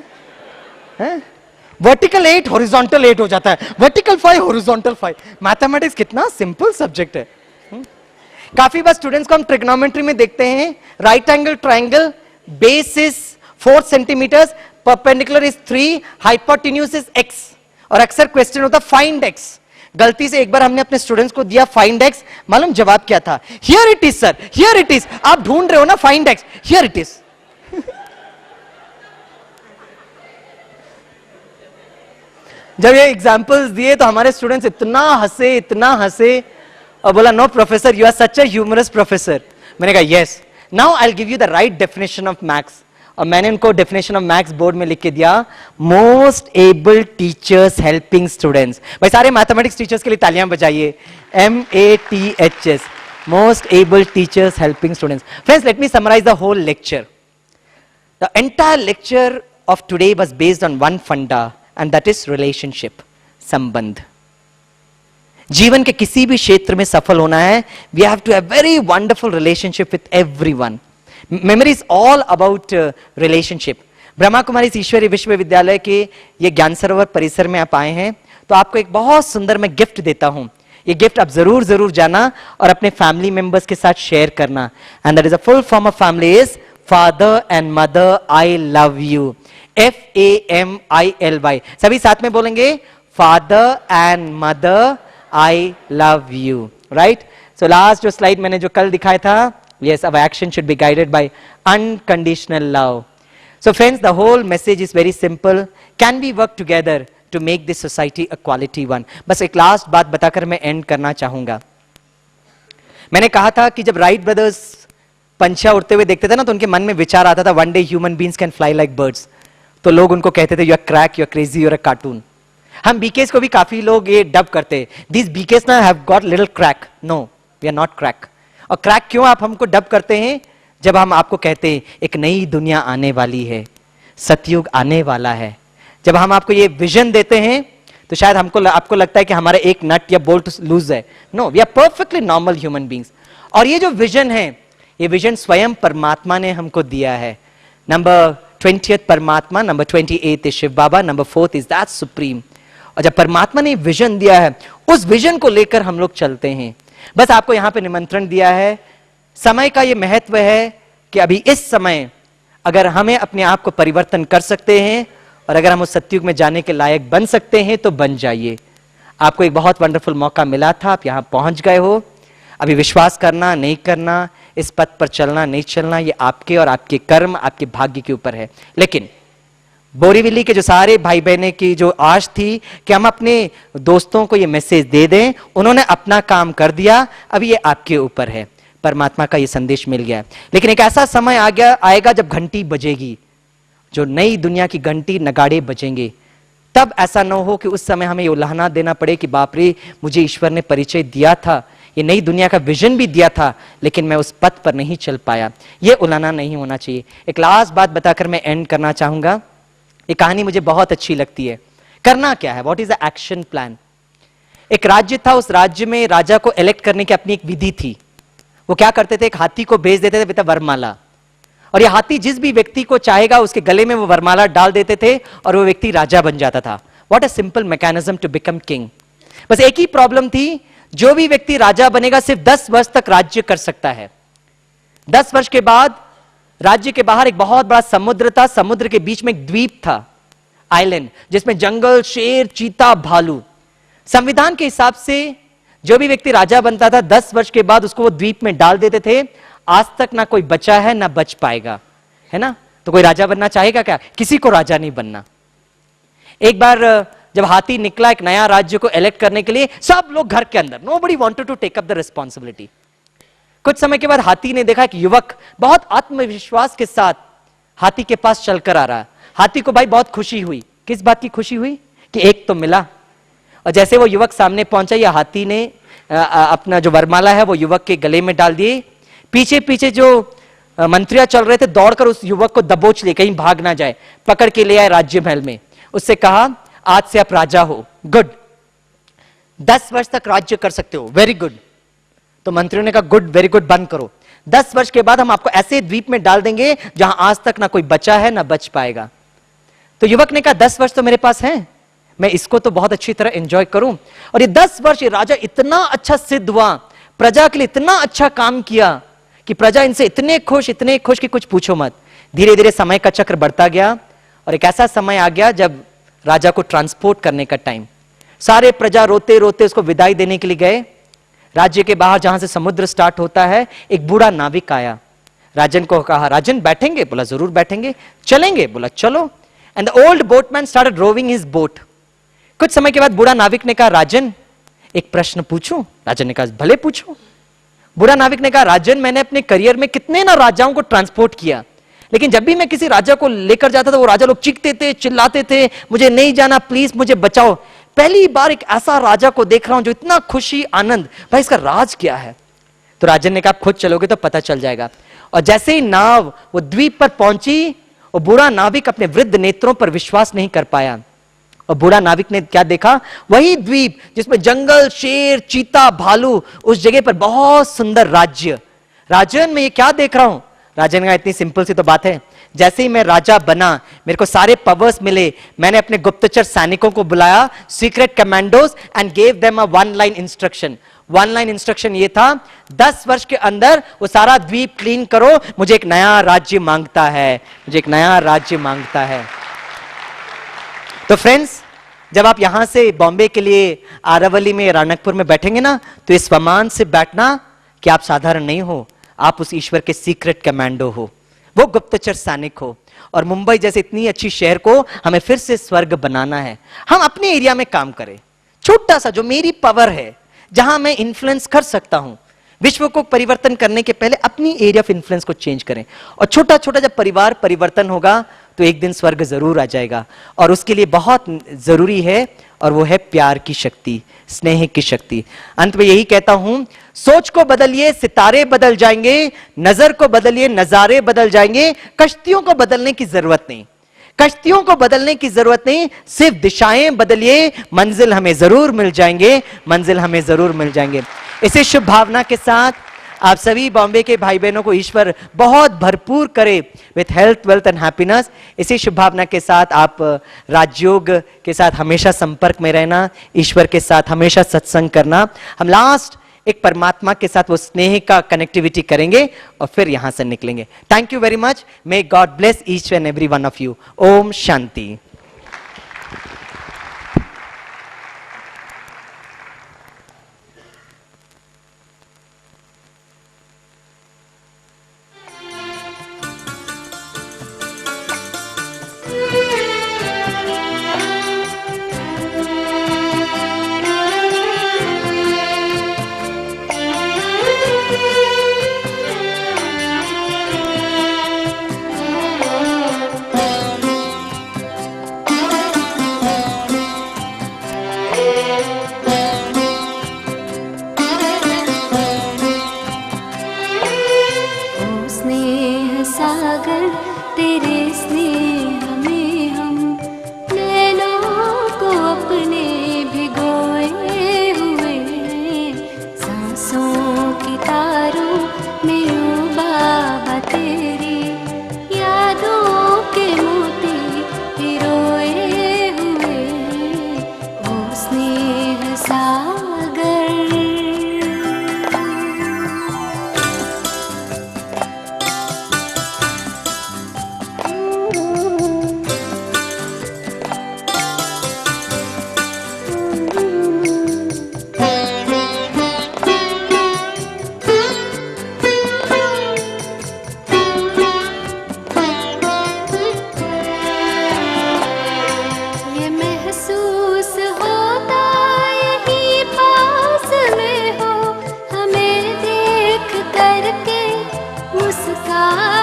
Vertical 8 horizontal 8 हो जाता है, vertical 5 horizontal 5। Mathematics कितना simple subject है। काफी बार students को हम ट्रिग्नोमेट्री में देखते हैं, right angle triangle, base is 4 centimetres, perpendicular is 3, hypotenuse is x, और अक्सर क्वेश्चन होता फाइंड x। गलती से एक बार हमने अपने स्टूडेंट्स को दिया फाइंड x, मालूम जवाब क्या था? Here it is sir, here it is. आप ढूंढ रहे हो ना find x, here it is. जब ये एग्जांपल्स दिए तो हमारे स्टूडेंट्स इतना हंसे और बोला no professor you are such a humorous professor. मैंने कहा yes, now I will give you the right definition of maths. और मैंने उनको डेफिनेशन ऑफ मैथ्स बोर्ड में लिख के दिया, most able teachers helping students. भाई सारे मैथमेटिक्स टीचर्स के लिए तालियां बजाइए, MATHS, most able teachers helping students. Friends, let me summarize the whole lecture. The entire lecture of today was based on one funda, and that is relationship, संबंध। जीवन के किसी भी क्षेत्र में सफल होना है, we have to have very wonderful relationship with everyone. Memory is all about relationship. Brahma Kumari ईश्वरीय विश्वविद्यालय के ये ज्ञान सरोवर परिसर में आप आए हैं, तो आपको एक बहुत सुंदर मैं गिफ्ट देता हूं। ये गिफ्ट आप जरूर जरूर जाना और अपने फैमिली मेंबर्स के साथ शेयर करना। And that is a full form of family is father and mother I love you, FAMILY। सभी साथ में बोलेंगे, father and mother I love you, right. So last जो स्लाइड मैंने जो कल दिखाया था, yes, our action should be guided by unconditional love. So friends, the whole message is very simple. Can we work together to make this society a quality one? बस एक last बात बताकर मैं एंड करना चाहूंगा। मैंने कहा था कि जब राइट ब्रदर्स पंछियां उड़ते हुए देखते थे ना, तो उनके मन में विचार आता था, one day human beings can fly like birds. तो लोग उनको कहते थे, you are crack, you are crazy, you are a cartoon. हम बीकेस को भी काफी लोग ये डब करते, these बीकेस ना have got little crack. No, we are not crack. और क्रैक क्यों आप हमको डब करते हैं? जब हम आपको कहते हैं एक नई दुनिया आने वाली है, सतयुग आने वाला है, जब हम आपको ये विजन देते हैं, तो शायद आपको लगता है कि हमारा एक नट या बोल्ट लूज है। No, we are perfectly normal human beings. और ये जो विजन है, ये विजन स्वयं परमात्मा ने हमको दिया है। नंबर 20th परमात्मा, number 28th is Shiv Baba, number 4th is that supreme. और जब परमात्मा ने विजन दिया है, उस विजन को लेकर हम लोग चलते हैं। बस आपको यहां पे निमंत्रण दिया है। समय का ये महत्व है कि अभी इस समय अगर हमें अपने आप को परिवर्तन कर सकते हैं और अगर हम उस सतयुग में जाने के लायक बन सकते हैं, तो बन जाइए। आपको एक बहुत वंडरफुल मौका मिला था, आप यहां पहुंच गए हो। अभी विश्वास करना नहीं करना, इस पथ पर चलना नहीं चलना, ये आपके और आपके कर्म, आपके भाग्य के ऊपर है। लेकिन बोरीवली के जो सारे भाई बहने की जो आश थी कि हम अपने दोस्तों को ये मैसेज दे दें, उन्होंने अपना काम कर दिया। अभी ये आपके ऊपर है, परमात्मा का ये संदेश मिल गया। लेकिन एक ऐसा समय आएगा जब घंटी बजेगी, जो नई दुनिया की घंटी नगाड़े बजेंगे। तब ऐसा न हो कि उस समय हमें ये उल्हाना देना पड़े कि बाप रे, मुझे ईश्वर ने परिचय दिया था, ये नई दुनिया का विजन भी दिया था, लेकिन मैं उस पथ पर नहीं चल पाया। ये उल्हाना नहीं होना चाहिए। एक लास्ट बात बताकर मैं एंड करना चाहूंगा। ये कहानी मुझे बहुत अच्छी लगती है। करना क्या है, what is the action plan. एक राज्य था, उस राज्य में राजा को इलेक्ट करने की अपनी एक विधि थी। वो क्या करते थे, एक हाथी को भेज देते थे विद वरमाला, और ये हाथी जिस भी व्यक्ति को चाहेगा उसके गले में वो वरमाला डाल देते थे और वो व्यक्ति राजा बन जाता था। What a simple mechanism to become king. बस एक ही प्रॉब्लम थी, जो भी व्यक्ति राजा बनेगा सिर्फ 10 वर्ष तक राज्य कर सकता है। 10 वर्ष के बाद राज्य के बाहर एक बहुत बड़ा समुद्र था, समुद्र के बीच में एक द्वीप था, आइलैंड, जिसमें जंगल, शेर, चीता, भालू। संविधान के हिसाब से जो भी व्यक्ति राजा बनता था 10 वर्ष के बाद उसको वो द्वीप में डाल देते थे। आज तक ना कोई बचा है ना बच पाएगा, है ना। तो कोई राजा बनना चाहेगा क्या? किसी को राजा नहीं बनना। एक बार जब हाथी निकला एक नया राज्य को इलेक्ट करने के लिए, सब लोग घर के अंदर, nobody wanted to take up the responsibility. कुछ समय के बाद हाथी ने देखा कि युवक बहुत आत्मविश्वास के साथ हाथी के पास चलकर आ रहा है। हाथी को भाई बहुत खुशी हुई। किस बात की खुशी हुई? कि एक तो मिला। और जैसे वो युवक सामने पहुंचा, या हाथी ने अपना जो वरमाला है वो युवक के गले में डाल दिए। पीछे पीछे जो मंत्रियां चल रहे थे दौड़कर उस युवक को दबोच लिए, कहीं भाग ना जाए, पकड़ के ले आए राज्य महल में। उससे कहा, आज से आप राजा हो। गुड, 10 वर्ष तक राज्य कर सकते हो, वेरी गुड। तो मंत्रियों ने कहा, गुड, वेरी गुड, बंद करो। 10 वर्ष के बाद हम आपको ऐसे द्वीप में डाल देंगे जहां आज तक ना कोई बचा है ना बच पाएगा। तो युवक ने कहा, 10 वर्ष तो मेरे पास हैं, मैं इसको तो बहुत अच्छी तरह एंजॉय करूं। और ये 10 वर्ष ये राजा इतना अच्छा सिद्ध हुआ, प्रजा के लिए इतना अच्छा काम किया कि प्रजा इनसे इतने खुश कि कुछ पूछो मत। धीरे धीरे समय का चक्र बढ़ता गया और एक ऐसा समय आ गया जब राजा को ट्रांसपोर्ट करने का टाइम। सारे प्रजा रोते रोते उसको विदाई देने के लिए गए। राज्य के बाहर जहां से समुद्र स्टार्ट होता है, एक बूढ़ा नाविक आया। राजन को कहा, राजन बैठेंगे? बोला, जरूर बैठेंगे। चलेंगे? बोला, चलो। And the old boatman started rowing his boat. कुछ समय के बाद बूढ़ा नाविक ने कहा, राजन एक प्रश्न पूछूं? राजन ने कहा, भले पूछो। बूढ़ा नाविक ने कहा, राजन मैंने अपने करियर में कितने ना राजाओं को ट्रांसपोर्ट किया, लेकिन जब भी मैं किसी राजा को लेकर जाता था, वो राजा लोग चीखते थे, चिल्लाते थे, मुझे नहीं जाना, प्लीज मुझे बचाओ। पहली बार एक ऐसा राजा को देख रहा हूं जो इतना खुशी आनंद, भाई इसका राज क्या है? तो राजन ने कहा आप खुद चलोगे तो पता चल जाएगा। और जैसे ही नाव वो द्वीप पर पहुंची, वो बूढ़ा नाविक अपने वृद्ध नेत्रों पर विश्वास नहीं कर पाया। और बूढ़ा नाविक ने क्या देखा? वही द्वीप जिसमें जंगल, शेर, चीता, भालू, उस जगह पर बहुत सुंदर राज्य। राजन मैं ये क्या देख रहा हूं? राजन का इतनी सिंपल सी तो बात है, जैसे ही मैं राजा बना, मेरे को सारे पावर्स मिले, मैंने अपने गुप्तचर सैनिकों को बुलाया, secret commandos, and gave them a one line instruction. One line instruction ये था, 10 वर्ष के अंदर वो सारा द्वीप क्लीन करो, मुझे एक नया राज्य मांगता है, मुझे एक नया राज्य मांगता है। तो फ्रेंड्स, जब आप यहां से बॉम्बे के लिए आरावली में, राणकपुर में बैठेंगे ना, तो इस सम्मान से बैठना कि आप साधारण नहीं हो, आप उस ईश्वर के सीक्रेट कमांडो हो, वो गुप्तचर सैनिक हो। और मुंबई जैसे इतनी अच्छी शहर को हमें फिर से स्वर्ग बनाना है। हम अपने एरिया में काम करें, छोटा सा जो मेरी पावर है, जहां मैं इन्फ्लुएंस कर सकता हूं। विश्व को परिवर्तन करने के पहले अपनी एरिया ऑफ इन्फ्लुएंस को चेंज करें। और छोटा छोटा जब परिवार परिवर्तन होगा तो एक दिन स्वर्ग जरूर आ जाएगा। और उसके लिए बहुत जरूरी है, और वो है प्यार की शक्ति, स्नेह की शक्ति। अंत में यही कहता हूं, सोच को बदलिए, सितारे बदल जाएंगे, नजर को बदलिए, नजारे बदल जाएंगे। कश्तियों को बदलने की जरूरत नहीं, कश्तियों को बदलने की जरूरत नहीं, सिर्फ दिशाएं बदलिए, मंजिल हमें जरूर मिल जाएंगे, मंजिल हमें जरूर मिल जाएंगे। इसी शुभ भावना के साथ आप सभी बॉम्बे के भाई बहनों को ईश्वर बहुत भरपूर करे with health, wealth and happiness. इसी शुभ भावना के साथ आप राजयोग के साथ हमेशा संपर्क में रहना, ईश्वर के साथ हमेशा सत्संग करना। हम लास्ट एक परमात्मा के साथ वो स्नेह का कनेक्टिविटी करेंगे और फिर यहां से निकलेंगे। Thank you very much. May God bless each and every one of you. ओम शांति। मुस्कान